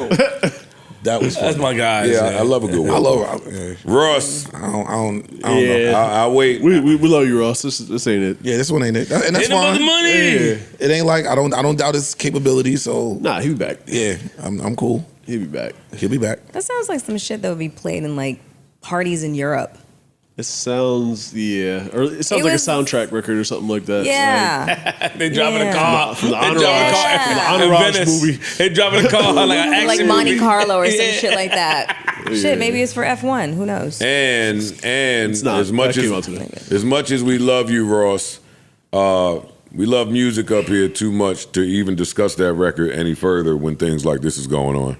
That was funny. That's my guy. Yeah, I love a good one. I love Ross. I don't Yeah. know. I'll wait. We love you, Ross. This ain't it. Yeah, this one ain't it, and that's Ain't about fine. the money. Yeah. It ain't like I don't doubt his capabilities. So Nah, he'll be back. yeah, I'm cool. He'll be back. He'll be back. That sounds like some shit that would be played in like parties in Europe. It sounds, or it sounds It like was- a soundtrack record or something like that. Yeah. They driving a Yeah. car. From the They driving a Entourage. car Yeah. in From the Entourage Venice. movie. They driving a car like an action Like Monte movie. Carlo or some Yeah. shit like that. Shit, maybe it's for F1. Who knows? And not. as much That came out today. as we love you, Ross, we love music up here too much to even discuss that record any further when things like this is going on.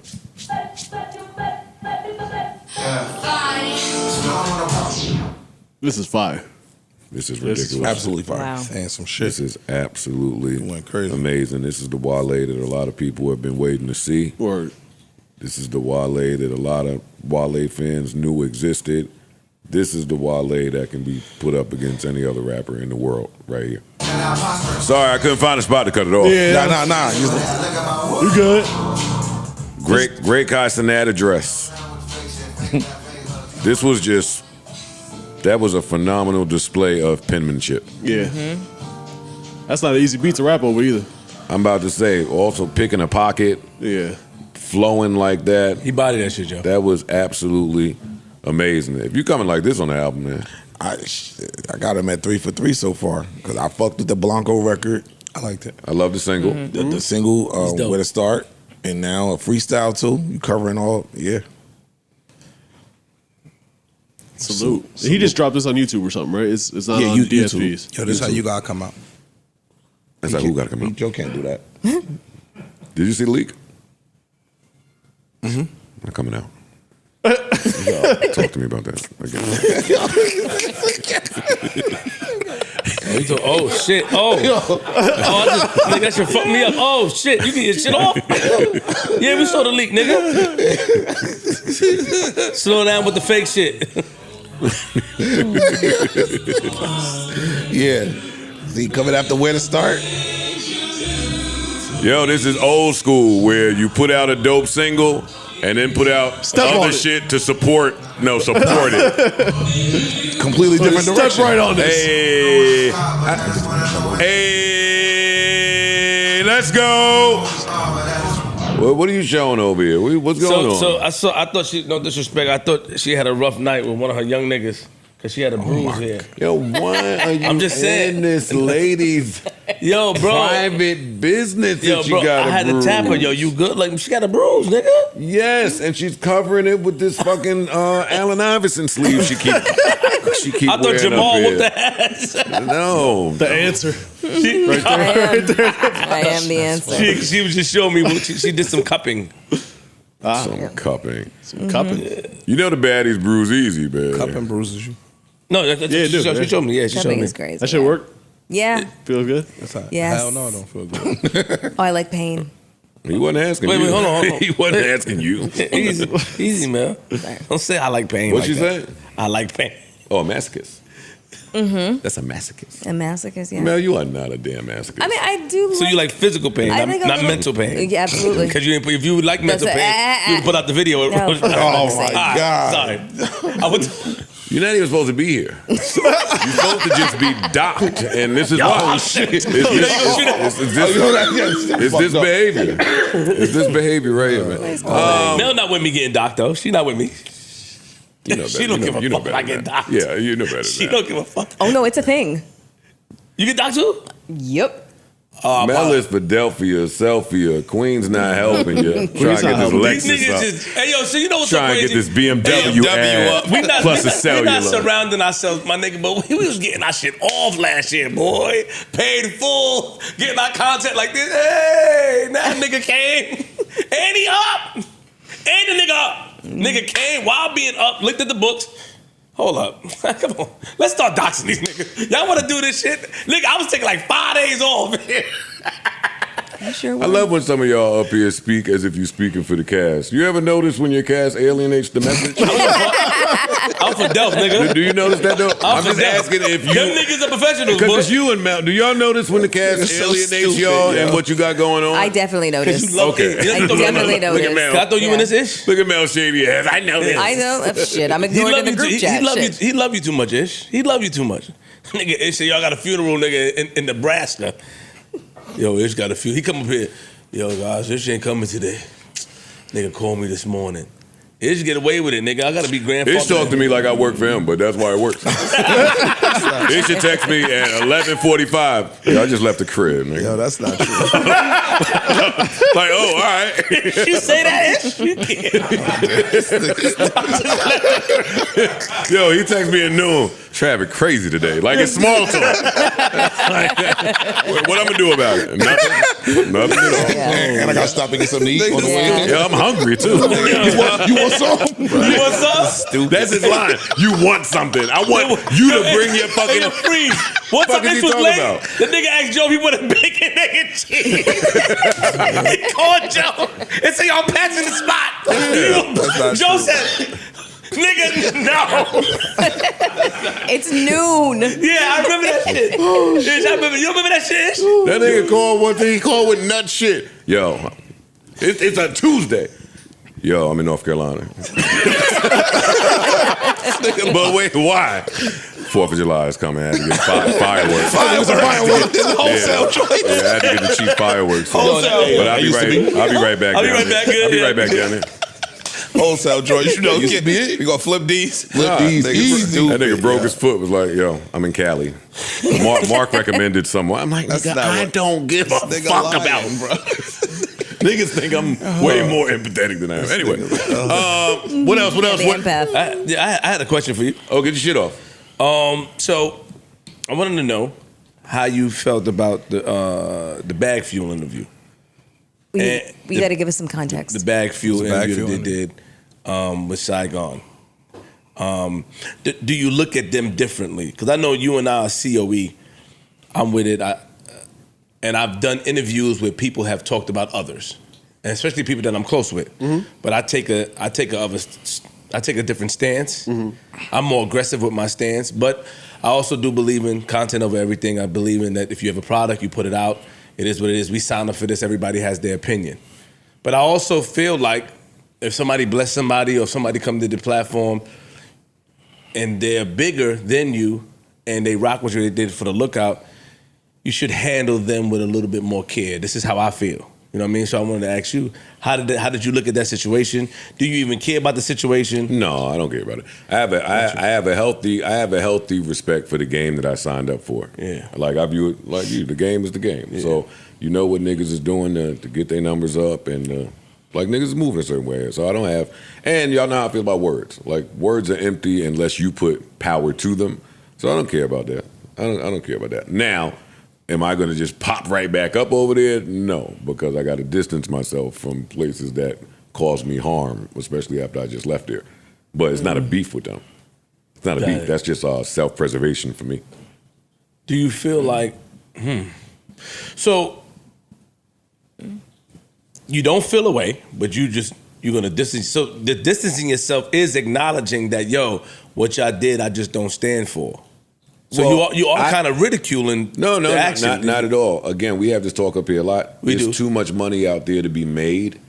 This is fire. This is This is ridiculous. Absolutely fine. Wow. Saying some shit. This is absolutely Went crazy. amazing. This is the Wale that a lot of people have been waiting to see. Word. This is the Wale that a lot of Wale fans knew existed. This is the Wale that can be put up against any other rapper in the world right here. Sorry, I couldn't find a spot to cut it off. Yeah. Nah. You good? Great Castanet address. This was just, that was a phenomenal display of penmanship. Yeah. That's not an easy beat to rap over either. I'm about to say, also picking a pocket, Yeah. flowing like that. He bodied that shit, Joe. That was absolutely amazing. If you coming like this on the album, man. I got him at 3 for 3 so far because I fucked with the Blanco record. I liked it. I love the single. The single, dope. Where to Start, and now a freestyle too. You covering all, yeah. Salute. He just dropped this on YouTube or something, right? It's not on DSPs. YouTube. Yo, this how you gotta come out. That's like, who got to come out? Joe can't do that. Did you see the leak? Mm-hmm. I'm coming out. Talk to me about that again. Oh shit! Oh, nigga, that shit fucked me up. Oh shit! You get your shit off? Yeah, we saw the leak, nigga. Slow down with the fake shit. Yeah. See, coming after Where to Start. Yo, this is old school where you put out a dope single and then put out other shit to support it. Completely different Step direction. right on this. Hey, let's go. What are you showing over here? What's going on? So I thought she, no disrespect, I thought she had a rough night with one of her young niggas because she had a bruise here. Yo, why are you I'm just saying. in this lady's Yo, bro. private business Yo, that she bro, got I a had bruise? to tap her. Yo, you good? Like, she got a bruise, nigga. Yes, and she's covering it with this fucking Allen Iverson sleeve she keep I thought wearing Jamal up whooped here. the ass. No. The answer. I am the answer. She was just showing me what she did some cupping. Some cupping. Some cupping. You know the baddies bruise easy, man. Cupping bruises you. No, Yeah, it do, she yeah. showed me. Yeah, she showed Cupping me. is crazy. That shit work? Yeah. Feel good? Yes. Hell no, I don't feel good. Oh, I like pain. He wasn't asking Wait, you. hold on. He wasn't asking you. Easy, man. Don't say I like pain. What like you that. say? I like pain. Oh, a masochist. Mm-hmm. That's a masochist. A masochist, yeah. Mel, you are not a damn masochist. I mean, I do. So you like physical pain, I not, think a not little- mental pain. Yeah, absolutely. Because if you like mental pain, you would put out the video. No, for Oh my Ah, God. Sorry. I would. You're not even supposed to be here. You're supposed to just be docked, and this is why. shit. It's this behavior. It's this behavior right here, man. Mel not with me getting docked though. She not with me. You know better. She don't give a fuck if I get docked. Yeah, you know better. She than don't give a fuck. Oh no, it's a thing. You get docked too? Yep. Mel is Philadelphia, Selfia, Queen's not helping you. Trying to get this These Lexus niggas up. just, hey yo, so you know what's so Trying to crazy? get this BMW ad We not, plus a we cellular. not surrounding ourselves, my nigga, but we was getting our shit off last year, boy. Paid full, getting our content like this. Hey, that nigga came, and he up, and the nigga up. Nigga came while being up, looked at the books. Hold up. Come on. Let's start doxing these niggas. Y'all want to do this shit? Nigga, I was taking like 5 days off. You sure I love when some of y'all up here speak as if you're speaking for the cast. You ever notice when your cast alienates the message? I'm for Delph, nigga. Do you notice that though? I'm for just Delph. asking if you. Them niggas are professionals, Because boy. it's you and Mel. Do y'all notice when the cast You're so alienates stupid, y'all yo. and what you got going on? I definitely noticed. You love Okay. it. I Look at definitely Mel. noticed. Mel. Can I throw you in this ish? Look at Mel shady ass. I know this. I know. Shit, I'm ignored in the group chat. Shit. He love you too much, Ish. He love you too much. Nigga, Ish said y'all got a funeral, nigga, in Nebraska. Yo, Ish got a funeral. He come up here. Yo, guys, Ish ain't coming today. Nigga called me this morning. Ish get away with it, nigga. I gotta be grandfather. Ish talk to me like I work for him, but that's why it works. Ish should text me at 11:45. Yeah, I just left the crib, nigga. Yo, that's not true. Like, oh, all right. You say that, Ish? Yo, he texted me at noon. Traffic crazy today. Like it's small talk. Like, what I'm gonna do about it? Nothing. Nothing at all. And I gotta stop and get something to eat on the way in. Yeah, I'm hungry too. You want some? You want some? Stupid. That's his line. You want something. I want you to bring your fucking. Hey, freeze. What's fuck up? is This he was talking late. about? The nigga asked Joe if he wanted bacon, egg, and cheese. He called Joe and said, y'all passing the spot. That's not Joe true. said, nigga, no. It's noon. Yeah, I remember that shit. Ish, I remember. You remember that shit, Ish? That nigga called one thing. He called with nut shit. Yo, it's a Tuesday. Yo, I'm in North Carolina. But wait, why? 4th of July is coming. I had to get fireworks. Fireworks. Wholesale choice. Yeah, I had to get the cheap fireworks. Wholesale. But I'll be right back. I'll be right back, I'll be yeah. right back down there. Wholesale joint. You know, Used to be it. we gonna flip these. Flip these. Niggas Easy. stupid, That nigga broke yo. his foot. Was like, yo, I'm in Cali. Mark recommended someone. I'm like, That's nigga, not I what- don't give a Nigga fuck lying, about bro. Niggas think I'm way more empathetic than I am. Anyway, what else? What else? The What? empath. I had a question for you. Oh, get your shit off. So I wanted to know how you felt about the bag fuel interview. You got to give us some context. The bag fuel It's a bag interview fuel they did with Saigon. Do you look at them differently? Because I know you and I are COE. I'm with it. And I've done interviews where people have talked about others, and especially people that I'm close with. But I take a different stance. I'm more aggressive with my stance, but I also do believe in content over everything. I believe in that if you have a product, you put it out. It is what it is. We sign up for this. Everybody has their opinion. But I also feel like if somebody bless somebody or if somebody come to the platform and they're bigger than you and they rock what you did for the lookout, you should handle them with a little bit more care. This is how I feel. You know what I mean? So I wanted to ask you, how did you look at that situation? Do you even care about the situation? No, I don't care about it. I have a healthy respect for the game that I signed up for. Yeah. Like I view it like you. The game is the game. Yeah. So you know what niggas is doing to get their numbers up and like niggas is moving a certain way. So I don't have, and y'all know how I feel about words. Like words are empty unless you put power to them. So I don't care about that. I don't care about that. Now, am I going to just pop right back up over there? No, because I got to distance myself from places that cause me harm, especially after I just left there. But it's not a beef with them. It's not a beef. That's just self-preservation for me. Do you feel like, So you don't feel away, but you're going to distance. So the distancing yourself is acknowledging that, yo, what y'all did, I just don't stand for. So you are kind of ridiculing No, the action. not at all. Again, we have this talk up here a lot. We There's do. too much money out there to be made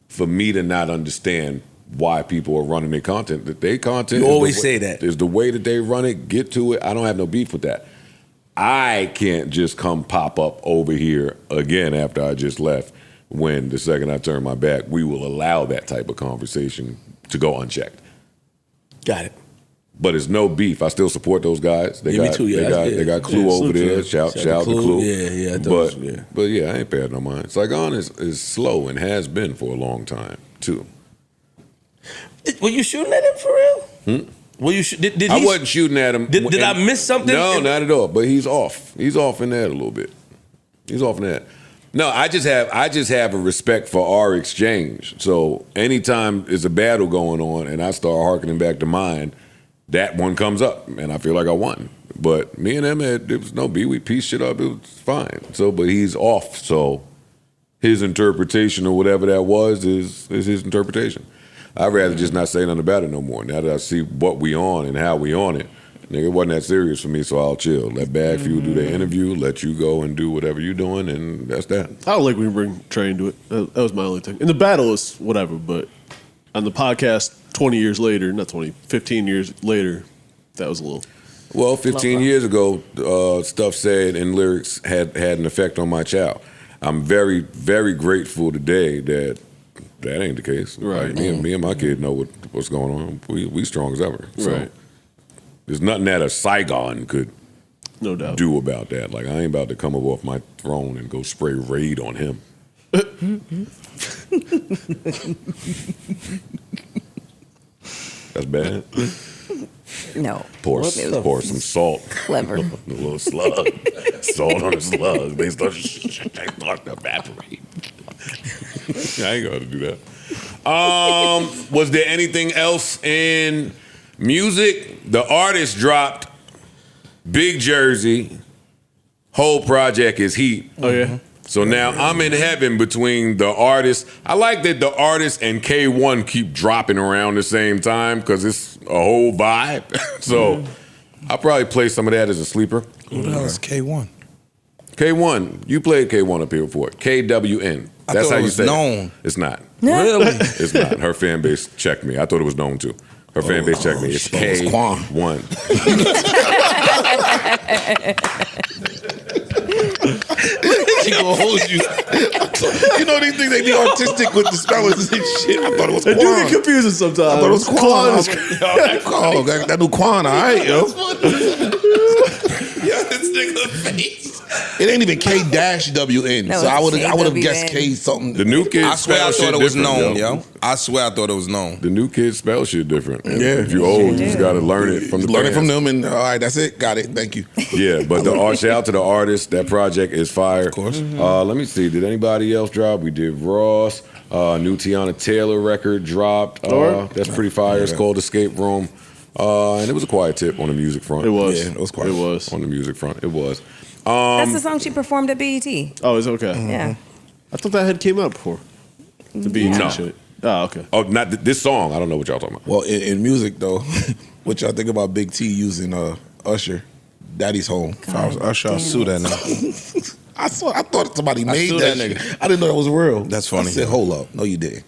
for me to not understand why people are running their content. That they content. You is always the say that. is the way that they run it. Get to it. I don't have no beef with that. I can't just come pop up over here again after I just left. When the second I turn my back, we will allow that type of conversation to go unchecked. Got it. But it's no beef. I still support those guys. They Yeah, me got, too, yeah, they got Clue yeah, over salute there. to Shout them. out to Clue. Yeah, But yeah, I ain't paying no mind. Saigon is slow and has been for a long time too. Were you shooting at him for real? Were you? Did I he? wasn't shooting at him. Did I miss something? No, not at all. But he's off. He's off in that a little bit. He's off in that. No, I just have a respect for our exchange. So anytime there's a battle going on and I start harkening back to mine, that one comes up and I feel like I won. But me and him, there was no beef. We pieced shit up. It was fine. So, but he's off. So his interpretation or whatever that was is his interpretation. I'd rather just not say nothing about it no more. Now that I see what we on and how we on it, nigga, it wasn't that serious for me, so I'll chill. Let Bag Fuel do their interview, let you go and do whatever you're doing, and that's that. I don't like when you bring Trey into it. That was my only thing. In the battle is whatever, but on the podcast 20 years later, not 20, 15 years later, that was a little... Well, 15 years ago, stuff said in lyrics had an effect on my child. I'm very, very grateful today that ain't the case. Right. Like, me and my kid know what's going on. We strong as ever. So Right. there's nothing that a Saigon could no doubt do about that. Like, I ain't about to come up off my throne and go spray raid on him. That's bad. No. Pour some salt. Clever. A little slug. Salt on a slug. They start to evaporate. I ain't gonna do that. Was there anything else in music? The artist dropped Big Jersey. Whole project is heat. Oh yeah. So now I'm in heaven between the artist. I like that the artist and K1 keep dropping around the same time because it's a whole vibe. So I'll probably play some of that as a sleeper. Who the hell is K1? K1, you played K1 up here before. KWN. That's how thought it you was say known. it. It's not. Really? It's not. Her fan base checked me. I thought it was known too. Her fan base checked me. It's shit. It's Quan. K1. She gonna hold you. You know they think they be artistic with the spellings and shit. I thought it was It do Quan. get confusing sometimes. I thought it was Quan. Quan is- Oh, that new Quan, all right, yo. Yeah, this nigga face. It ain't even K-WN. No, So I it's would have guessed KWN. K something. The new kids I swear I spell thought shit it was different, known, yo. I swear I thought it was known. The new kids spell shit different. And Yeah. if you're old, you just got to learn it from the Learn it from parents. them, and all right, that's it. Got it. Thank you. Yeah, but shout out to the artist. That project is fire. Of course. Let me see. Did anybody else drop? We did Ross. New Tiana Taylor record dropped. That's pretty fire. It's called Escape Room. And it was a quiet tip on the music front. It was. Yeah, it was quiet. It was. On the music front. It was. That's the song she performed at BET. Oh, it's okay. Yeah. I thought that had came out before. The BET No. shit. Oh, okay. Oh, not this song. I don't know what y'all talking about. Well, in music though, what y'all think about Big T using Usher, Daddy's Home? If I was Usher, I'll sue that nigga. I thought somebody made sue that that shit. nigga. I didn't know that was real. That's funny. I said, hold up. No, you didn't.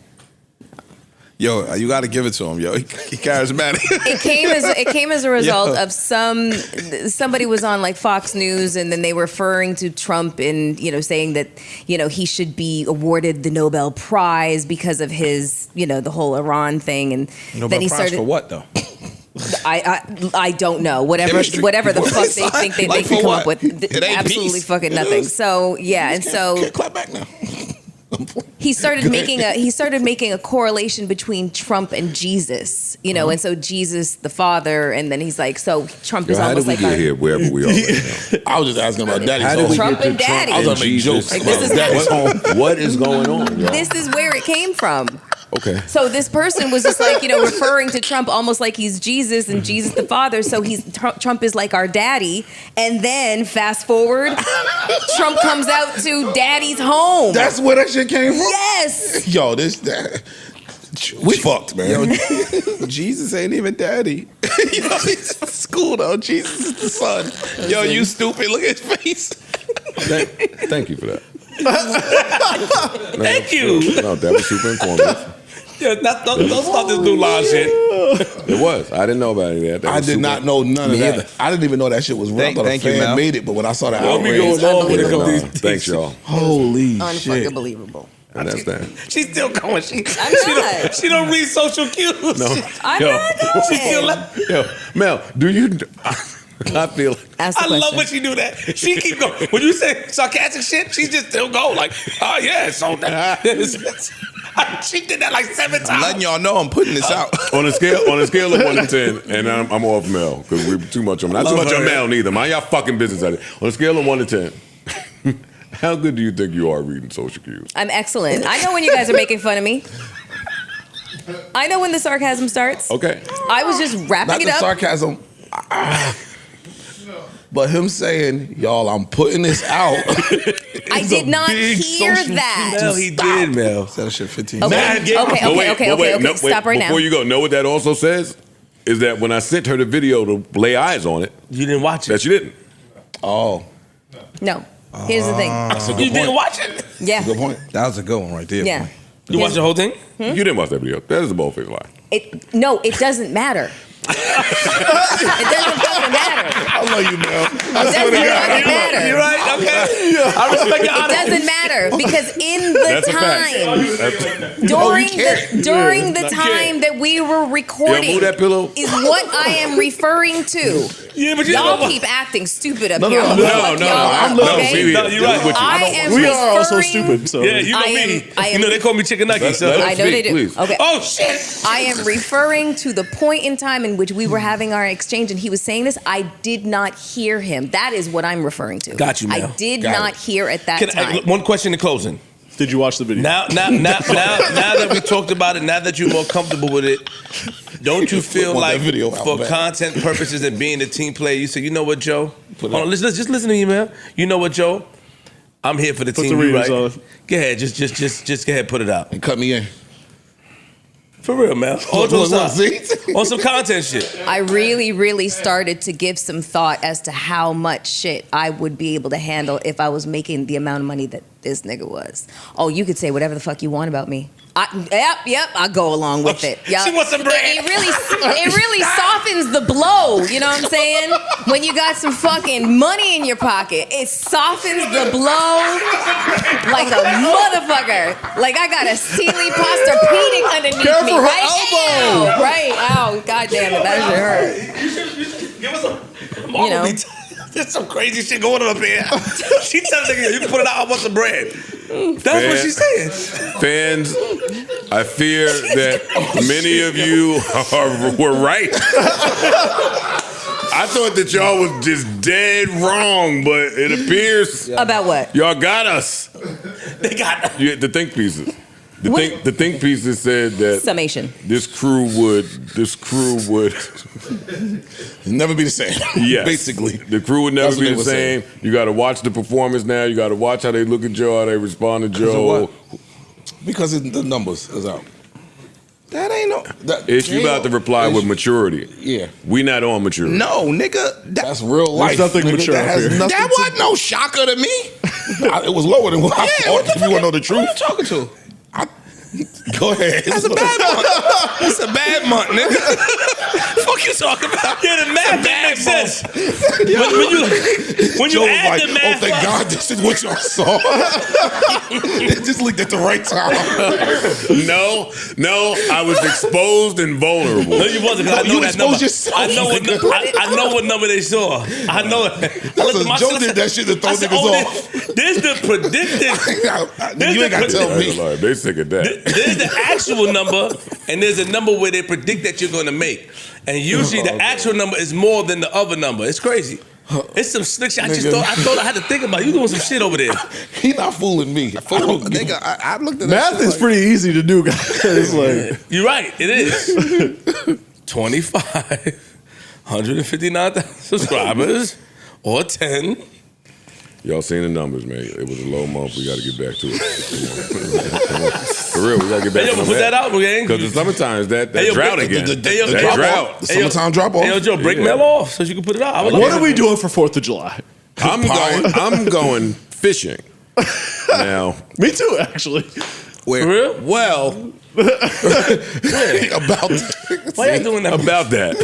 Yo, you got to give it to him, yo. He charismatic. It came as a result of somebody was on like Fox News, and then they were referring to Trump and saying that he should be awarded the Nobel Prize because of his the whole Iran thing, and Nobel then he Prize started for what though? I don't know. Whatever Chemistry. the fuck they think they Like can for come what? up with. It ain't Absolutely peace. fucking nothing. So yeah, and so Can't clap back now. he started making a correlation between Trump and Jesus, and so Jesus the Father, and then he's like, so Trump is How did almost we like get our here wherever we are right now? I was just asking about Daddy's How did Home. we Trump get to and Daddy. I was and gonna make jokes Like, about this is Daddy's Home. What is going on, y'all? This is where it came from. Okay. So this person was just like, referring to Trump almost like he's Jesus and Jesus the Father. So Trump is like our daddy. And then fast forward, Trump comes out to Daddy's Home. That's where that shit came from? Yes. Yo, We fucked, man. Yo, Jesus ain't even daddy. You know, he's in school though. Jesus is the son. Yo, you stupid. Look at his face. Thank you for that. Thank you. No, that was super informative. Yeah, don't start this new line shit. It was. I didn't know about any of that. I did not know none of that. either. I didn't even know that shit was real. I thought a fan made it, but when I saw that What we outrage, going on when it comes to these Thanks, y'all. holy Unfucking shit. believable. And that's that. She's still going. She not. she don't read social cues. No. I'm Yo. not going. She still left. Yo, Mel, do you? I feel. Ask the I love question. when she do that. She keep going. When you say sarcastic shit, she just still go like, oh yeah, so that. She did that like 7 times. I'm letting y'all know I'm putting this out. On a scale of 1 to 10, and I'm off Mel because we're too much on. Not too Love much on her. Mel neither. Mind y'all fucking business at it. On a scale of 1 to 10, how good do you think you are reading social cues? I'm excellent. I know when you guys are making fun of me. I know when the sarcasm starts. Okay. I was just wrapping Not it the up. sarcasm. But him saying, y'all, I'm putting this out. I did not hear that. Mel, he did, Mel. That shit 15. Okay, Nah, get- okay, But wait, okay, but wait, okay. no, Stop right now. Before you go, know what that also says? Is that when I sent her the video to lay eyes on it, You didn't watch that it. she didn't. Oh, No. Here's the thing. that's a You good didn't point. watch it. Yeah. Good point. That was a good one right there. Yeah. You watched the whole thing? You didn't watch that video. That is a bold-faced lie. No, it doesn't matter. It doesn't fucking matter. I love you, Mel. It doesn't fucking matter. You're right. Okay. I respect your It honesty. doesn't matter because in the That's a fact. time during the time that we were recording move that pillow. is what I am referring to. Yeah, but you Y'all know keep acting stupid up No, here. no, I'm no, gonna fuck no, y'all no, up, no, okay? see, No, you're right. I am We are also referring- stupid. So Yeah, you know I am- me. I am- You know they call me Chicken Nugget. So. Let I know they speak, do. please. Okay. Oh shit! I am referring to the point in time in which we were having our exchange and he was saying this. I did not hear him. That is what I'm referring to. Got you, I Mel. did Got not it. hear at that time. One question in closing. Did you watch the video? Now that we talked about it, now that you're more comfortable with it, don't you feel Want that like video out for back. content purposes and being a team player, you say, you know what, Joe? Put it Hold on, out. just listen to me, man. You know what, Joe? I'm here for the Put team. the You readers right? on. Go ahead, just go ahead, put it out. And cut me in. For real, man. Look, look, see? On some content shit. I really, really started to give some thought as to how much shit I would be able to handle if I was making the amount of money that this nigga was. Oh, you could say whatever the fuck you want about me. Yep, I go along with it. Yep. She wants some bread. It really softens the blow. You know what I'm saying? When you got some fucking money in your pocket, it softens the blow like a motherfucker. Like I got a Sealy Posturepedic underneath Careful, me. her Right? elbow. Ow, right? Ow, God damn it, that should hurt. Give us some. You know. There's some crazy shit going on up here. She tells nigga, you can put it out, I want some bread. That's what she's saying. Fans, I fear that many of you were right. I thought that y'all was just dead wrong, but it appears About what? y'all got us. They got The think pieces. What? The think pieces said that Summation. this crew would Never be the same. yes. Basically. The crew would never That's what be they the were same. saying. You gotta watch the performance now. You gotta watch how they look at Joe, how they respond to Joe. Because the numbers is out. That ain't no. It's you about to reply with maturity. Yeah. We not on maturity. No, nigga. That's real life. nothing nigga. mature That up has here. nothing That to- wasn't no shocker to me. It was lower than what I Yeah, thought. what the If you want to know the Who you truth, talking to? go ahead. That's a bad month. That's a bad month, nigga. Fuck you talking about? Yeah, the math makes sense. When you Joe was add like, the math oh, thank up, God this is what y'all saw. It just leaked at the right time. No, I was exposed and vulnerable. no, you wasn't. 'Cause I No, know you that number. exposed yourself, I know what. nigga. I know what number they saw. I know it. Joe did that shit to throw niggas off. There's the predicted. You ain't got to tell me. Like, they sick of that. There's the actual number, and there's a number where they predict that you're going to make. And usually the actual number is more than the other number. It's crazy. It's some slick shit. I thought I had to think about it. You doing some shit over there. He not fooling me. Nigga, I looked at that Math shit is like, pretty easy to do, guys. Like, You're right. It is. 25, 159,000 subscribers, or 10. Y'all seen the numbers, man. It was a low month. We got to get back to it. Come on. For real, we gotta get back Hey, yo, on put that out, gang. Because the summertime is that Hey, yo, drought break- again. That drought. The summertime drop off. Hey, yo, Joe, break Mel off so you can put it out. What are we doing for 4th of July? I'm going fishing. Now, Me too, actually. For real? well, About Why y'all doing that? about that.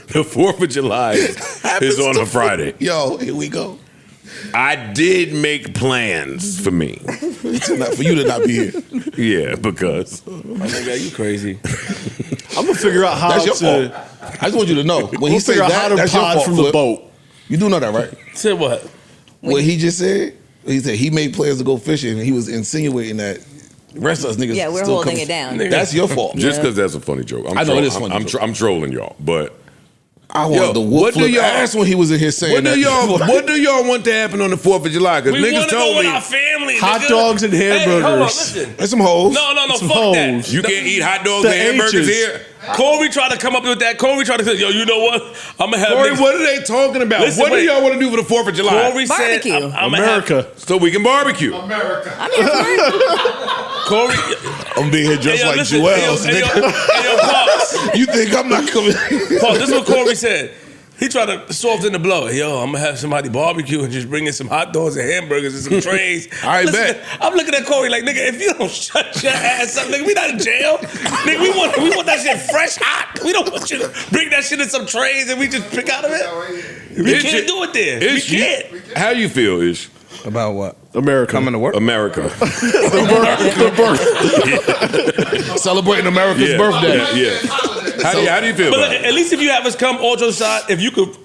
The 4th of July is on a Friday. Yo, here we go. I did make plans for me. For you to not be here. Yeah, because My nigga, you crazy. I'm gonna figure out how That's your to. fault. I just want you to know. When he We'll said figure out how that, to that's your pod fault, from Flip. the boat. You do know that, right? Said what? What he just said? He said he made plans to go fishing, and he was insinuating that the rest of us niggas Yeah, we're still holding come- it down. That's your fault. just because that's a funny joke. I know it is funny I'm joke. I'm trolling y'all, but I wanted to whoop what do Flip y'all- ass when he was in here saying what that. do y'all want to happen on the 4th of July? Because We niggas want to go told with me our family. Hot nigga. dogs and Hey, hold on, hamburgers. listen. There's some hoes. No, Some fuck hoes. that. you can't eat hot dogs The and hamburgers H's. here. Corey tried to come up with that. Corey tried to say, yo, you know what? I'm going to have Corey, niggas- what are they talking about? Listen, what wait. do y'all want to do for the 4th of July? Corey Barbecue. said, I'm America. So we can barbecue. I'm here for it. Corey, I'm being here just hey, yo, like listen, Joel. hey, yo, hey, yo, Pops. You think I'm not coming? Paul, this is what Corey said. He tried to soften the blow. Yo, I'm gonna have somebody barbecue and just bring in some hot dogs and hamburgers and some trays. I Listen, bet. I'm looking at Corey like, nigga, if you don't shut your ass up, nigga, we not in jail. Nigga, we want that shit fresh, hot. We don't want you to bring that shit in some trays and we just pick out of it. We Ish, can't do it there. We Ish, can't. How you feel, Ish? About what? America. Coming to work? America. The birth. Celebrating America's birthday. Yeah. How do you feel But about it? at least if you have us come all jokes aside, if you could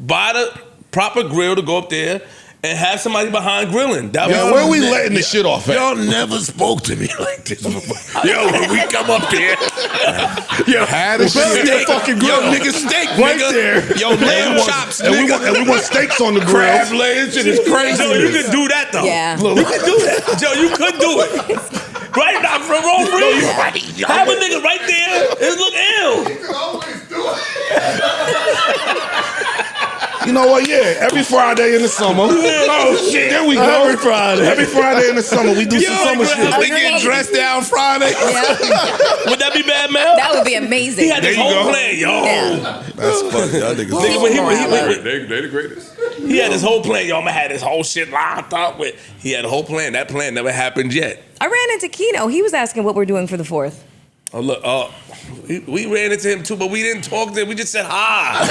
buy the proper grill to go up there and have somebody behind grilling. That Yo, was where we letting this shit off at? Y'all never spoke to me like this before. Yo, when we come up there, yo, Had a steak, shit. fucking grill, nigga, steak, Right nigga. there. Yo, lamb chops, And we, nigga. want, and we want steaks on the Crab grill. legs, shit is crazy. Joe, you could do that though. Yeah. You could do that. Joe, you could do it. Right now, from roll free. Have a nigga right there. It look ill. You know what? Yeah, every Friday in the summer. Oh shit! There we go. Every Friday. Every Friday in the summer, we do some summer shit. We get dressed down Friday. Yeah. Would that be bad, Mel? That would be amazing. He had this There you whole go. plan, yo. Yeah. That's funny. Y'all niggas. Nigga, when They the greatest. he had this whole plan, yo. I'ma have this whole shit lined up with. He had a whole plan. That plan never happened yet. I ran into Keno. He was asking what we're doing for the 4th. Oh look, we ran into him too, but we didn't talk to him. We just said hi.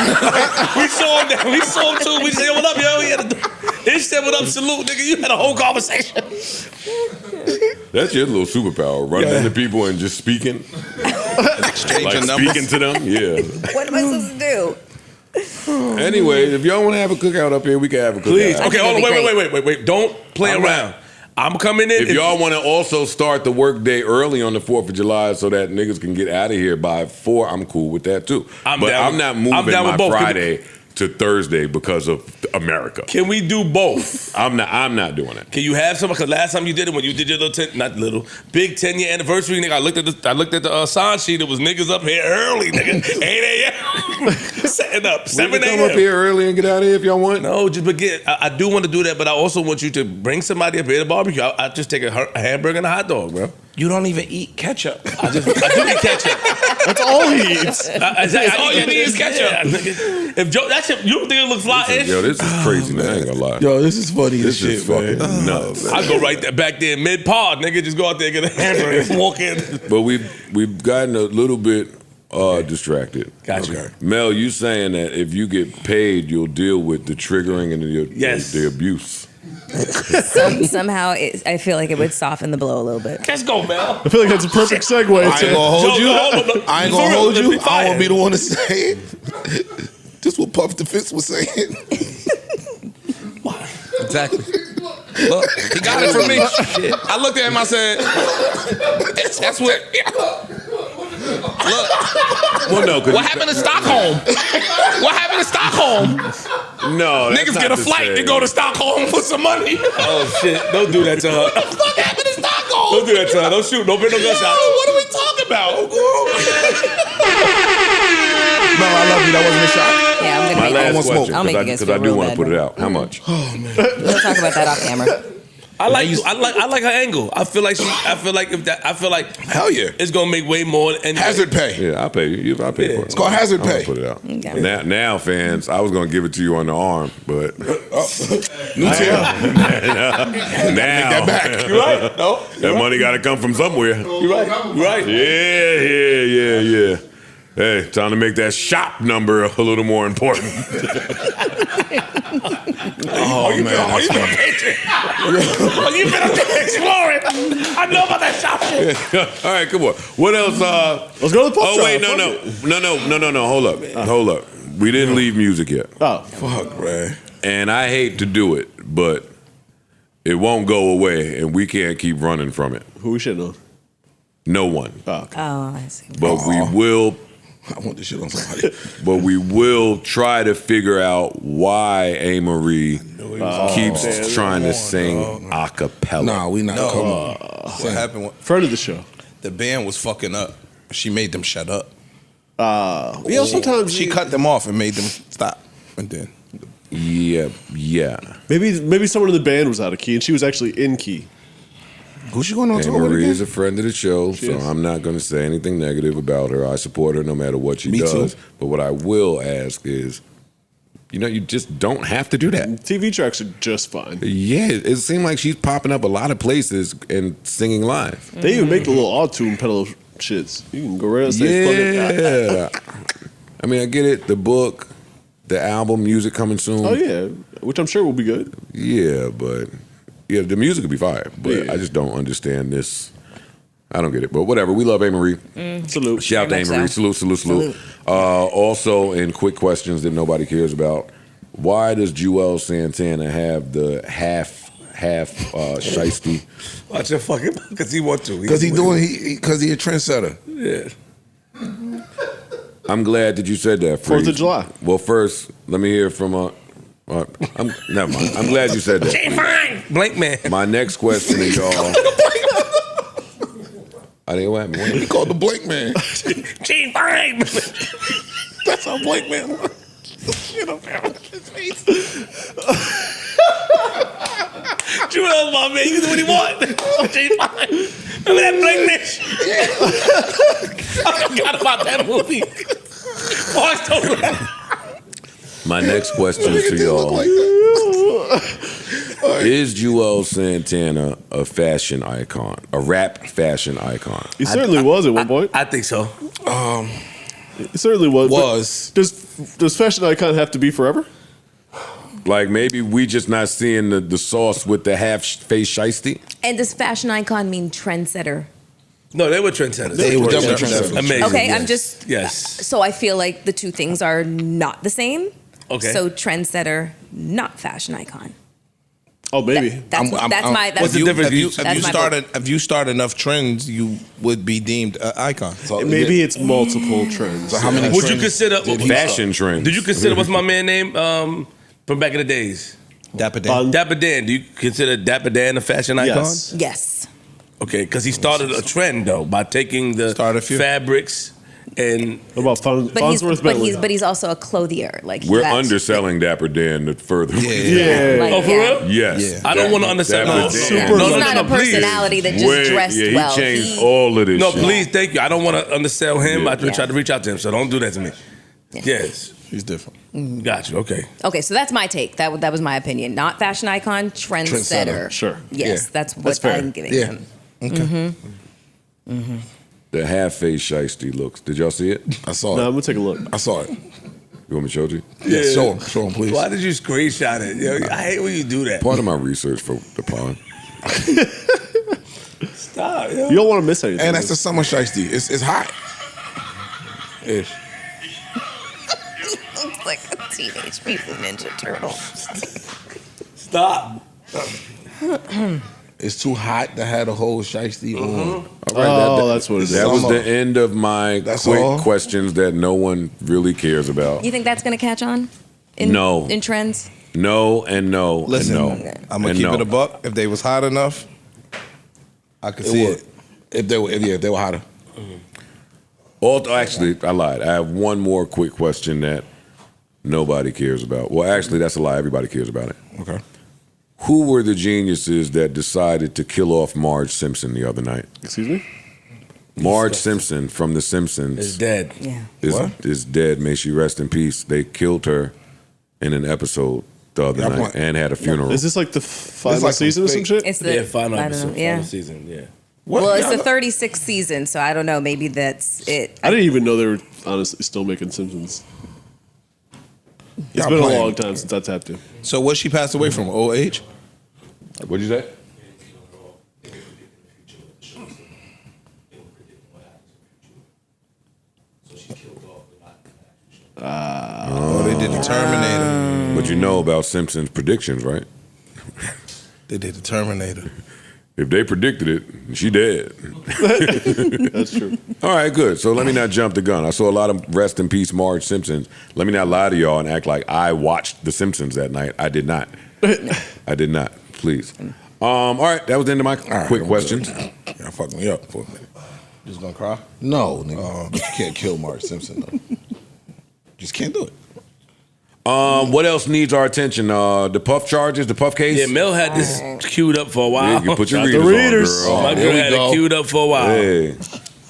we saw him. We saw him too. We said, "What up, yo?" He had a, Ish said, "What up, salute, nigga." You had a whole conversation. That's your little superpower, running into people and just speaking, Exchanging like numbers. speaking to them. Yeah. What am I supposed to do? Anyway, if y'all want to have a cookout up here, we can have a cookout. Please. I Okay, think hold on. that'd be Wait. Don't play All around. right. I'm coming in. If y'all want to also start the work day early on the 4th of July so that niggas can get out of here by 4, I'm cool with that too. I'm but down I'm with- not I'm moving down with my both. Friday to Thursday because of America. Can we do both? I'm not doing it. Can you have some? Because last time you did it, when you did your big 10-year anniversary, nigga, I looked at the sign sheet. It was niggas up here early, nigga, 8 a.m. setting up, We 7 can come up a.m. here early and get out of here if y'all want. No, just begin. I do want to do that, but I also want you to bring somebody up here to barbecue. I just take a hamburger and a hot dog, bro. You don't even eat ketchup. I do eat ketchup. That's all he eats. All you need is ketchup. Yeah, if Joe, that's it. You don't think it look fly-ish? Yo, this is crazy, man. I ain't gonna lie. Yo, this is funny as This shit, is fucking man. nuts. I go right there, back there mid-pod, nigga. Just go out there, get a hamburger, and walk in. But we've gotten a little bit distracted. Gotcha. Mel, you saying that if you get paid, you'll deal with the triggering and the abuse. Somehow, I feel like it would soften the blow a little bit. Let's go, Mel. I feel like that's a perfect segue. I ain't gonna hold you. Joe, I ain't for gonna real, hold let's you. be I fired. won't be the one to say it. Just what Puff the Fist was saying. Exactly. Look, he got it from me. I looked at him. I said, "That's what." Look, Well, no, what happened to Stockholm? What happened to Stockholm? No, that's Niggas not get a the flight to same. go to Stockholm for some money. Oh shit! Don't do that to her. What the fuck happened to Stockholm? Don't do that to her. Don't shoot. Don't bring no gunshots. What are we talking about? No, I love you. That wasn't a shot. Yeah, I'm gonna My make last it. question, I'll make you guys because feel I do real want to bad. put it out. How much? We'll talk about that off camera. I like her angle. I feel like Hell yeah. it's gonna make way more. And Hazard pay. Yeah, I'll pay you. I'll pay for it. It's called hazard I'm gonna pay. put it out. Okay. Now, fans, I was gonna give it to you on the arm, but New tail. now Take that back. You're right. No, that money got to come from somewhere. you're right. You're right. Yeah. Hey, time to make that shop number a little more important. Oh, man. Oh, you been a patron. Oh, you been up there exploring. I know about that shop shit. All right, come on. What else? Let's go to the pub Oh wait, trial. no. Hold up. We didn't leave music yet, Oh, Fuck, man. and I hate to do it, but it won't go away, and we can't keep running from it. who we shitting on? No one, Oh, okay. Oh, I see. but we will. I want this shit on somebody. But we will try to figure out why A. Marie keeps trying to sing a cappella. Nah, we not. Come on. What happened? Friend of the show. The band was fucking up. She made them shut up. Sometimes She cut them off and made them stop. And then Yeah. maybe someone in the band was out of key and she was actually in key. Who's she going on A. tour with Marie again? is a friend of the show, She so is. I'm not going to say anything negative about her. I support her no matter what she Me does. too. But what I will ask is, you just don't have to do that. TV tracks are just fine. Yeah, it seemed like she's popping up a lot of places and singing live. They even make the little auto-tune pedal shits. You can go right on stage, plug it. Yeah. I mean, I get it. The book, the album, music coming soon. Oh yeah, which I'm sure will be good. Yeah, but the music will be fire. But Yeah. I just don't understand this. I don't get it. But whatever. We love A. Marie. Salute. Shout out to A. Very Marie. much Salute. Also, in quick questions that nobody cares about, why does Joel Santana have the half shiesty? Watch your fucking because he want to. Because he a trendsetter. Yeah. I'm glad that you said that. 4th of Freeze. July. Well, first, let me hear from never mind. I'm glad you said that. Fine. Blank man. My next question to y'all. I didn't what happened. He called the Blake man. Gene Fine. That's how Blake man was. Joel's my man. You can do what he want. Gene Fine. Remember that blank man? I forgot about that movie. Boys don't laugh. My next question to y'all. Is Joel Santana a fashion icon? A rap fashion icon? He certainly was at one point. I think so. He certainly was. Was. Does fashion icon have to be forever? Like maybe we just not seeing the sauce with the half face shiesty? And does fashion icon mean trendsetter? No, they were trendsetters. They were definitely trendsetters. Amazing. Okay, yes. I'm just. Yes. So I feel like the two things are not the same. Okay. So trendsetter, not fashion icon. Oh, maybe. That's my. What's the difference? If you start enough trends, you would be deemed an icon. Maybe it's multiple trends. So how many Would you trends consider did he Fashion trends. Did you consider what's my man name from back in the days? Dapper Dan. Dapper Dan. Do you consider Dapper Dan a fashion icon? Yes. Yes. Okay, because he started a trend though by taking the Started a few. fabrics and What about Farnsworth Bentley? But he's also a clothier. Like We're that's- underselling Dapper Dan to further. Yeah. Like, oh for yeah. real? Yes. Yeah. I don't want to understand. Dapper No, Dan. Super- no, He's no, not no, a please. personality that just Wait, dressed yeah, he well. changed all of this No, shit. please, thank you. I don't want to undersell him. Yeah. I tried to reach out to him, so don't do that to me. Yeah. Yes, He's different. got you. Okay. Okay, so that's my take. That was my opinion. Not fashion icon, trendsetter. Sure. Yes, Yeah. that's what That's fair. I'm giving Yeah. him. Okay. The half face shiesty looks. Did y'all see it? I saw No, it. I'm gonna take a look. I saw it. You want me to show you? Yeah, show him, please. Why did you screenshot it? Yo, I hate when you do that. Part of my research for the pod. Stop, yo. You don't want to miss anything. And that's the summer shiesty. It's hot. Ish. Looks like a teenage mutant ninja turtle. Stop. It's too hot to have the whole shiesty on. All right, that's what it is. That was Summer. the end of my That's quick all? questions that no one really cares about. You think that's gonna catch on? No. In trends? No and no Listen, and no. I'm gonna And keep no. it a buck. If they was hot enough, I could see would. it. If they were hotter. Actually, I lied. I have one more quick question that nobody cares about. Well, actually, that's a lie. Everybody cares about it. Okay. Who were the geniuses that decided to kill off Marge Simpson the other night? Excuse me? Marge Simpson from The Simpsons Is dead. Yeah. is dead. May she rest in peace. They killed her in an episode the other night and had a funeral. Is this like the final season or some shit? It's the final I don't episode, know, yeah. final season, yeah. Well, it's the 36th season, so I don't know. Maybe that's it. I didn't even know they were honestly still making Simpsons. It's been a long time since I tapped in. So what she passed away from? Old age? What'd you say? They did the Terminator. But you know about Simpsons predictions, right? They did the Terminator. If they predicted it, she dead. That's true. All right, good. So let me not jump the gun. I saw a lot of rest in peace Marge Simpson. Let me not lie to y'all and act like I watched The Simpsons that night. I did not. I did not. Please. All right, that was the end of my quick questions. Y'all fucked me up for a minute. Just gonna cry? No, nigga. You can't kill Marge Simpson, though. Just can't do it. What else needs our attention? The Puff charges, the Puff case? Yeah, Mel had this queued up for a while. Yeah, you put your Shout readers on, girl. My girl had it queued up for a while. Hey.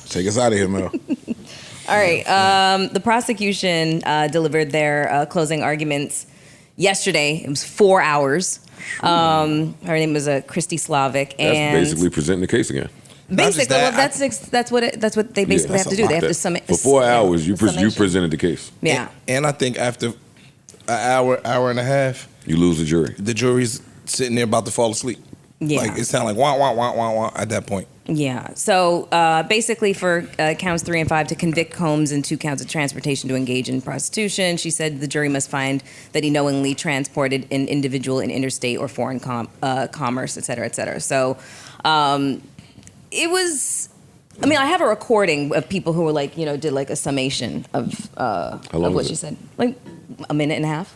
Take us out of here, Mel. All right. The prosecution delivered their closing arguments yesterday. It was 4 hours. Her name was Christy Slavic, That's and basically presenting the case again. basically, well, that's what they basically have to do. They have to submit For 4 hours, you summation. presented the case. Yeah. And I think after an hour and a half, You lose the jury. the jury's sitting there about to fall asleep. Yeah. Like it sounded like wah wah wah wah wah at that point. Yeah. So basically, for counts 3 and 5 to convict Combs and 2 counts of transportation to engage in prostitution, she said the jury must find that he knowingly transported an individual in interstate or foreign commerce, et cetera, et cetera. So it was. I mean, I have a recording of people who were like, did like a summation of long what is she it? said, like a minute and a half.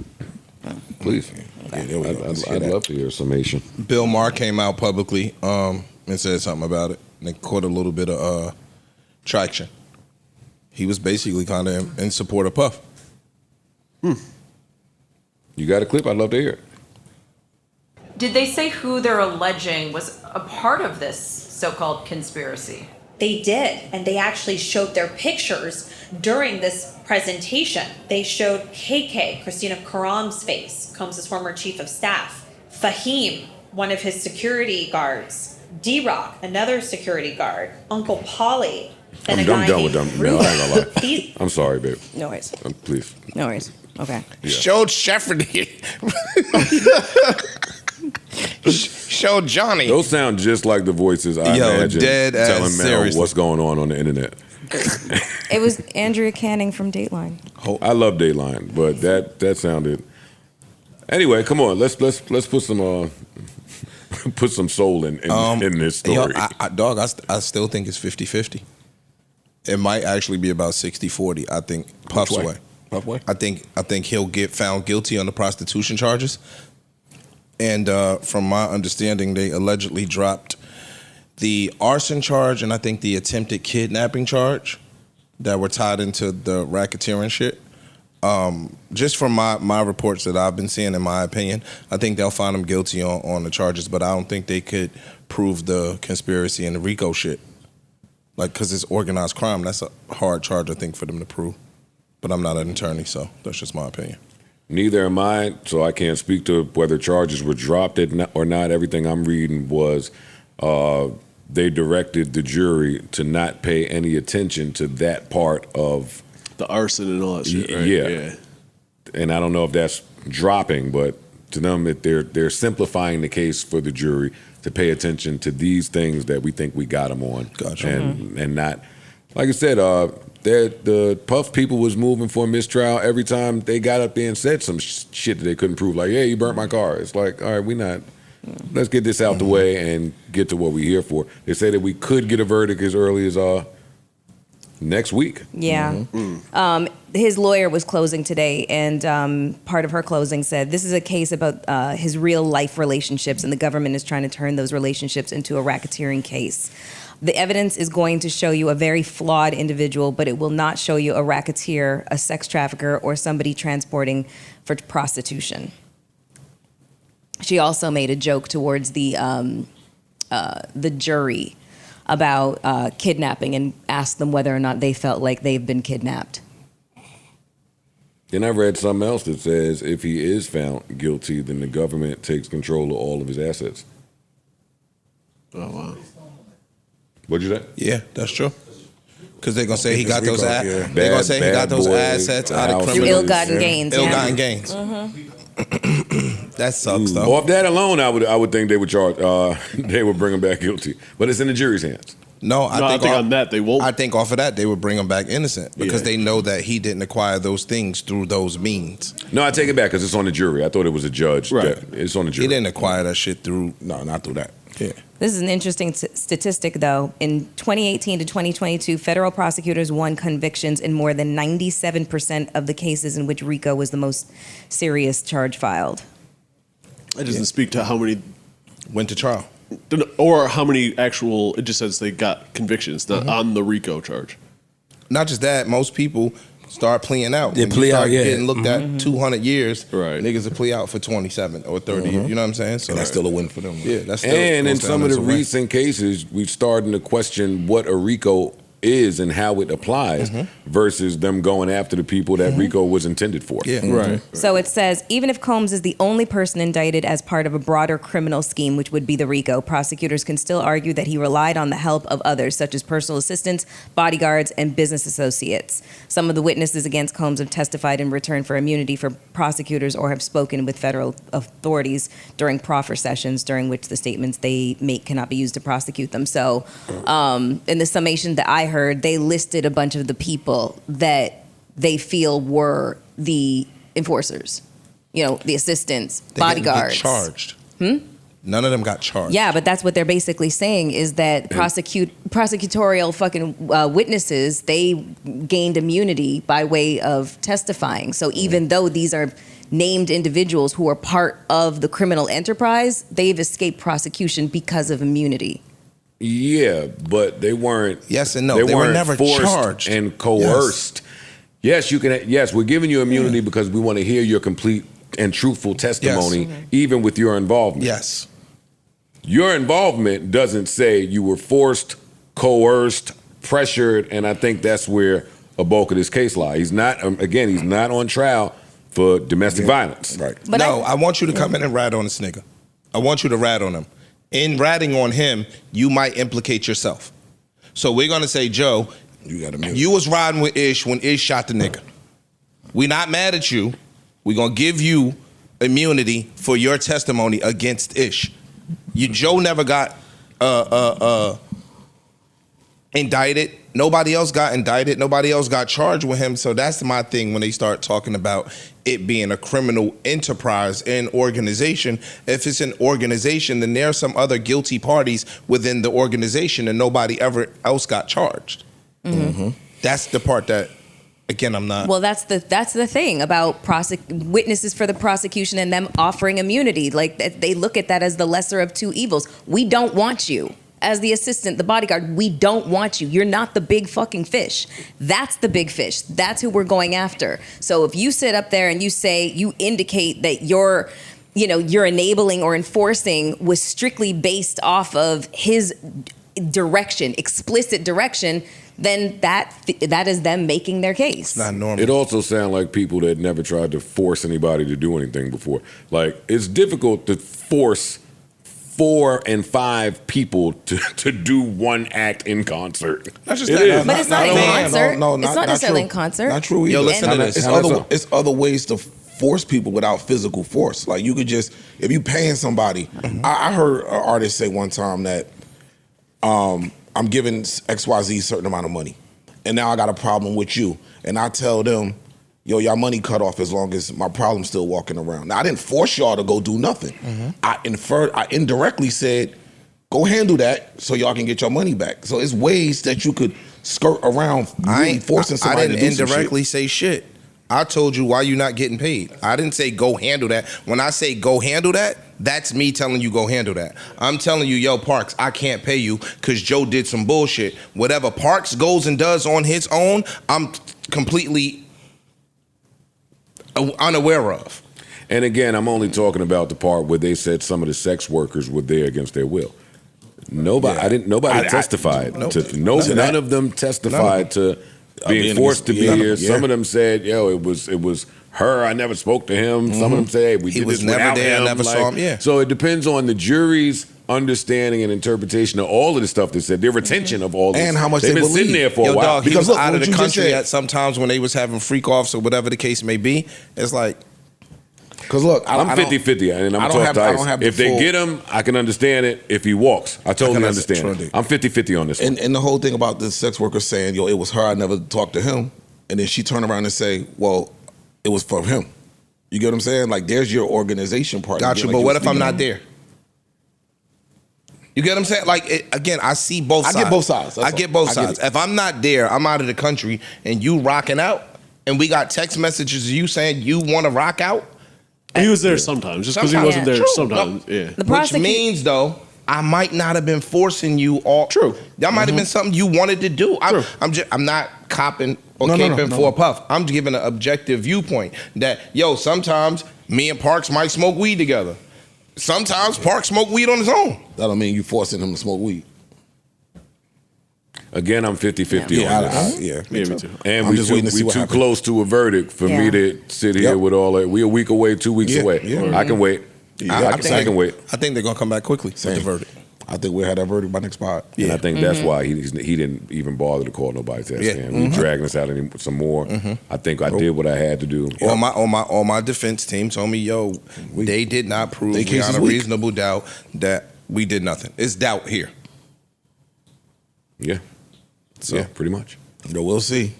Please. I'd love to hear a summation. Bill Maher came out publicly and said something about it. And they caught a little bit of traction. He was basically kind of in support of Puff. You got a clip? I'd love to hear it. Did they say who they're alleging was a part of this so-called conspiracy? They did, and they actually showed their pictures during this presentation. They showed KK, Christina Karam's face, Combs' former chief of staff, Fahim, one of his security guards, D-Rock, another security guard, Uncle Polly, and I'm done with them. No, I ain't gonna lie. I'm sorry, babe. No worries. Please. No worries. Okay. Yeah. Showed Shepard. Showed Johnny. Those sound just like the voices I imagine dead ass telling Mel seriously. what's going on the internet. It was Andrea Canning from Dateline. I love Dateline, but that sounded. Anyway, come on, let's put some put some soul in this story. Dog, I still think it's 50-50. It might actually be about 60-40. I think Puff's way. Puff way? I think he'll get found guilty on the prostitution charges. And from my understanding, they allegedly dropped the arson charge and I think the attempted kidnapping charge that were tied into the racketeering shit. Just from my reports that I've been seeing, in my opinion, I think they'll find him guilty on the charges, but I don't think they could prove the conspiracy and the RICO shit. Like, because it's organized crime. That's a hard charge, I think, for them to prove. But I'm not an attorney, so that's just my opinion. Neither am I, so I can't speak to whether charges were dropped or not. Everything I'm reading was they directed the jury to not pay any attention to that part of the arson and all that shit. Right? Yeah. And I don't know if that's dropping, but to them, they're simplifying the case for the jury to pay attention to these things that we think we got them on. Gotcha. And not, like I said, the Puff people was moving for a mistrial every time they got up there and said some shit that they couldn't prove. Like, yeah, you burnt my car. It's like, all right, let's get this out the way and get to what we're here for. They say that we could get a verdict as early as next week. Yeah. His lawyer was closing today, and part of her closing said, this is a case about his real life relationships, and the government is trying to turn those relationships into a racketeering case. The evidence is going to show you a very flawed individual, but it will not show you a racketeer, a sex trafficker, or somebody transporting for prostitution. she also made a joke towards the jury about kidnapping and asked them whether or not they felt like they've been kidnapped. Then I read something else that says if he is found guilty, then the government takes control of all of his assets. Oh, wow. What'd you say? Yeah, that's true. Because they're gonna say he got those. Yeah. They're gonna say he got those assets out of criminal. Ill-gotten gains. Ill-gotten gains. That sucks though. Off that alone, I would think they would charge. They would bring him back guilty, but it's in the jury's hands. No, I think on that they won't. I think off of that they would bring him back innocent because they know that he didn't acquire those things through those means. No, I take it back because it's on the jury. I thought it was a judge. Right. It's on the jury. He didn't acquire that shit through. No, not through that. Yeah. This is an interesting statistic, though. In 2018 to 2022, federal prosecutors won convictions in more than 97% of the cases in which RICO was the most serious charge filed. That doesn't speak to how many went to trial. Or how many actual, it just says they got convictions on the RICO charge. Not just that, most people start pleading out. They When plea you start out, yeah. getting looked at 200 years, Right. niggas will plea out for 27 or 30 years. You know what I'm saying? So And that's still a win for them. Yeah, that's still And in goes down some of as the a win. recent cases, we're starting to question what a RICO is and how it applies versus them going after the people that RICO was intended for. Yeah. Right. So it says, even if Combs is the only person indicted as part of a broader criminal scheme, which would be the RICO, prosecutors can still argue that he relied on the help of others, such as personal assistants, bodyguards, and business associates. Some of the witnesses against Combs have testified in return for immunity for prosecutors or have spoken with federal authorities during proffer sessions, during which the statements they make cannot be used to prosecute them. So in the summation that I heard, they listed a bunch of the people that they feel were the enforcers. You know, the assistants, They didn't get bodyguards. charged. None of them got charged. Yeah, but that's what they're basically saying is that prosecutorial fucking witnesses, they gained immunity by way of testifying. So even though these are named individuals who are part of the criminal enterprise, they've escaped prosecution because of immunity. Yeah, but they weren't. Yes and no. They were weren't never forced charged. and coerced. Yes, you can. Yes, we're giving you immunity because we want to hear your complete and truthful testimony, even with your involvement. Yes. Your involvement doesn't say you were forced, coerced, pressured, and I think that's where a bulk of this case lies. He's not. Again, he's not on trial for domestic violence. Right. But I want you to come in and rat on this nigga. I want you to rat on him. In ratting on him, you might implicate yourself. So we're gonna say, Joe, you was riding with Ish when Ish shot the nigga. We not mad at you. We're gonna give you immunity for your testimony against Ish. Joe never got indicted. Nobody else got indicted. Nobody else got charged with him. So that's my thing when they start talking about it being a criminal enterprise and organization. If it's an organization, then there are some other guilty parties within the organization and nobody ever else got charged. That's the part that, again, I'm not. Well, that's the thing about witnesses for the prosecution and them offering immunity. Like they look at that as the lesser of two evils. We don't want you. As the assistant, the bodyguard, we don't want you. You're not the big fucking fish. That's the big fish. That's who we're going after. So if you sit up there and you indicate that your enabling or enforcing was strictly based off of his direction, explicit direction, then that is them making their case. Not normal. It also sounds like people that never tried to force anybody to do anything before. Like, it's difficult to force 4 and 5 people to do one act in concert. That's just It that. is. But it's not in concert. No, It's not necessarily true. in concert. Not true either. Yo, listen to And this. It's other ways to force people without physical force. Like you could just, if you paying somebody. I heard an artist say one time that I'm giving XYZ a certain amount of money, and now I got a problem with you, and I tell them, yo, y'all money cut off as long as my problem's still walking around. Now, I didn't force y'all to go do nothing. I indirectly said, go handle that so y'all can get your money back. So it's ways that you could skirt around forcing somebody I didn't to do some indirectly shit. say shit. I told you why you not getting paid. I didn't say go handle that. When I say go handle that, that's me telling you go handle that. I'm telling you, yo, Parks, I can't pay you because Joe did some bullshit. Whatever Parks goes and does on his own, I'm completely unaware of. And again, I'm only talking about the part where they said some of the sex workers were there against their will. Nobody, Nobody testified. None of them testified to being forced to be here. Some of them said, "Yo, it was her. I never spoke to him." Some of them say, "Hey, we did this never without there, him." never saw him. Yeah. So it depends on the jury's understanding and interpretation of all of the stuff they said, their retention of all this. And how much they've they been sitting there for a while. Dog, he was out of the country said, at sometimes when they was having freak offs or whatever the case may be. It's like, because look, I'm 50-50, and I'm talking to Ice. If they get him, I can understand it. If he walks, I totally understand it. I'm 50-50 on this one. And the whole thing about the sex worker saying, "Yo, it was her. I never talked to him," and then she turned around and say, "Well, it was for him." You get what I'm saying? Like, there's your organization part. Gotcha. Like, but what if I'm not there? You get what I'm saying? Like, again, I see both sides. I get both sides. I get both sides. If I'm not there, I'm out of the country, and you rocking out, and we got text messages of you saying you want to rock out. He was there sometimes, just because he wasn't there sometimes. Yeah. Which means, though, I might not have been forcing you all. True. That might have been something you wanted to do. I'm not copping or caping for a puff. I'm giving an objective viewpoint that, yo, sometimes me and Parks might smoke weed together. Sometimes Parks smoke weed on his own. That don't mean you forcing him to smoke weed. Again, I'm 50-50 on this. Yeah, me too. And I'm we just waiting to see too what happens. close to a verdict for me to sit here with all that. We a week away, 2 weeks away. Yeah. I can wait. I can wait. I think they're gonna come back quickly with the verdict. I think we'll have that verdict by next pod. And I think that's why he didn't even bother to call nobody to ask him. He dragging us out some more. I think I did what I had to do. All my defense team told me, yo, they did not prove beyond a reasonable doubt that we did nothing. It's doubt here. Yeah. So yeah, pretty much. No, we'll see.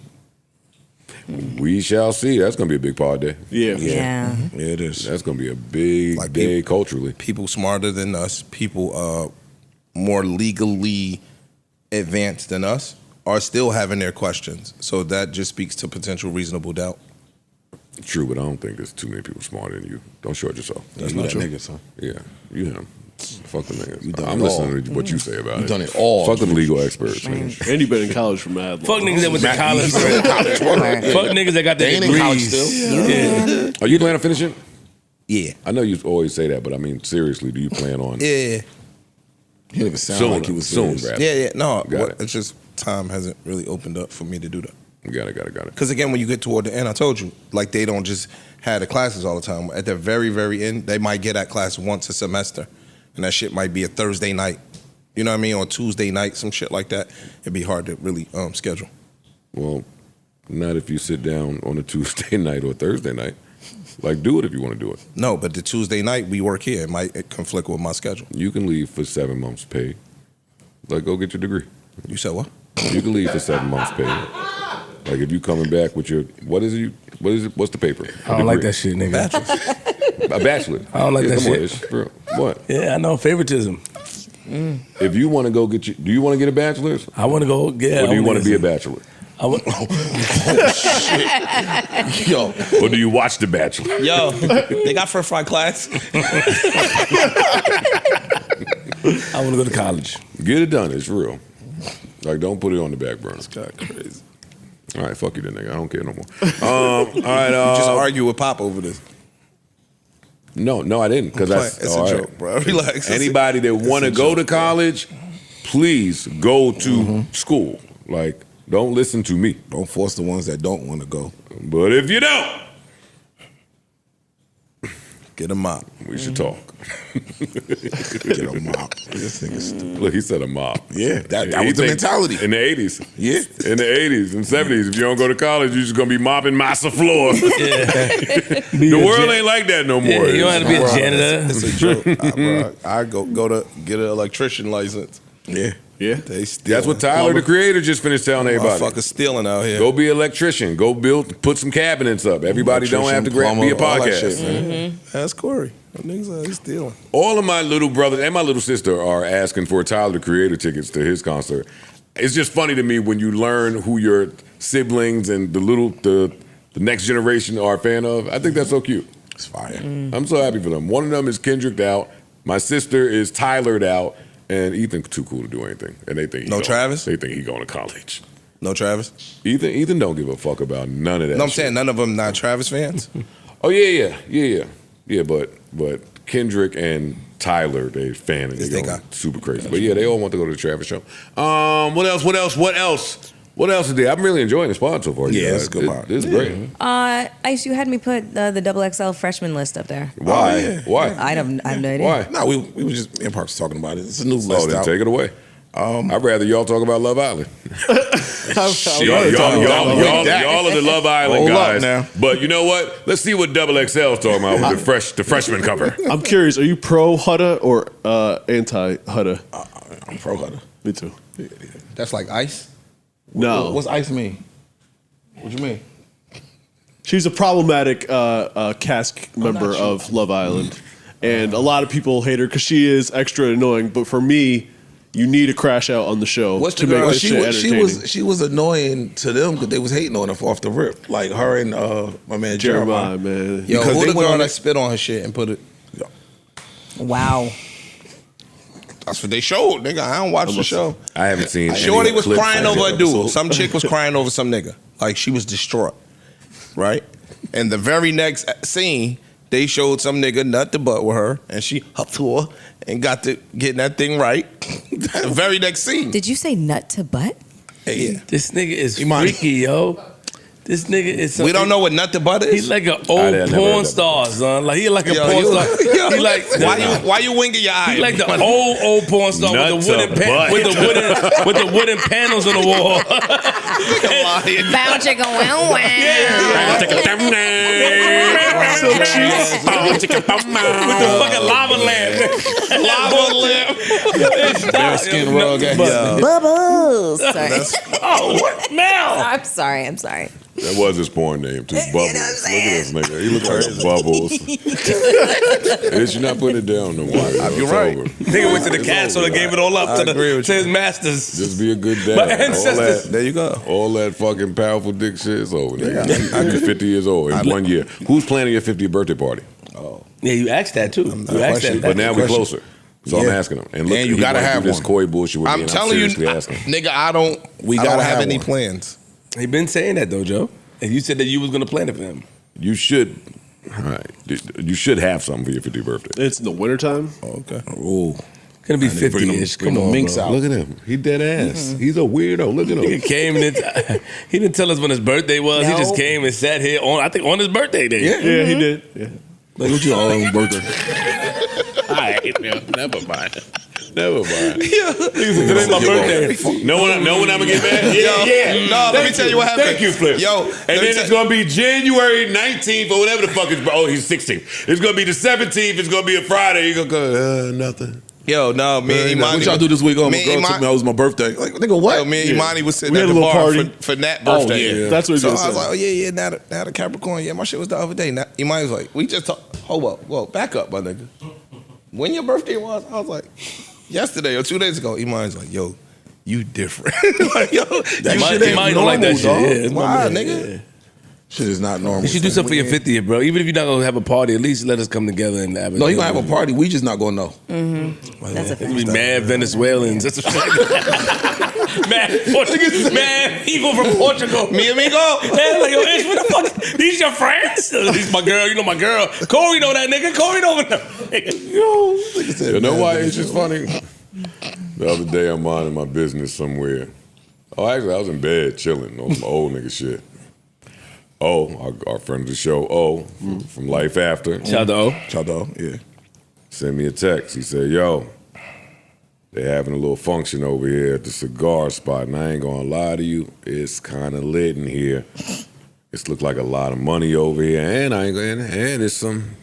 We shall see. That's going to be a big pod day. Yeah. Yeah. Yeah, it is. That's going to be a big day culturally. People smarter than us, people more legally advanced than us are still having their questions. So that just speaks to potential reasonable doubt. True, but I don't think there's too many people smarter than you. Don't short yourself. That's not true. Niggas, huh? Yeah, you him. Fuck them niggas. done I'm it listening all. to what you say about it. You done it all. Fuck them legal experts. Man. And you been in college for mad long. Fuck niggas that went to college. Fuck niggas that got They their ain't in college degrees. still. Yeah. Are you planning on finishing? Yeah. I know you always say that, but I mean, seriously, do you plan on? Yeah. He didn't even sound Soon, like he was soon, serious. Brad. Yeah. No, Got it. it's just time hasn't really opened up for me to do that. Got it. Because again, when you get toward the end, I told you, like they don't just have the classes all the time. At the very, very end, they might get at class once a semester. And that shit might be a Thursday night. You know what I mean? Or Tuesday night, some shit like that. It'd be hard to really schedule. Well, not if you sit down on a Tuesday night or Thursday night. Like, do it if you want to do it. No, but the Tuesday night we work here. It might conflict with my schedule. You can leave for 7 months paid. Like, go get your degree. You said what? You can leave for 7 months paid. Like, if you coming back with your, what's the paper? I don't like that shit, nigga. A bachelor. I don't like that come on, shit. it's real. What? Yeah, I know favoritism. If you want to go get do you want to get a bachelor's? I want to go. Yeah. Or do you want to be a bachelor? I want. Yo. Or do you watch The Bachelor? Yo, they got first fry class. I want to go to college. Get it done. It's real. Like, don't put it on the back burner. It's kind of crazy. All right, fuck you then, nigga. I don't care no more. All right. You just argue with Pop over this. No, I didn't. Because It's a joke, bro. Relax. Anybody that want to go to college, please go to school. Like, don't listen to me. Don't force the ones that don't want to go. But if you don't, get a mop. We should talk. Get a mop. This nigga's stupid. Look, he said a mop. Yeah, that was the mentality. In the 80s. Yeah. In the 80s and 70s. If you don't go to college, you're just going to be mopping massa floor. The world ain't like that no more. Yeah, you don't have to be a janitor. It's a joke. Bro, I go to get an electrician license. Yeah. Yeah. They stealing. That's what Tyler, the creator, just finished telling everybody. Motherfuckers stealing out here. Go be an electrician. Go put some cabinets up. Everybody don't have to be a podcast. Shit, That's Corey. Them niggas out stealing. All of my little brothers and my little sister are asking for Tyler, the Creator tickets to his concert. It's just funny to me when you learn who your siblings and the next generation are a fan of. I think that's so cute. It's fire. I'm so happy for them. One of them is Kendricked out. My sister is Tylered out. And Ethan's too cool to do anything. And they think Travis? They think he going to college. No Travis? Ethan don't give a fuck about none of that. No, I'm shit. saying none of them not Travis fans. Oh yeah. Yeah, but Kendrick and Tyler, they fan and they go super crazy. But yeah, they all want to go to the Travis show. What else is there? I'm really enjoying this pod so far. Yeah, it's a good pod. This is great. Ice, you had me put the double XL freshman list up there. Why? Oh, yeah. Why? I have no idea. Why? No, we were just in parks talking about it. It's a new list. Oh, then out. take it away. I'd rather y'all talk about Love Island. Y'all are the Love Island Hold up guys. now. But you know what? Let's see what Double XL's talking about with the freshman cover. I'm curious, are you pro Hudda or anti Hudda? I'm pro Hudda. Me too. That's like Ice? No. What's Ice mean? What you mean? She's a problematic cast member of Love Island. And a lot of people hate her because she is extra annoying. But for me, you need to crash out on the show What's to the make girl? this shit entertaining. She was annoying to them because they was hating on her off the rip. Like her and my man Jeremiah. man. Yo, Because who they the went girl on that that- spit on her shit and put it? Wow. That's what they showed, nigga. I don't watch the show. I haven't seen. Shorty any was clips crying of over that a dude. episode. Some chick was crying over some nigga. Like she was distraught, right? And the very next scene, they showed some nigga nut the butt with her, and she up to her and got to getting that thing right. The very next scene. Did you say nut to butt? Hey, yeah. This nigga is freaky, yo. This nigga is. We don't know what nut the butt is. He's like an old porn star, son. Like he like a porn star. He like why you winking your eye? He like the old porn star with the wooden panels on the wall. Bow chicka wow wow. Silk sheets. With the fucking lava lamp. Bare skin rug. Bubbles. Sorry. Oh, what now? I'm sorry. That was his porn name too. Bubbles. Look at this nigga. He looks like Bubbles. Is you not putting it down no more? You're right. Nigga went to the castle and gave it all up to his masters. Just be a good dad. My ancestors. There you go. All that fucking powerful dick shit is over. Nigga. I'll be 50 years old in 1 year. Who's planning your 50th birthday party? Yeah, you asked that too. You asked that. But now we're closer. So I'm asking him. And look, And you he gotta might do have this one. coy bullshit with me. I'm And telling you, seriously asking. nigga, I don't have any plans. He been saying that though, Joe. And you said that you was gonna plan it for him. You should. All right. You should have something for your 50th birthday. It's in the wintertime. Oh, okay. Ooh. Gonna be 50-ish. Come on, minks bro. out. Look at him. He dead ass. He's a weirdo. Look at He him. came and he didn't tell us when his birthday was. He just came and sat here on his birthday day. Yeah, he did. Yeah. Like what your own birthday? All right, man. Never mind. Today's my birthday. No one I'm gonna get mad. Yeah. No, let me tell you what happened. Thank you, Flip. Yo, and then it's gonna be January 19th or whatever the fuck is. Oh, he's 16th. It's gonna be the 17th. It's gonna be a Friday. You gonna go nothing. Yo, no, me and Imani. What y'all do this week? Oh, my Me girl and took me. That was my birthday. Like nigga, what? Yo, me and Imani was sitting We at had the a little bar party. for Nat's birthday. yeah. That's what he So I was was like, saying. oh yeah, now the Capricorn. Yeah, my shit was the other day. Now, Imani was like, we just talked. Hold up, whoa, back up, my nigga. When your birthday was, I was like, yesterday or 2 days ago. Imani's like, yo, you different. Like, yo, That you shit shit ain't ain't don't like that normal, shit. dog. Yeah, it's Why, normal. nigga? Yeah. Shit is not normal. You should do something for your 50th, bro. Even if you're not gonna have a party, at least let us come together and have it. No, you gonna have a party. We just not gonna know. That's a There's gonna be fact. mad Venezuelans. That's what mad Portuguese, mad people from Portugal. Mi amigo. Yeah, like, yo, Ish, what the fuck? These your friends? These my girl. You know my girl. Corey know that nigga. Corey know that. You know why it's just funny? The other day I'm minding my business somewhere. Oh, actually, I was in bed chilling on some old nigga shit. Oh, our friend of the show, from Life After. Shout out. Chado, yeah. Sent me a text. He said, yo, they having a little function over here at the cigar spot, and I ain't gonna lie to you, it's kind of lit in here. It's looked like a lot of money over here, and there's something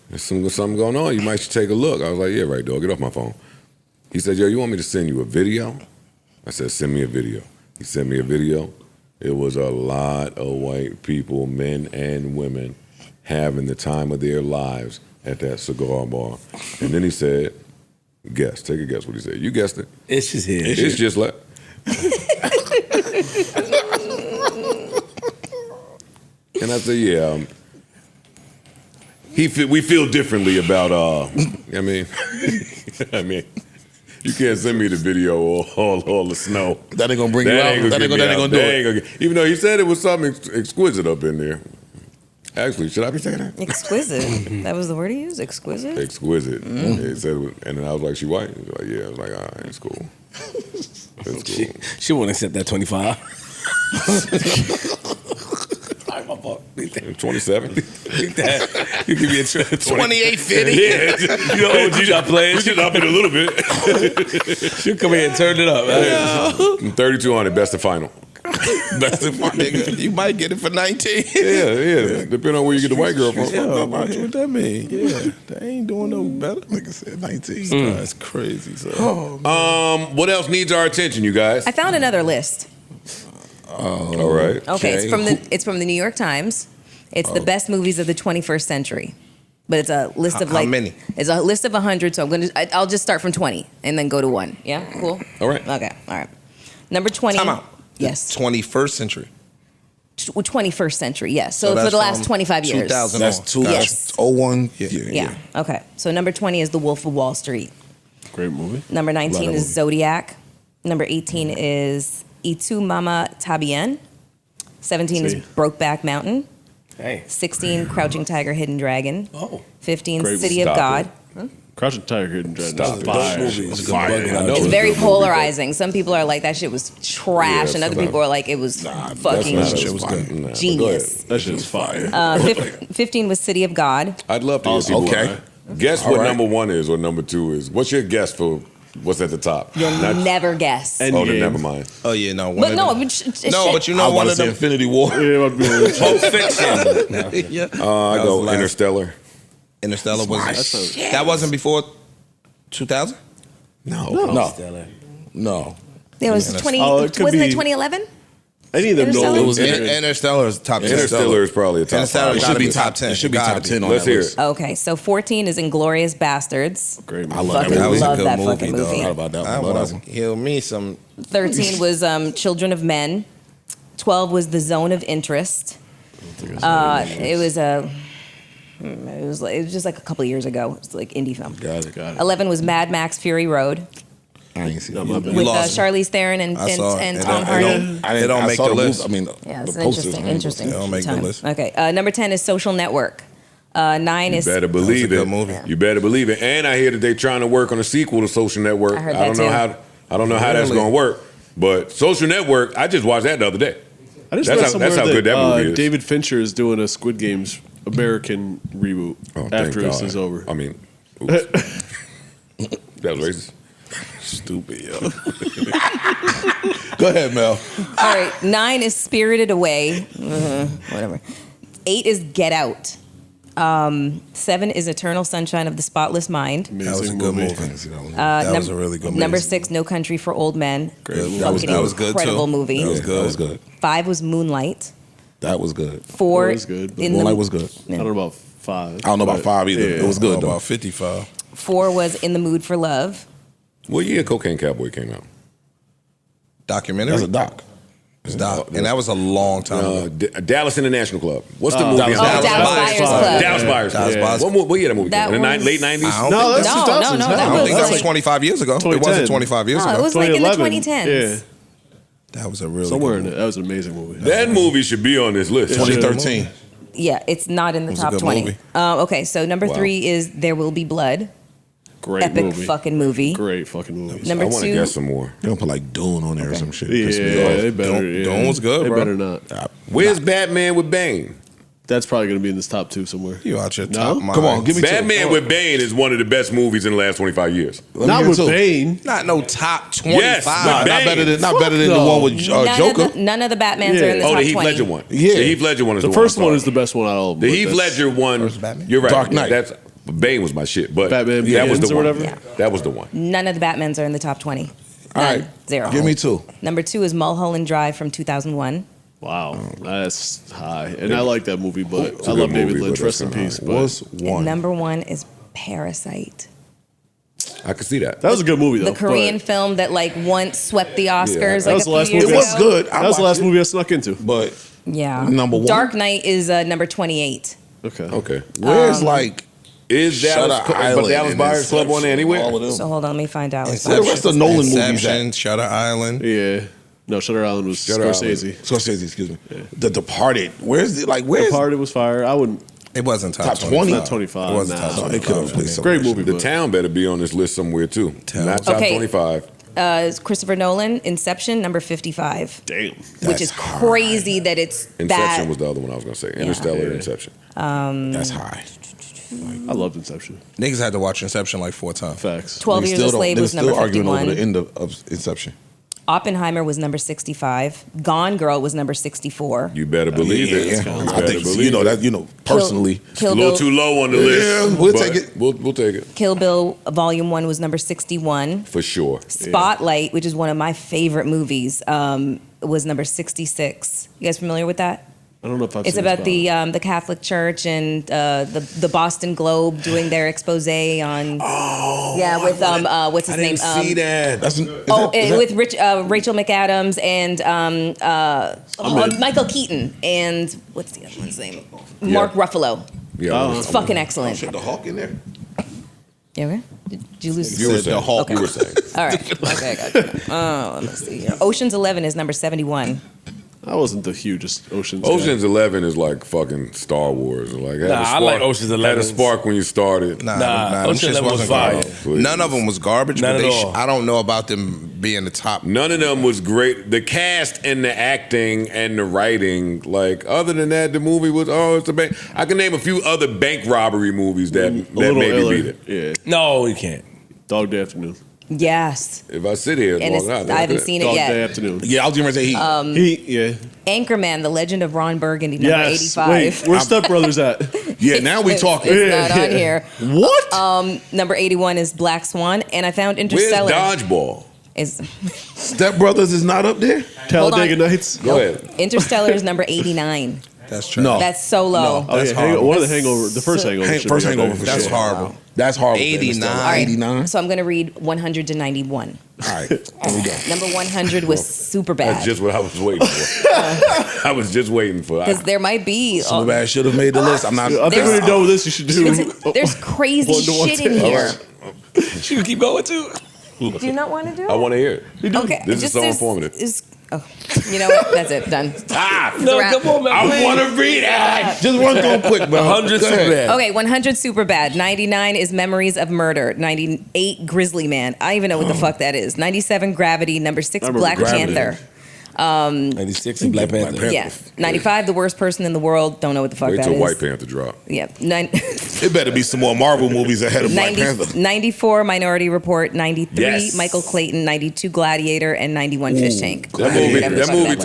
going on. You might should take a look. I was like, yeah, right, dog. Get off my phone. He said, yo, you want me to send you a video? I said, send me a video. He sent me a video. It was a lot of white people, men and women, having the time of their lives at that cigar bar. And then he said, guess. Take a guess what he said. You guessed it. It's just here. It's just like... And I said, yeah, we feel differently about, I mean, you can't send me the video or all the snow. That ain't gonna bring you out. That ain't gonna do it. Even though he said it was something exquisite up in there. Actually, should I be saying that? Exquisite. That was the word he used? Exquisite? Exquisite. It said, and then I was like, she white? He was like, yeah. I was like, all right, it's cool. It's cool. She wouldn't accept that 25. 27. You give me a 28.50. Yeah, you know, OG not playing. We should up it a little bit. She'll come in and turn it up. Yeah. 3,200, best of final. That's the fun nigga. You might get it for 19. Yeah. Depending on where you get the white girl from. Yeah, what that mean? Yeah, they ain't doing no better. Nigga said 19. That's crazy. So. What else needs our attention, you guys? I found another list. All right. Okay, it's from the New York Times. It's the best movies of the 21st century. But it's a list of How many? It's a list of 100, so I'll just start from 20 and then go to 1. Yeah? Cool? All right. Okay, all right. Number 20. Time out. Yes. 21st century. 21st century, yes. So for that's the last from 25 years. 2000 That's on. two. Yes. That's 01. Yeah. Okay. So number 20 is The Wolf of Wall Street. Great movie. Number 19 Love that is movie. Zodiac. Number 18 is Itu Mama Tabien. 17 is Brokeback Mountain. Hey. 16, Crouching Tiger, Hidden Dragon. Oh. 15, Great City of Stop God. Crouching Tiger, Hidden Dragon. Stop it. Fire. Those movies are fire. I know It's it's very a good movie, polarizing. Some people are like, that shit was trash, Yeah, and other sometimes- people are like, it was fucking That's not shit was good. Nah, but go genius. ahead. That shit's fire. 15 was City of God. I'd love to hear people. Okay. Guess All what right. number 1 is or number 2 is. What's your guess for what's at the top? You'll Not- never guess. And- Oh, then Endgame. never mind. Oh yeah, no. But no, no, shit. but you I know was one about to of say them. Infinity War. Yeah, it might be- Pulp Fiction. Yeah. I That go was the last- Interstellar. Interstellar was that wasn't before 2000. No. It was Yeah, 20. Oh, it could wasn't it be- 2011? Any of them Interstellar? know It was Interstellar is top 10. Interstellar is probably a top Interstellar 5. It gotta should be be top top 10. It should be Gotta top be. 10 on Let's that hear list. it. Okay, so 14 is Inglorious Bastards. Great movie. I love Fucking that movie. love good that movie, fucking though. movie. Forgot about that I one. Love was that one. heal me some. 13 was Children of Men. 12 was The Zone of Interest. It was just like a couple of years ago. It was like indie film. Got it. 11 was Mad Max Fury Road I ain't seen No, it. my bad. with lost me. Charlize Theron and I saw it. and It Tom don't- Hardy. It don't I make saw the movie. list. I mean, Yeah, it's the an posters. interesting It don't make the time. list. Okay, number 10 is Social Network. 9 You is better believe good it. movie. You better believe it. And I hear that they're trying to work on a sequel to Social Network. I heard don't that know too. how. I don't know how that's Really? going to work. But Social Network, I just watched that the other day. I just That's read how- somewhere that's how that, good that movie is. David Fincher is doing a Squid Games American reboot Oh, thank after this God. is over. I mean, oops. That was racist. Stupid, yo. Go ahead, Mel. all right. 9 is Spirited Away. Whatever. 8 is Get Out. 7 is Eternal Sunshine of the Spotless Mind. That was a Amazing good movie. movie. That was a really good movie. Number 6, No Country for Old Men. Great movie. That was Fucking good incredible too. movie. That was That good. was good. 5 was Moonlight. That was good. 4 That was good, but in Moonlight the, was good. I don't know about 5. I don't know about 5 either. Yeah. It was good, though. About 55. 4 was In the Mood for Love. What year Cocaine Cowboy came out? Documentary. That's a doc. It's doc, and that was a long time ago. Dallas International Club. What's the movie? Dallas on Dallas that? Buyers Club. Dallas Buyers Club. Dallas Buyers What year that movie That came out? was- Late 90s? I don't No, think that's No, 2000s. no, I that don't was think that was like- 25 years ago. It 2010. wasn't 25 years No, ago. it was like in the 2011. 2010s. Yeah, That was a really somewhere good in movie. it. That was an amazing movie. That movie should be on this list. 2013. Yeah, it's not in the It was a top good 20. movie. Okay, so number 3 is There Will Be Blood. Great Epic movie. fucking movie. Great fucking movie. Number I want to 2, guess some more. They're going to put like Dune on there or some shit. Yeah, Piss me off. they better. Dawn- Yeah. Dawn was good, They bro. better not. Where's Batman with Bane? That's probably going to be in this top 2 somewhere. You out your No? top mind. Come on, give me Batman two. with Bane is one of the best movies in the last 25 years. Let me Not hear with two. Bane. Not no top 25. Yes, Not Bane. better than the no. one with Joker. none of the Batmans are in the Oh, top the Heath 20. Ledger one. Yeah. The Heath Ledger one is The the first one. one is the best one out of all of them. The but Heath that's- Ledger one. First Batman? You're right. Dark Knight. That's Bane was my shit, but Batman that was Begins the or one. whatever? Yeah. That was the one. None of the Batmans are in the top 20. All None. right. 0. Give me 2. Number 2 is Mulholland Drive from 2001. Wow, that's high. And I like that movie, but It's a I good love David movie, Lynch. but Rest in that's not peace. high. But What's And one? number 1 is Parasite. I could see that. that was a good movie, though. The Korean but film that like once swept the Oscars that like was a the last few years movie. It was ago. good. that was the last movie I snuck into. But Yeah. Number 1. Dark Knight is number 28. Okay. Okay. Where's like Is Dallas, Shutter but Island Dallas and Buyers Club on there Inception, anywhere? all of them. So hold on, let me find out. Where the rest of Nolan movies Inception, at? Shutter Island. Yeah. No, Shutter Island was Shutter Scorsese. Scorsese, excuse me. The Departed. Where's it? Like, where's Departed was fire. I wouldn't. It wasn't top 20? Not 25. It wasn't nah. top 20. It could have played so Great much. movie. The but Town better be on this list somewhere too. Not top Okay. 25. Christopher Nolan, Inception, number 55. Damn. Which is crazy that it's Inception that. was the other one I was gonna say. Interstellar, Yeah. Inception. That's high. I loved Inception. Niggas had to watch Inception like 4 times. Facts. 12 Years a Slave was number still arguing 51. over the end of Inception. Oppenheimer was number 65. Gone Girl was number 64. You better believe it. Yeah. You I better think believe it. personally, Kill a little Bill, too low on the list. Yeah, we'll but take it. We'll take it Kill Bill Volume 1 was number 61. for sure. Spotlight, which is one of my favorite movies, was number 66. You guys familiar with that? I don't know if I've It's seen about Spotlight. the Catholic Church and the Boston Globe doing their expose on. Oh, Yeah, with what's his I name? didn't see that. With Rachel McAdams and Michael Keaton and what's the other one's name? Mark Ruffalo. Yeah, It's fucking excellent. Shit, the Hawk in there. Yeah, okay. Did you lose? You were saying. the Hawk. Okay. You were saying. All right. Okay, I got you. Oh, let's see here. Ocean's 11 is number 71. I wasn't the hugest Ocean's. Ocean's 11 is like fucking Star Wars. Like, had Nah, a I spark, like Ocean's 11. Had a spark when you started. Nah, Nah, them Ocean's shits 11 was wasn't fire. garbage. Please. None of them was garbage, None but at all. I don't know about them being the top. None of them was great. The cast and the acting and the writing, like, other than that, the movie was, it's a bank. I can name a few other bank robbery movies that little maybe iller. beat it. Yeah. No, you can't. Dog Day Afternoon. Yes. If I sit here And long it's, enough, I haven't seen it Dog yet. Day Afternoon. Yeah, I was going to say Heat. Heat, yeah. Anchorman, The Legend of Ron Burgundy, number Yes. 85. Wait, where's Step Brothers at? Yeah, now we It's talking. not on here. What? Number 81 is Black Swan, and I found Where's Interstellar. Dodgeball? Is Step Brothers is not up there? Talladega Nights. Go ahead. Interstellar is number 89. That's true. No. That's so low. Oh, That's yeah, horrible. one of the Hangover, the first Hangover. should First be up Hangover there. for That's sure. horrible. That's horrible. 89. All right. 89. So I'm going to read 100 to 91. All right, there we go. Number 100 was super That's bad. just what I was waiting for. I was just waiting for. Because there might be. Superbad should have made the list. I'm not. I think when you're done with this, you should do. There's crazy One-to-one shit in here. You can keep going too. Do you not want to do it? I want to hear it. Okay. This is so there's- informative. You know what? That's it. Done. No, come on, man. I please. want to read it. Just run through quick, bro. 100 Go ahead. super bad. Okay, 100 super bad. 99 is Memories of Murder. 98 Grizzly Man. I don't even know what the fuck that is. 97 Gravity. Number 6 I remember Black Gravity. Panther. 96 and Black Panther. Yeah. 95 The Worst Person in the World. Don't know what the fuck Wait that till is. White Panther drop. Yeah. It better be some more Marvel movies ahead of Black Panther. 94 Minority Report. 93 Yes. Michael Clayton. 92 Gladiator, and 91 Fish Tank. That movie. Whatever the That fuck movie was.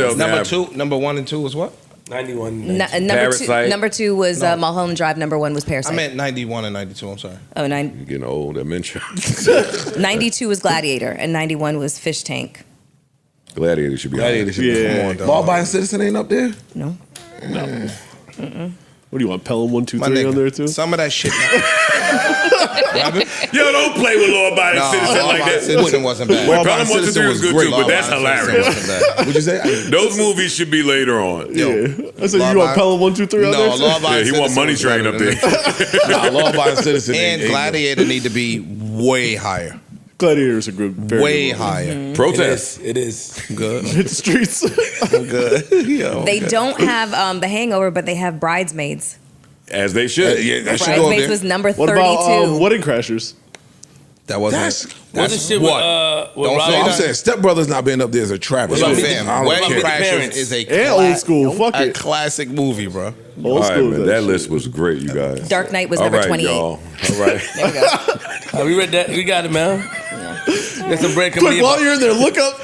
tells me. Number 1 and 2 was what? 91. Parasite. Number two was Mulholland Drive. Number 1 was Parasite. I meant 91 and 92. I'm sorry. Oh, You're getting old. Dementia. 92 was Gladiator, and 91 was Fish Tank. Gladiator should be. Gladiator should be. Yeah. Come on, dog. Law-abiding citizen ain't up there? No. What do you want? Pelham 1, 2, My 3 nigga, on there too? some of that shit. Yo, don't play with law-abiding citizen like that. Citizen wasn't bad. Well, Law-abiding Pelham 1, 2, 3 Citizen was was good great. too, but that's hilarious. What'd you say? Those movies should be later on. Yeah. I said you want Pelham 1, 2, 3 on there? No, too? law-abiding Yeah, he want citizen Money was Train better up than there. Nah, law-abiding citizen And ain't- Gladiator need to be way higher. Gladiator is a good, very Way good movie. higher. Protest. It is. Good. Hit the streets. Good. Yo, They good. don't have The Hangover, but they have Bridesmaids. As they should. Yeah, that should go up Bridesmaids there. was number What 32. about Wedding Crashers? That wasn't. What's the shit with, what? with Don't Robin? say I'm that. saying Step Brothers not being up there is a travesty. Yo, Meet the- fam, I don't Wedding care. Crashers Parents. is a And old school. Fuck a it. classic movie, bro. All Old right, school. man. That list was great, you guys. Dark Knight was All number right, 28. y'all. All right. There we go. We read that. We got it, man. Get some bread coming Quick, in. while you're in there, look up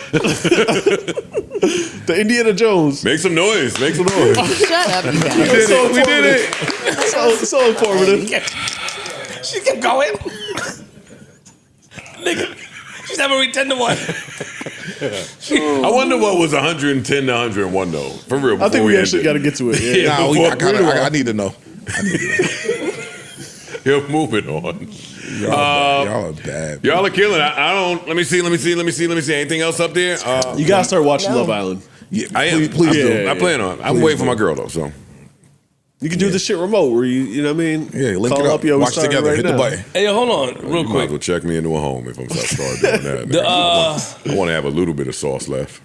the Indiana Jones. Make some noise. Make some noise. Shut up, you guys. We did it. So informative. She kept going. Nigga, she's never read 10 to 1. I wonder what was 110 to 101 though. For real. I think before we end actually it. got to get to it. Yeah. Nah, Before- I need to know. You're moving on. Y'all are bad. Y'all are killing. I don't. Let me see. Anything else up there? You got to start watching Love Island. Yeah, I am. please I do. do. I plan on. I'm Please waiting for do. my girl though. So You can do this shit remote where you know what I mean? Yeah, link Call it up. Yo, Watch sorry together. right Hit now. the button. Hey, yo, hold on, real You might as quick. well check me into a home if I'm start doing that. nigga. I want to have a little bit of sauce left.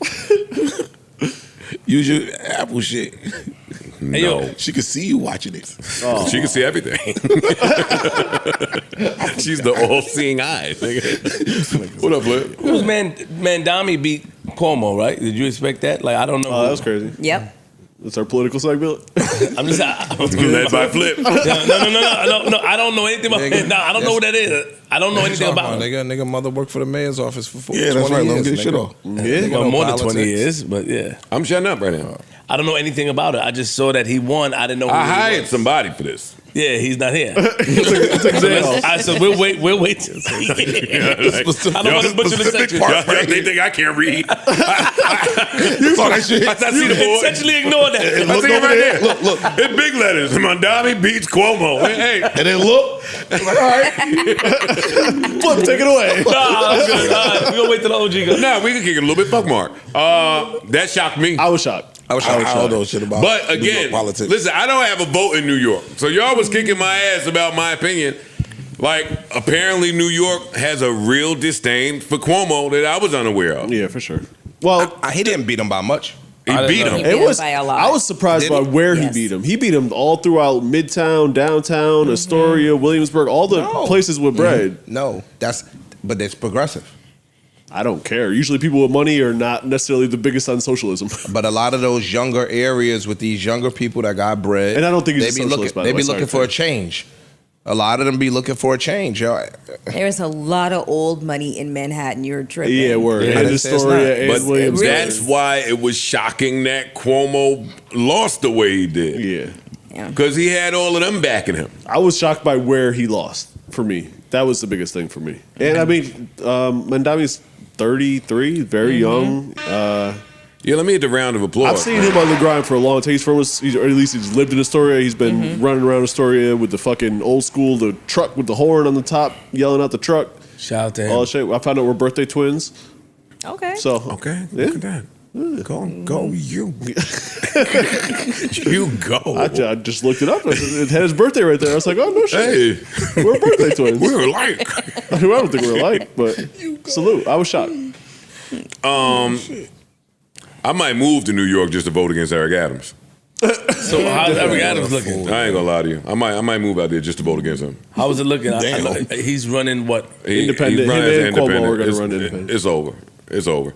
Use your Apple shit. No. She can see you watching it. She can see everything. She's the all-seeing eye. nigga. What up, Flip? Who's Mandami beat Cuomo, right? Did you expect that? Like, I don't know. Oh, that was crazy. Yep. That's our political segment. I'm just Led by Flip. No. I don't know anything about. No, I don't know what that is. I don't know anything about. Nigga, mother worked for the mayor's office for 20 Yeah, that's right. Let him years, get his shit nigga. off. Yeah, well, more than 20 years, but yeah. I'm shutting up right now. I don't know anything about it. I just saw that he won. I didn't know. Who I he hired was. somebody for this. Yeah, he's not here. So we'll wait. We'll wait. Till I don't want to butcher the section. They think I can't read. You saw that shit. I see the board. Essentially ignore that. I see it right there. Look. In big letters. Mandami beats Cuomo. Hey. And then look. Like, all right. Flip, take it away. Nah, I'm good. All right, we're going to wait till the OG goes. Nah, we can kick it a little bit. Fuck Mark. That shocked me. I was shocked. I don't know shit about But New York again, politics. listen, I don't have a vote in New York. So y'all was kicking my ass about my opinion. Like, apparently New York has a real disdain for Cuomo that I was unaware of. Yeah, for sure. Well, He didn't beat him by much. He beat him. He beat him by a lot. I was surprised by where he beat him. He beat him all throughout Midtown, downtown, Astoria, Williamsburg, all the places with bread. No, but it's progressive. I don't care. Usually people with money are not necessarily the biggest on socialism. But a lot of those younger areas with these younger people that got bread, And I don't think he's they a be socialist, by looking. the They be way. looking Sorry, for a change. A lot of them be looking for a change, yo. There's a lot of old money in Manhattan. You're tripping. Yeah, word. Yeah, And it's Astoria But and Williamsburg. that's why it was shocking that Cuomo lost the way he did. Yeah. Because he had all of them backing him. I was shocked by where he lost, for me. That was the biggest thing for me. And I mean, Mandami's 33, very young. Yeah, let me hit the round of applause. I've seen him on the grind for a long time. He's from, or at least he's lived in Astoria. He's been running around Astoria with the fucking old school, the truck with the horn on the top, yelling out the truck. Shout out to him. All that shit. I found out we're birthday twins. Okay. So Okay, yeah. look at that. Go you. You go. I just looked it up. It had his birthday right there. I was like, oh no shit. Hey, We're birthday twins. we were alike. I don't think we're alike, but salute. I was shocked. I might move to New York just to vote against Eric Adams. So how's Eric Adams looking? I ain't gonna lie to you. I might move out there just to vote against him. How is it looking? Damn. He's running what? Independent. He's running Him as and Cuomo are gonna It's- run independent. It's over. It's over.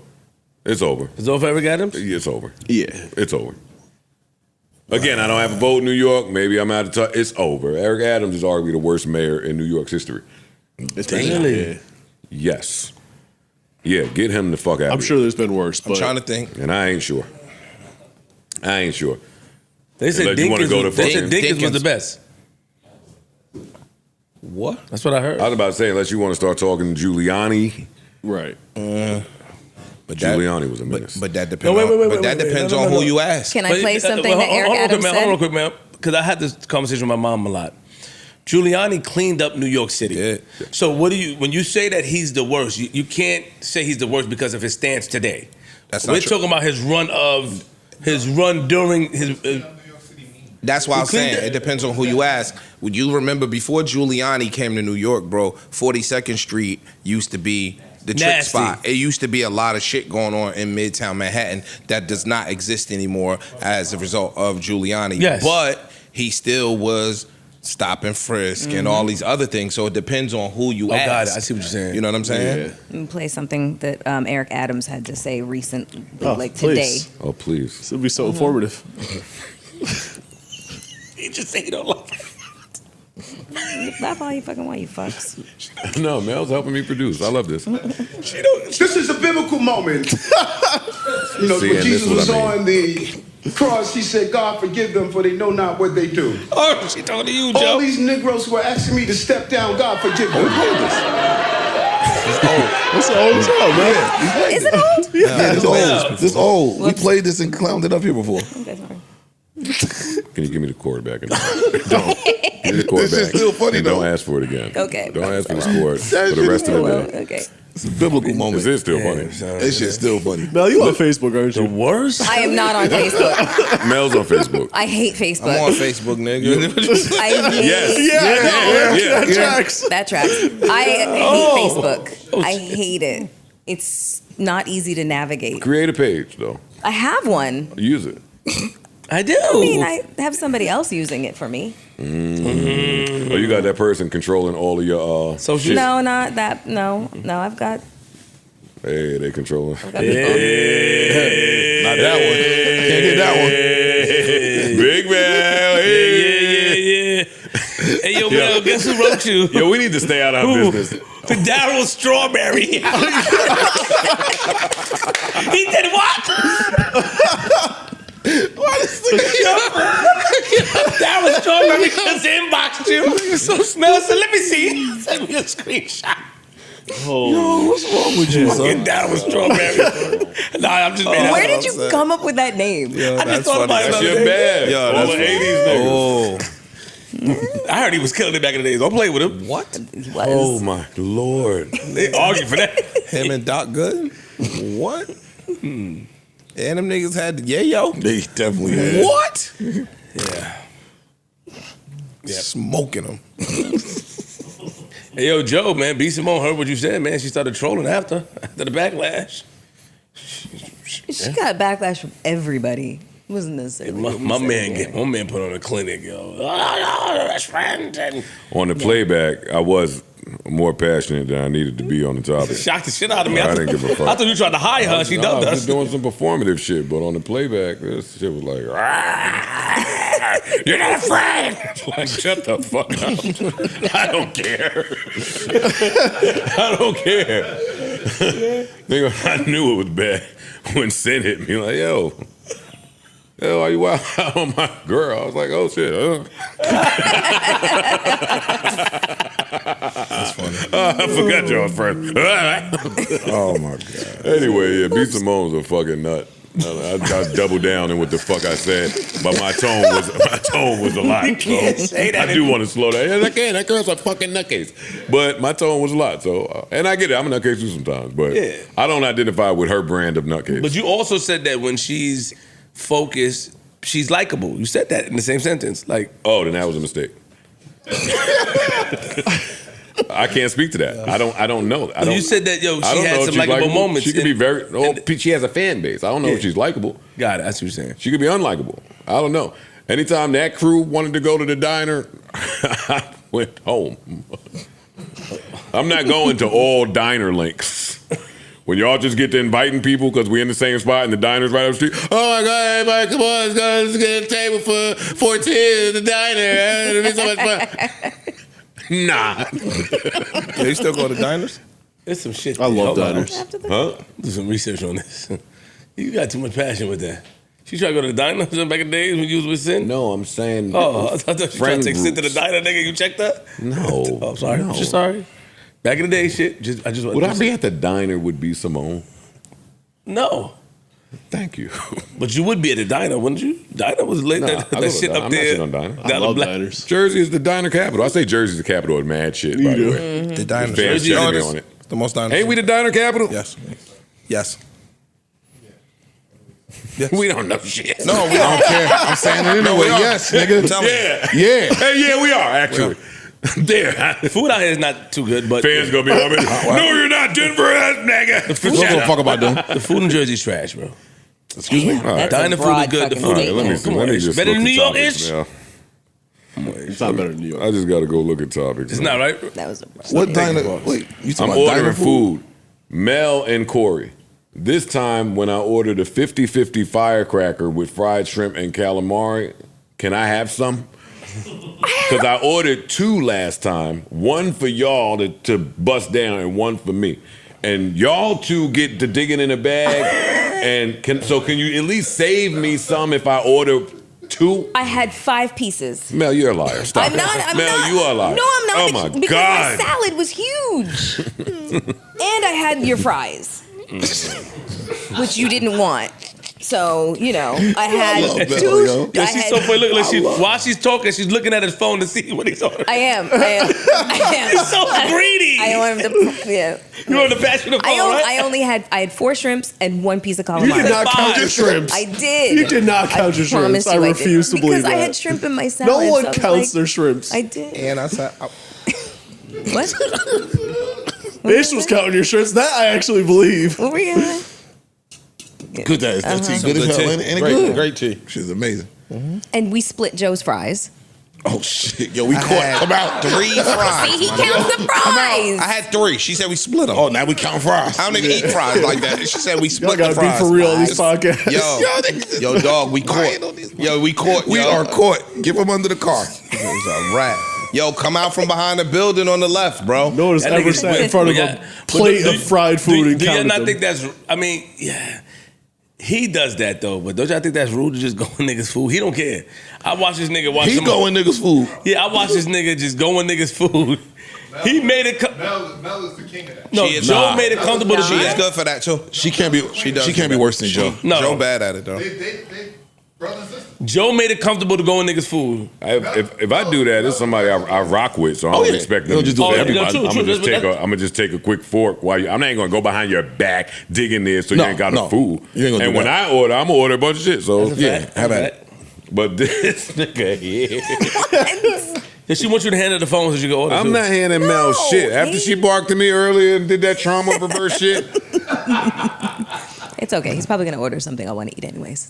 It's over. Is it over Eric Adams? It's over. Yeah. It's over. Again, I don't have a vote in New York. Maybe I'm out of touch. It's over. Eric Adams is arguably the worst mayor in New York's history. It's Really? Yeah. Yes. Yeah, get him the fuck out I'm of sure there's been worse, I'm but trying to think. here. And I ain't sure. They said Unless you wanna Dinkins, go to was, they said fucking- Dinkins was the Dinkins. best. What? That's what I heard. I was about to say, unless you want to start talking Giuliani. right. But Giuliani was a menace. But that depends. No, wait, wait, But that wait, depends no, on no, who no. you ask. Can I play something that Eric Adams Hold on real said? quick, man. Because I had this conversation with my mom a lot. Giuliani cleaned up New York City. Yeah. So when you say that he's the worst, you can't say he's the worst because of his stance today. That's not We're true. talking about his run during his. That's why I'm cleaned saying it depends on who you ask. Would you remember before Giuliani came to New York, bro? 42nd Street used to be the trick Nasty. spot. It used to be a lot of shit going on in Midtown Manhattan that does not exist anymore as a result of Giuliani. Yes. But he still was stop and frisk and all these other things. So it depends on who you ask. God, I see what you're saying. You know what I'm saying? Yeah. Let me play something that Eric Adams had to say recently, Oh, like please. today. Oh, please. This would be so informative. He just say he don't like it. Laugh all you fucking want, you fucks. No, Mel's helping me produce. I love this. This is a biblical moment. You know, See, when and Jesus this is was what I on the cross, he said, God forgive them for they know not what they do. Oh, she talking to you, All Joe. these Negroes who are asking me to step down, God forgive them. That's an old show, man. Is it old? Yeah, this old. This old. We played this and clowned it up here before. Okay, sorry. Can you give me the chord back? Don't. Give me the chord This back. is still funny, And though. Don't ask for it again. Okay. Don't ask for the chord for the rest of the day. Okay. It's a biblical moment. This is still funny. This shit's still funny. Mel, you on Facebook, aren't you? The worst? I am not on Facebook. Mel's on Facebook. I hate Facebook. I'm on Facebook, nigga. I hate That tracks. That tracks. I hate Facebook. I hate it. It's not easy to navigate. Create a page, though. I have one. Use it. I do. I mean, I have somebody else using it for me. Oh, you got that person controlling all of your social. No, not that. No, I've got. Hey, they controlling. Not that one. Can't get that one. Big Mel. Yeah. Hey, yo, Mel, guess who wrote you? Yo, we need to stay out of our business. The Daryl Strawberry. He did what? That was Strawberry just inboxed you. Mel said, let me see. Send me a screenshot. Oh, what's wrong with you, son? That was Strawberry. Nah, I'm just being Where did you come up with that name? I just thought about it. That's your bad. Yo, all that's the funny. 80s niggas. I heard he was killing it back in the days. Don't play with him. What? He was. Oh, my Lord. They argue for that. Him and Doc Gooden? What? And them niggas had the yayo. They definitely had. What? Yeah. Smoking them. Hey, yo, Joe, man, B. Simone heard what you said, man. She started trolling after the backlash. She got backlash from everybody. It wasn't necessarily. My man put on a clinic, yo. Oh, best friend. And On the playback, I was more passionate than I needed to be on the topic. shocked the shit out of me. I didn't give a fuck. I thought you tried to hire her. She I dubbed was us. just doing some performative shit, but on the playback, this shit was like, you're not a friend. Like, shut the fuck up. I don't care. I don't care. Nigga, I knew it was bad when Sin hit me. Like, yo, are you wild out on my girl? I was like, oh shit. That's funny. I forgot y'all was friends. Oh my god. Anyway, yeah, B. Simone's a fucking nut. I doubled down in what the fuck I said, but my tone was a lot. You can't say that. I do want to slow down. Yes, I can. That girl's a fucking nutcase. But my tone was a lot. So, and I get it. I'm a nutcase too sometimes, but Yeah. I don't identify with her brand of nutcase. But you also said that when she's focused, she's likable. You said that in the same sentence. Like, oh, then that was a mistake. I can't speak to that. I don't know. you said that, yo, she I don't had know if some she's likable moments. She could be very. She has a fan base. I don't know if she's likable. Got it. That's what you're saying. She could be unlikable. I don't know. Anytime that crew wanted to go to the diner, I went home. I'm not going to all diner links. When y'all just get to inviting people because we're in the same spot and the diner's right up the street. Oh my God, everybody, come on, let's get a table for 14 at the diner. It'll be so much fun. Nah. Yeah, you still go to diners? There's some shit. I love Hold on. diners. Huh? Do some research on this. You got too much passion with that. She tried to go to the diner back in the days when you was with Sin? No, I'm saying. Oh, I thought you tried to friend take Sin to the groups. diner, nigga. You checked that? No. Oh, sorry. No. Just sorry. Back in the day, shit. Would I be at the diner with B. Simone? No. Thank you. But you would be at the diner, wouldn't you? Diner was late. Nah, I that go to shit diner. up I'm not there. sitting on diner. I Down love the diners. Jersey is the diner capital. I say Jersey's the capital of mad shit, by the way. The diners. The fans check me it's on it. The most diners. Ain't we the diner capital? Yes. Yes. We don't know shit. No, we I don't care. I'm saying it anyway. Yes, nigga. Tell me. Yeah. Yeah. Hey, yeah, we are, actually. There. Food out here is not too good, but Fans gonna be humming. No, you're not Denver ass nigga. Don't give a fuck about them. the food in Jersey's trash, bro. Excuse me? All right. That's a Diner food is broad good. The fucking food. All right, let me statement. see. Come Let on, me just better look than at New York topics is. now. It's not better than New York. I just got to go look at topics. It's man. not right. That was a What diner? Wait, you I'm talking about ordering diner food. Mel and Corey. This time, when I ordered a 50-50 firecracker with fried shrimp and calamari, can I have some? Because I ordered 2 last time, one for y'all to bust down and one for me. And y'all 2 get to digging in a bag. And can you at least save me some if I order 2? I had 5 pieces. Mel, you're a liar. Stop I'm it. not. I'm Mel, not. you are a liar. No, I'm not. Oh my because God. my salad was huge, and I had your fries, which you didn't want. So, you know, I had love Bella, two. yo. Yeah, I she's had- so funny. Look, while she's talking, she's looking at his phone to see what he's ordering. I am. He's so greedy. I want him to. Yeah. You want to pass you the phone, right? I only had 4 shrimps and 1 piece of calamari. You did not count your shrimps. I did. You did not count your promise shrimps. I you refuse to did. believe Because I that. had shrimp in my No salad. one so I was counts like, their shrimps. I did. And I said, What? Ish was counting your shrimps. That I actually believe. What were you gonna? Good that tea. Good Some as good hell. tea. Ain't it Great- good? great tea. She's amazing. And we split Joe's fries. Oh shit. Yo, we I caught. had Come out. 3 fries. See, he my counts nigga. the fries. I had 3. She said we split them. Oh, now we count fries. I don't even eat fries like that. She said we split Y'all the gotta be fries. for real on these podcasts. Yo, dog, we caught. Yo, we caught. We are caught. Give them under the car. It was a rat. Yo, come out from behind the building on the left, bro. No one has That ever nigga's sat in weird. front of Yeah. a plate But of fried food and do you counted not them. think that's? I mean, yeah. He does that though, but don't y'all think that's rude to just go in niggas' food? He don't care. I watch this nigga watch. He somebody- go in niggas' food. Yeah, I watch this nigga just go in niggas' food. He made it. Mel is the king of that. No, She is Joe not. made it comfortable to She do is that. good for that too. She can't be. She can't be worse than Joe. No. Joe bad at it though. They brother and sister. Joe made it comfortable to go in niggas' food. If I do that, it's somebody I rock with, so I don't yeah. expect You'll them just to do do it for everybody. everybody. I'm True, gonna just take a quick fork while I'm not even gonna go behind your back, dig in there so No, you ain't got no. no food. You ain't gonna And do when that. I order, I'm gonna order a bunch of shit. So Yeah, have at it. But this nigga here, Yeah, she wants you to hand her the phone so she can order. I'm too. not handing Mel shit. After she barked at me earlier and did that trauma reverse shit, It's okay. He's probably gonna order something I want to eat anyways.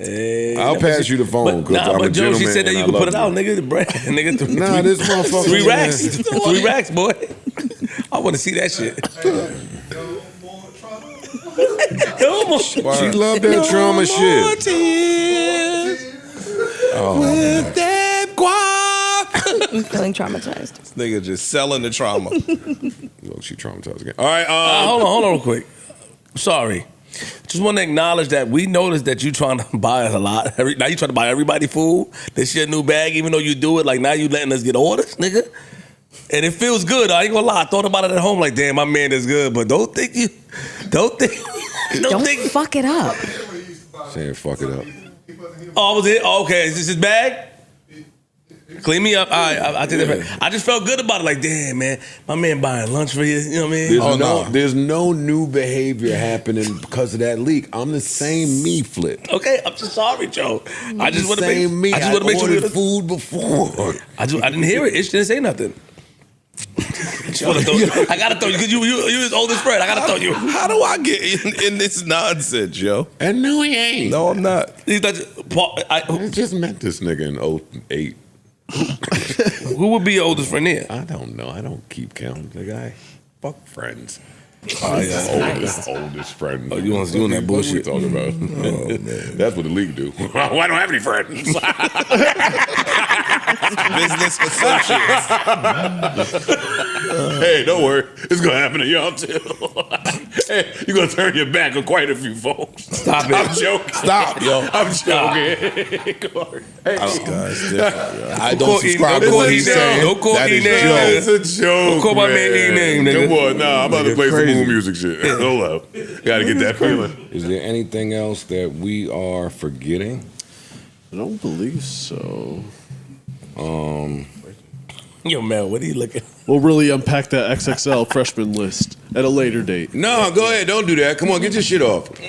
I'll pass you the phone because I'm a but Joe, gentleman. she said that and you I can put love it out, nigga. The bread, nigga. Nah, this motherfucker. 3 racks, 3 racks, boy. I want to see that shit. She loved that trauma shit. With that guap. I'm feeling traumatized. This nigga just selling the trauma. Look, she traumatized again. All right, Hold on real quick. Sorry. Just want to acknowledge that we noticed that you trying to buy us a lot. Now you trying to buy everybody food. This your new bag, even though you do it. Like now you letting us get orders, nigga. And it feels good. I ain't gonna lie. I thought about it at home. Like, damn, my man is good. But don't think. Don't fuck it up. saying fuck it up. Oh, was it? Oh, okay. Is this his bag? Clean me up. All right, I take that back. I just felt good about it. Like, damn, man, my man buying lunch for you. You know what I mean? There's no new behavior happening because of that leak. I'm the same me, Flip. Okay, I'm just sorry, Joe. I just want to make. me. I just want to make sure ordered food before. I didn't hear it. Ish didn't say nothing. I gotta throw you because you his oldest friend. I gotta throw you. How do I get in this nonsense, yo? And no, he ain't. No, I'm not. I just met this nigga in 08. Who would be your oldest friend here? I don't know. I don't keep count. The guy, fuck friends. Oh, yeah. Oldest friend. Oh, you on that bullshit? What we talking about? Oh, man. That's what the league do. I don't have any friends. Business associates. Hey, don't worry. It's going to happen to y'all, too. Hey, you're going to turn your back on quite a few folks. Stop it. I'm joking. Stop, yo. I'm joking. Hey, This guy's different, yo. I don't subscribe to what he's saying. Don't call That is E-name. Joe. It's a joke. Don't call my man E-name, nigga. Come on, nah, I'm about to play some moon music shit. Hold up. Gotta get that feeling. Is there anything else that we are forgetting? I don't believe so. Yo, Mel, what are you looking? We'll really unpack that XXL freshman list at a later date. No, go ahead. Don't do that. Come on, get your shit off. I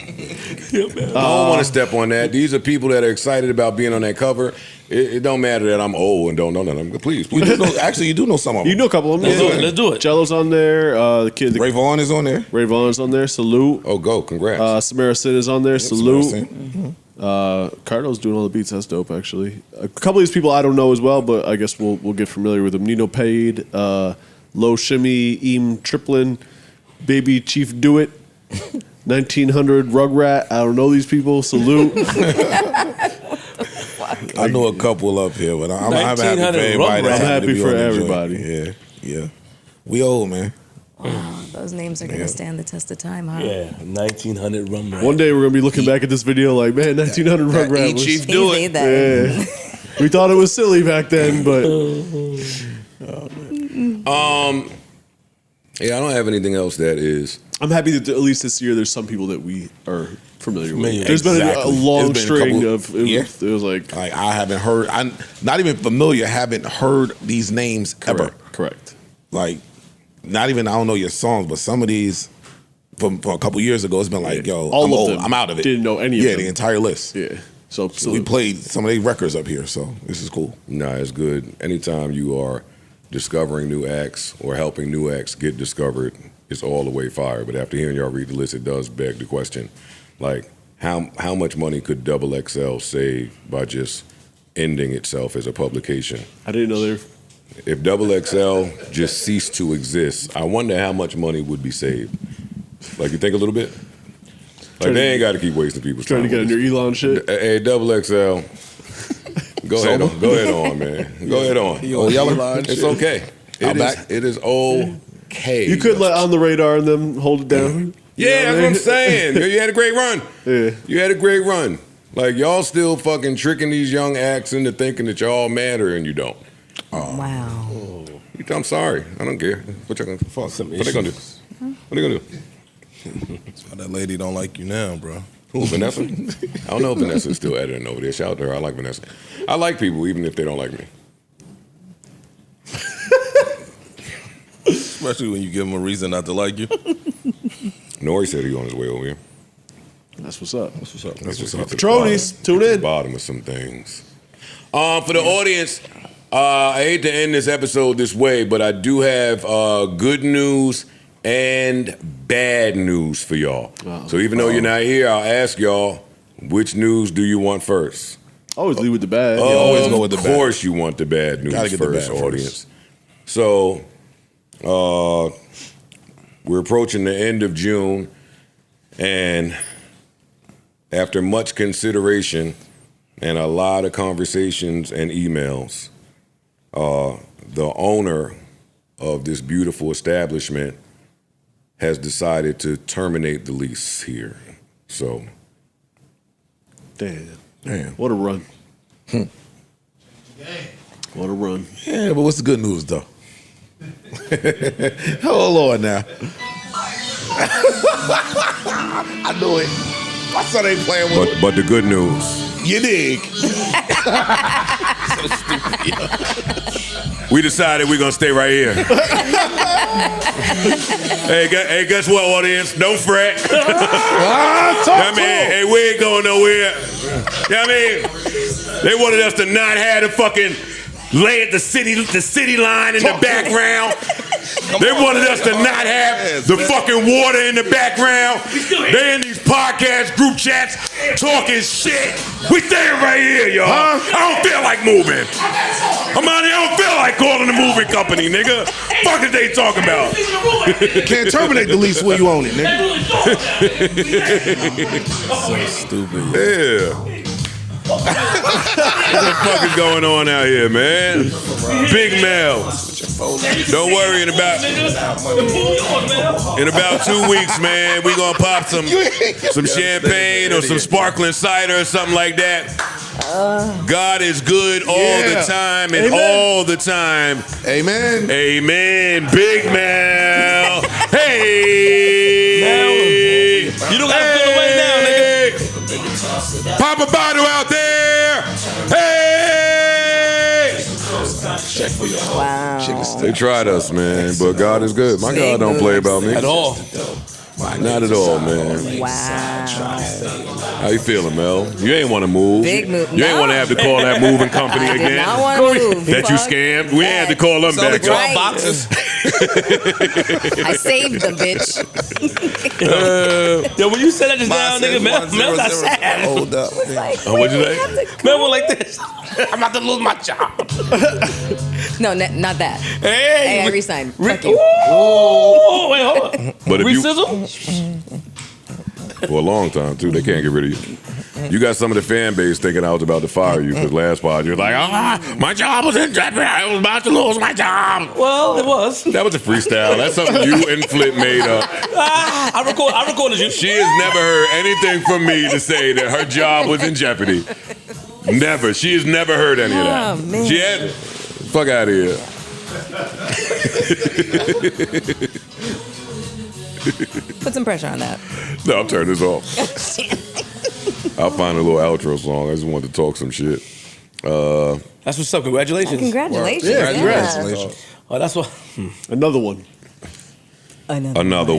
don't want to step on that. These are people that are excited about being on that cover. It don't matter that I'm old and don't know them. Please. You do know, actually, you do know some of them. You know a couple of them. Let's do it. Jello's on there. The kid, Ray Vaughn is on there. Ray Vaughn's on there. Salute. Oh, go. Congrats. Samara Sin is on there. Salute. Cardo's doing all the beats. That's dope, actually. A couple of these people I don't know as well, but I guess we'll get familiar with them. Nino Paid, Low Shimmy, Eam Triplin, Baby Chief Do It, 1900 Rugrat. I don't know these people. Salute. I know a couple up here, but I'm happy for everybody. I'm happy for everybody. Yeah, yeah. We old, man. Those names are gonna stand the test of time, huh? Yeah, 1900 rum rat. One day we're going to be looking back at this video like, man, 1900 Rugrat was... Chief Do Easy It. then. Yeah. We thought it was silly back then, but... Yeah, I don't have anything else that is. I'm happy that at least this year there's some people that we are familiar with. Familiar. There's been a Exactly. long It's been a string couple- of it was like I haven't heard. I'm not even familiar. Haven't heard these names ever. Correct. Like, not even I don't know your songs, but some of these from a couple years ago, it's been like, yo, all I'm of old. them I'm out of it. didn't know any of Yeah, them. the entire list. Yeah. So we played some of these records up here, so this is cool. Nah, it's good. Anytime you are discovering new acts or helping new acts get discovered, it's all the way fire. But after hearing y'all read the list, it does beg the question, like, how much money could Double XL save by just ending itself as a publication? I didn't know there. If Double XL just ceased to exist, I wonder how much money would be saved. Like, you think a little bit? Like, they ain't got to keep wasting people's Trying time. to get under Elon shit. Hey, Double XL. Go ahead on. Go ahead on, man. Go ahead on. You on Elon It's shit? okay. It is okay. You could let On the Radar and them hold it down. Yeah, that's what I'm saying. You had a great run. Yeah. You had a great run. Like, y'all still fucking tricking these young acts into thinking that y'all matter and you don't. Wow. I'm sorry. I don't care. What y'all gonna fuck? What they gonna do? What they gonna do? That's why that lady don't like you now, bro. Who, Vanessa? I don't know if Vanessa is still editing over there. Shout out to her. I like Vanessa. I like people even if they don't like me. Especially when you give them a reason not to like you. Nori said he on his way over here. That's what's up. That's what's up. That's what's up. Patronies, tune in. Bottom of some things. For the audience, I hate to end this episode this way, but I do have good news and bad news for y'all. So even though you're not here, I'll ask y'all, which news do you want first? Always lead with the bad. always go with the bad. Of course you want the bad news Gotta get the first, bad audience. So we're approaching the end of June, and after much consideration and a lot of conversations and emails, the owner of this beautiful establishment has decided to terminate the lease here. So, Damn. What a run. What a run. Yeah, but what's the good news though? Hold on now. I knew it. My son ain't playing with it. but the good news, You dig? we decided we're gonna stay right here. Hey, guess what, audience? Don't fret. Hey, we ain't going nowhere. You know what I mean? They wanted us to not have the fucking lay at the city line in the background. They wanted us to not have the fucking water in the background. They in these podcast group chats talking shit. We staying right here, y'all. I don't feel like moving. I'm out here. I don't feel like calling the moving company, nigga. Fuck is they talking about? Can't terminate the lease where you own it, nigga. So stupid. Yeah. What the fuck is going on out here, man? Big Mel. Don't worry, in about 2 weeks, man, we gonna pop some champagne or some sparkling cider or something like that. God is good all the time and all the time. Amen. Amen. Big Mel. Hey. You don't gotta feel away now, nigga. Pop a bottle out there. Hey. Wow. They tried us, man, but God is good. My God don't play about me At all. Not at all, man. Wow. How you feeling, Mel? You ain't want to move. Big move. You ain't want to have to call that moving company I again. did not want to move. That you Fuck scammed. We ain't had to call them back. Right. Boxes. I saved them, bitch. Yo, when you said that just now, nigga, Mel got sad. Hold up. What'd you say? Mel went like this. I'm about to lose my job. No, not that. Hey, I resigned. Fuck you. Oh, wait, hold on. But if you, Re-sizzle? for a long time too, they can't get rid of you. You got some of the fan base thinking I was about to fire you because last pod you were like, my job was in jeopardy. I was about to lose my job. Well, it was. That was a freestyle. That's something you and Flip made up. I recorded you. She has never heard anything from me to say that her job was in jeopardy. Never. She has never heard any of that. Oh, man. She had. Fuck out of here. Put some pressure on that. No, I'm turning this off. I'll find a little outro song. I just wanted to talk some shit. That's what's up. Congratulations. Congratulations. Yeah, congrats. Oh, that's what. Another one. Another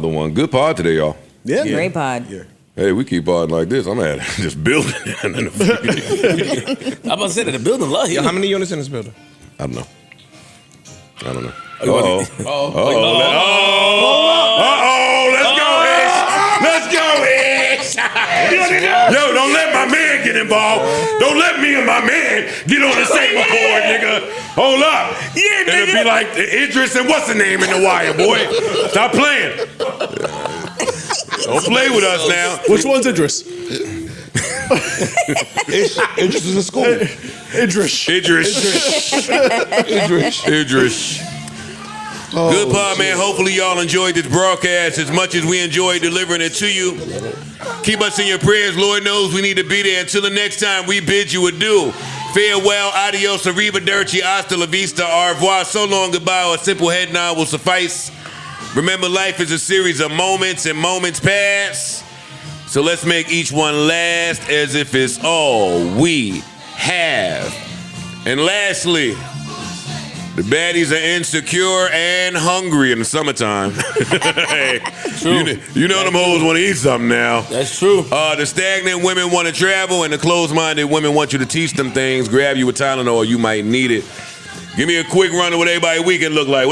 one. Good pod today, y'all. Yeah. Great pod. Yeah. Hey, we keep podding like this. I'm at this building. I'm about to say that the building love you. Yo, how many units in this building? I don't know. Uh-oh. Let's go, Ish. Yo, don't let my man get involved. Don't let me and my man get on the same accord, nigga. Hold up. Yeah, nigga. It'll be like Idris and what's the name in The Wire, boy. Stop playing. Don't play with us now. Which one's Idris? Idris is in school. Idris. Good pod, man. Hopefully y'all enjoyed this broadcast as much as we enjoyed delivering it to you. Keep us in your prayers. Lord knows we need to be there. Until the next time, we bid you adieu. Farewell, adios, arrivederci, hasta la vista, au revoir. So long, goodbye, or a simple head nod will suffice. Remember, life is a series of moments, and moments pass. So let's make each one last as if it's all we have. And lastly, the baddies are insecure and hungry in the summertime. Hey, you know them hoes want to eat something now. That's true. The stagnant women want to travel, and the closed-minded women want you to teach them things. Grab you with Tylenol, you might need it. Give me a quick run of what everybody weekend look like.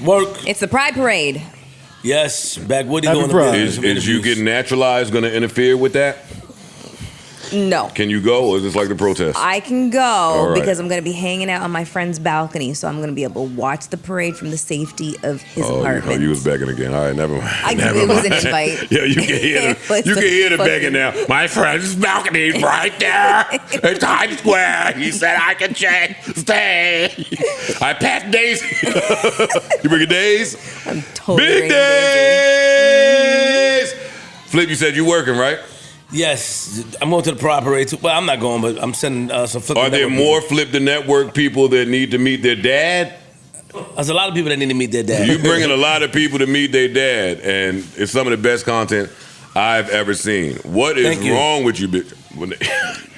Work. It's the Pride Parade. Yes, Backwoody Happy going Pride. to Is you getting naturalized going to interfere with that? No. Can you go, or is this like the protest? I can go right. because I'm going to be hanging out on my friend's balcony, so I'm going to be able to watch the parade from the safety of his apartment. You was begging again. All right, never mind. It was an invite. Yeah, you can hear the begging now. My friend's balcony right there in Times Square. He said I can stay. I passed Daisy. You bringing Days? I'm totally Big Days. Flip, you said you working, right? Yes, I'm going to the Pride Parade too. Well, I'm not going, but I'm sending some Flip. Are there more Flip the Network people that need to meet their dad? There's a lot of people that need to meet their dad. You bringing a lot of people to meet their dad, and it's some of the best content I've ever seen. What is wrong with you?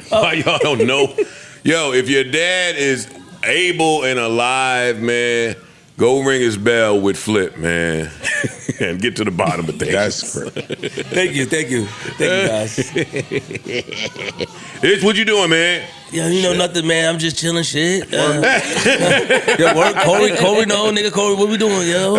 Why y'all don't know? Yo, if your dad is able and alive, man, go ring his bell with Flip, man, and get to the bottom of things. That's great. Thank you, guys. It's what you doing, man? Yo, you know nothing, man. I'm just chilling, shit. Yo, work, Corey, no, nigga, Corey, what we doing, yo?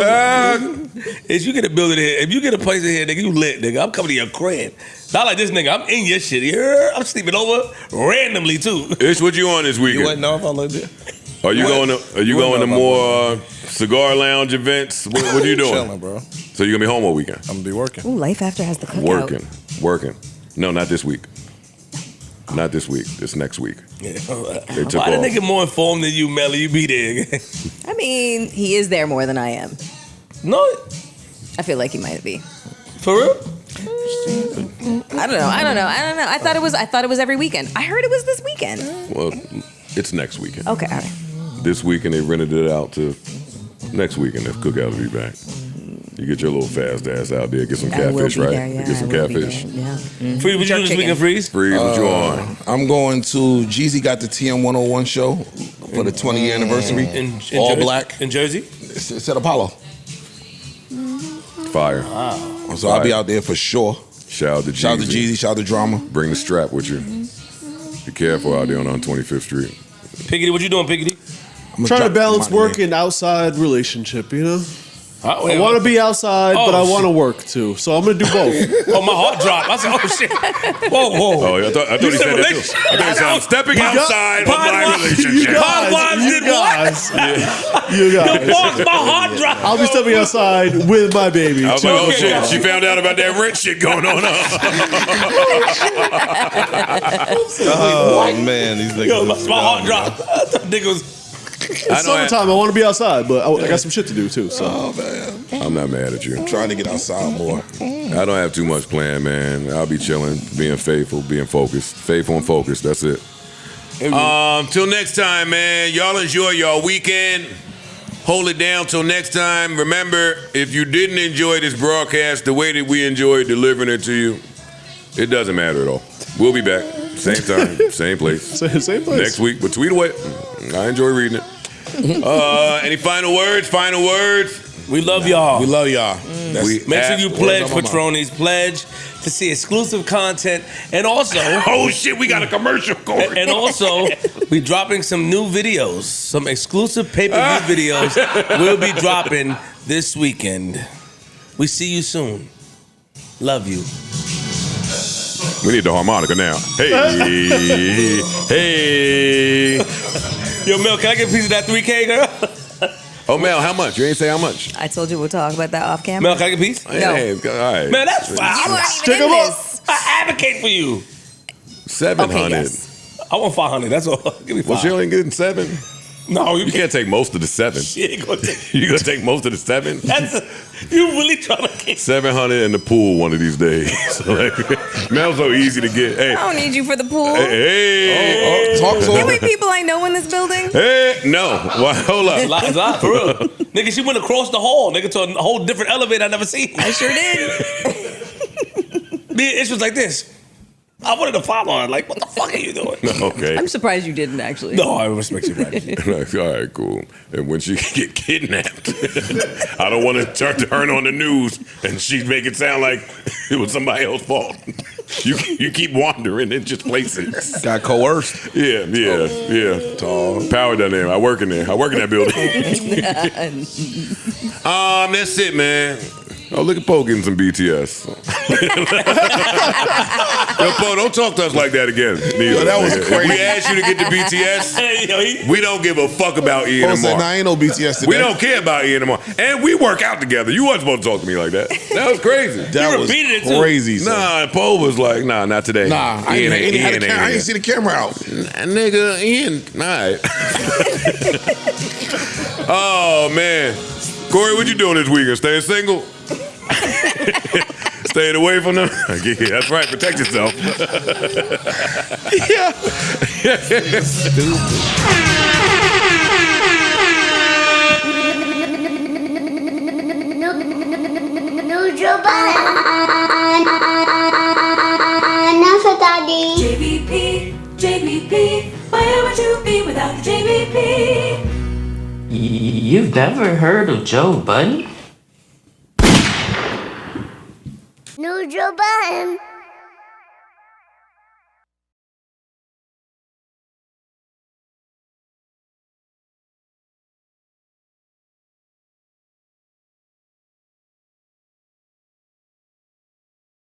If you get a building here, if you get a place in here, nigga, you lit, nigga. I'm coming to your crib. Not like this nigga. I'm in your shit here. I'm sleeping over randomly too. It's what you on this weekend? You wouldn't know if I lived there. Are you going to more cigar lounge events? What are you doing? Chilling, bro. So you gonna be home all weekend? I'm gonna be working. Ooh, life after has the cookout. Working. No, not this week. Not this week. This next week. Yeah. They took Why the off. nigga more informed than you, Melly? You be there. I mean, he is there more than I am. No, I feel like he might be. for real? I don't know. I thought it was every weekend. I heard it was this weekend. Well, it's next weekend. Okay, all right. This weekend they rented it out to next weekend if Cookout will be back. You get your little fast ass out there, get some I will catfish, be right? there, yeah, Get some I will be catfish. there, yeah. Freeze, what you do this weekend, Freeze? Freeze, what you on? I'm going to Jeezy got the TM 101 show for the 20th anniversary. In All Jersey? black. In Jersey? It's at Apollo. Fire. So I'll be out there for sure. Shout out to Jeezy, shout out to Drama. Bring the strap with you. Be careful out there on 25th Street. Piggity, what you doing, Piggity? I'm Trying to drop balance my work name. and outside relationship, you know? Oh, I want to be outside, but I want to work too. So I'm going to do both. Oh, my heart dropped. I said, oh, shit. Whoa. Oh, I thought he said that too. I thought he said, I'm stepping outside of my relationship. You guys. My heart dropped. I'll be stepping outside with my baby. I was like, oh shit, she found out about that rent shit going on. Oh man, these niggas. Yo, my heart dropped. That nigga was... It's summertime. I want to be outside, but I got some shit to do too. So I'm not mad at you. I'm trying to get outside more. I don't have too much planned, man. I'll be chilling, being faithful, being focused. Faithful and focused, that's it. Till next time, man. Y'all enjoy y'all weekend. Hold it down till next time. Remember, if you didn't enjoy this broadcast the way that we enjoyed delivering it to you, it doesn't matter at all. We'll be back. Same time, same place. Same place. Next week, but tweet away. I enjoy reading it. Any final words? Final words? We love y'all. We love y'all. Make sure you pledge, Patronies. Pledge to see exclusive content. And also... Oh, shit, we got a commercial going. And also, we dropping some new videos. Some exclusive pay-per-view videos we'll be dropping this weekend. We see you soon. Love you. We need the harmonica now. Hey. Hey. Yo, Mel, can I get a piece of that 3K, girl? Oh, Mel, how much? You ain't say how much. I told you we'll talk about that off camera. Mel, can I get a piece? No. Hey, all right. Man, that's fine. You weren't even in this. I advocate for you. 700. Okay, yes. I want 500. That's all. Give me 5. Well, she only getting 7. No, You can't take most of the 7. She ain't gonna take. You gonna take most of the 7? You really trying to get 700 in the pool one of these days. So, like, Mel's so easy to get. Hey, I don't need you for the pool. hey. Talk to Can we him. people I know in this building? Hey, no. Well, hold up. Lies out, for real. Nigga, she went across the hall, nigga, to a whole different elevator I never seen. I sure did. Me and Ish was like this. I wanted to follow her. Like, what the fuck are you doing? Okay. I'm surprised you didn't actually. No, I respect you, right? All right, cool. And when she get kidnapped, I don't want to turn on the news and she make it sound like it was somebody else's fault. You keep wandering in just places. Got coerced. Yeah. Tall. Power dynamic. I work in there. I work in that building. That's it, man. Oh, look at Poe getting some BTS. Yo, Poe, don't talk to us like that again. Yo, that was If crazy. we asked you to get the BTS, we don't give a fuck about Ian Poe and said, Mark. nah, ain't no BTS today. We don't care about Ian and Mark. And we work out together. You wasn't supposed to talk to me like that. That was crazy. That was repeated it, too. crazy. son. Nah, Poe was like, nah, not today. Nah, I ain't see the camera out. Nigga, Ian, nah. Oh, man. Corey, what you doing this weekend? Staying single? Staying away from them? Yeah, that's right. Protect yourself. Yeah. No Joe Budden. Enough of daddy. JVP, where would you be without the JVP? You've never heard of Joe Budden? No Joe Budden.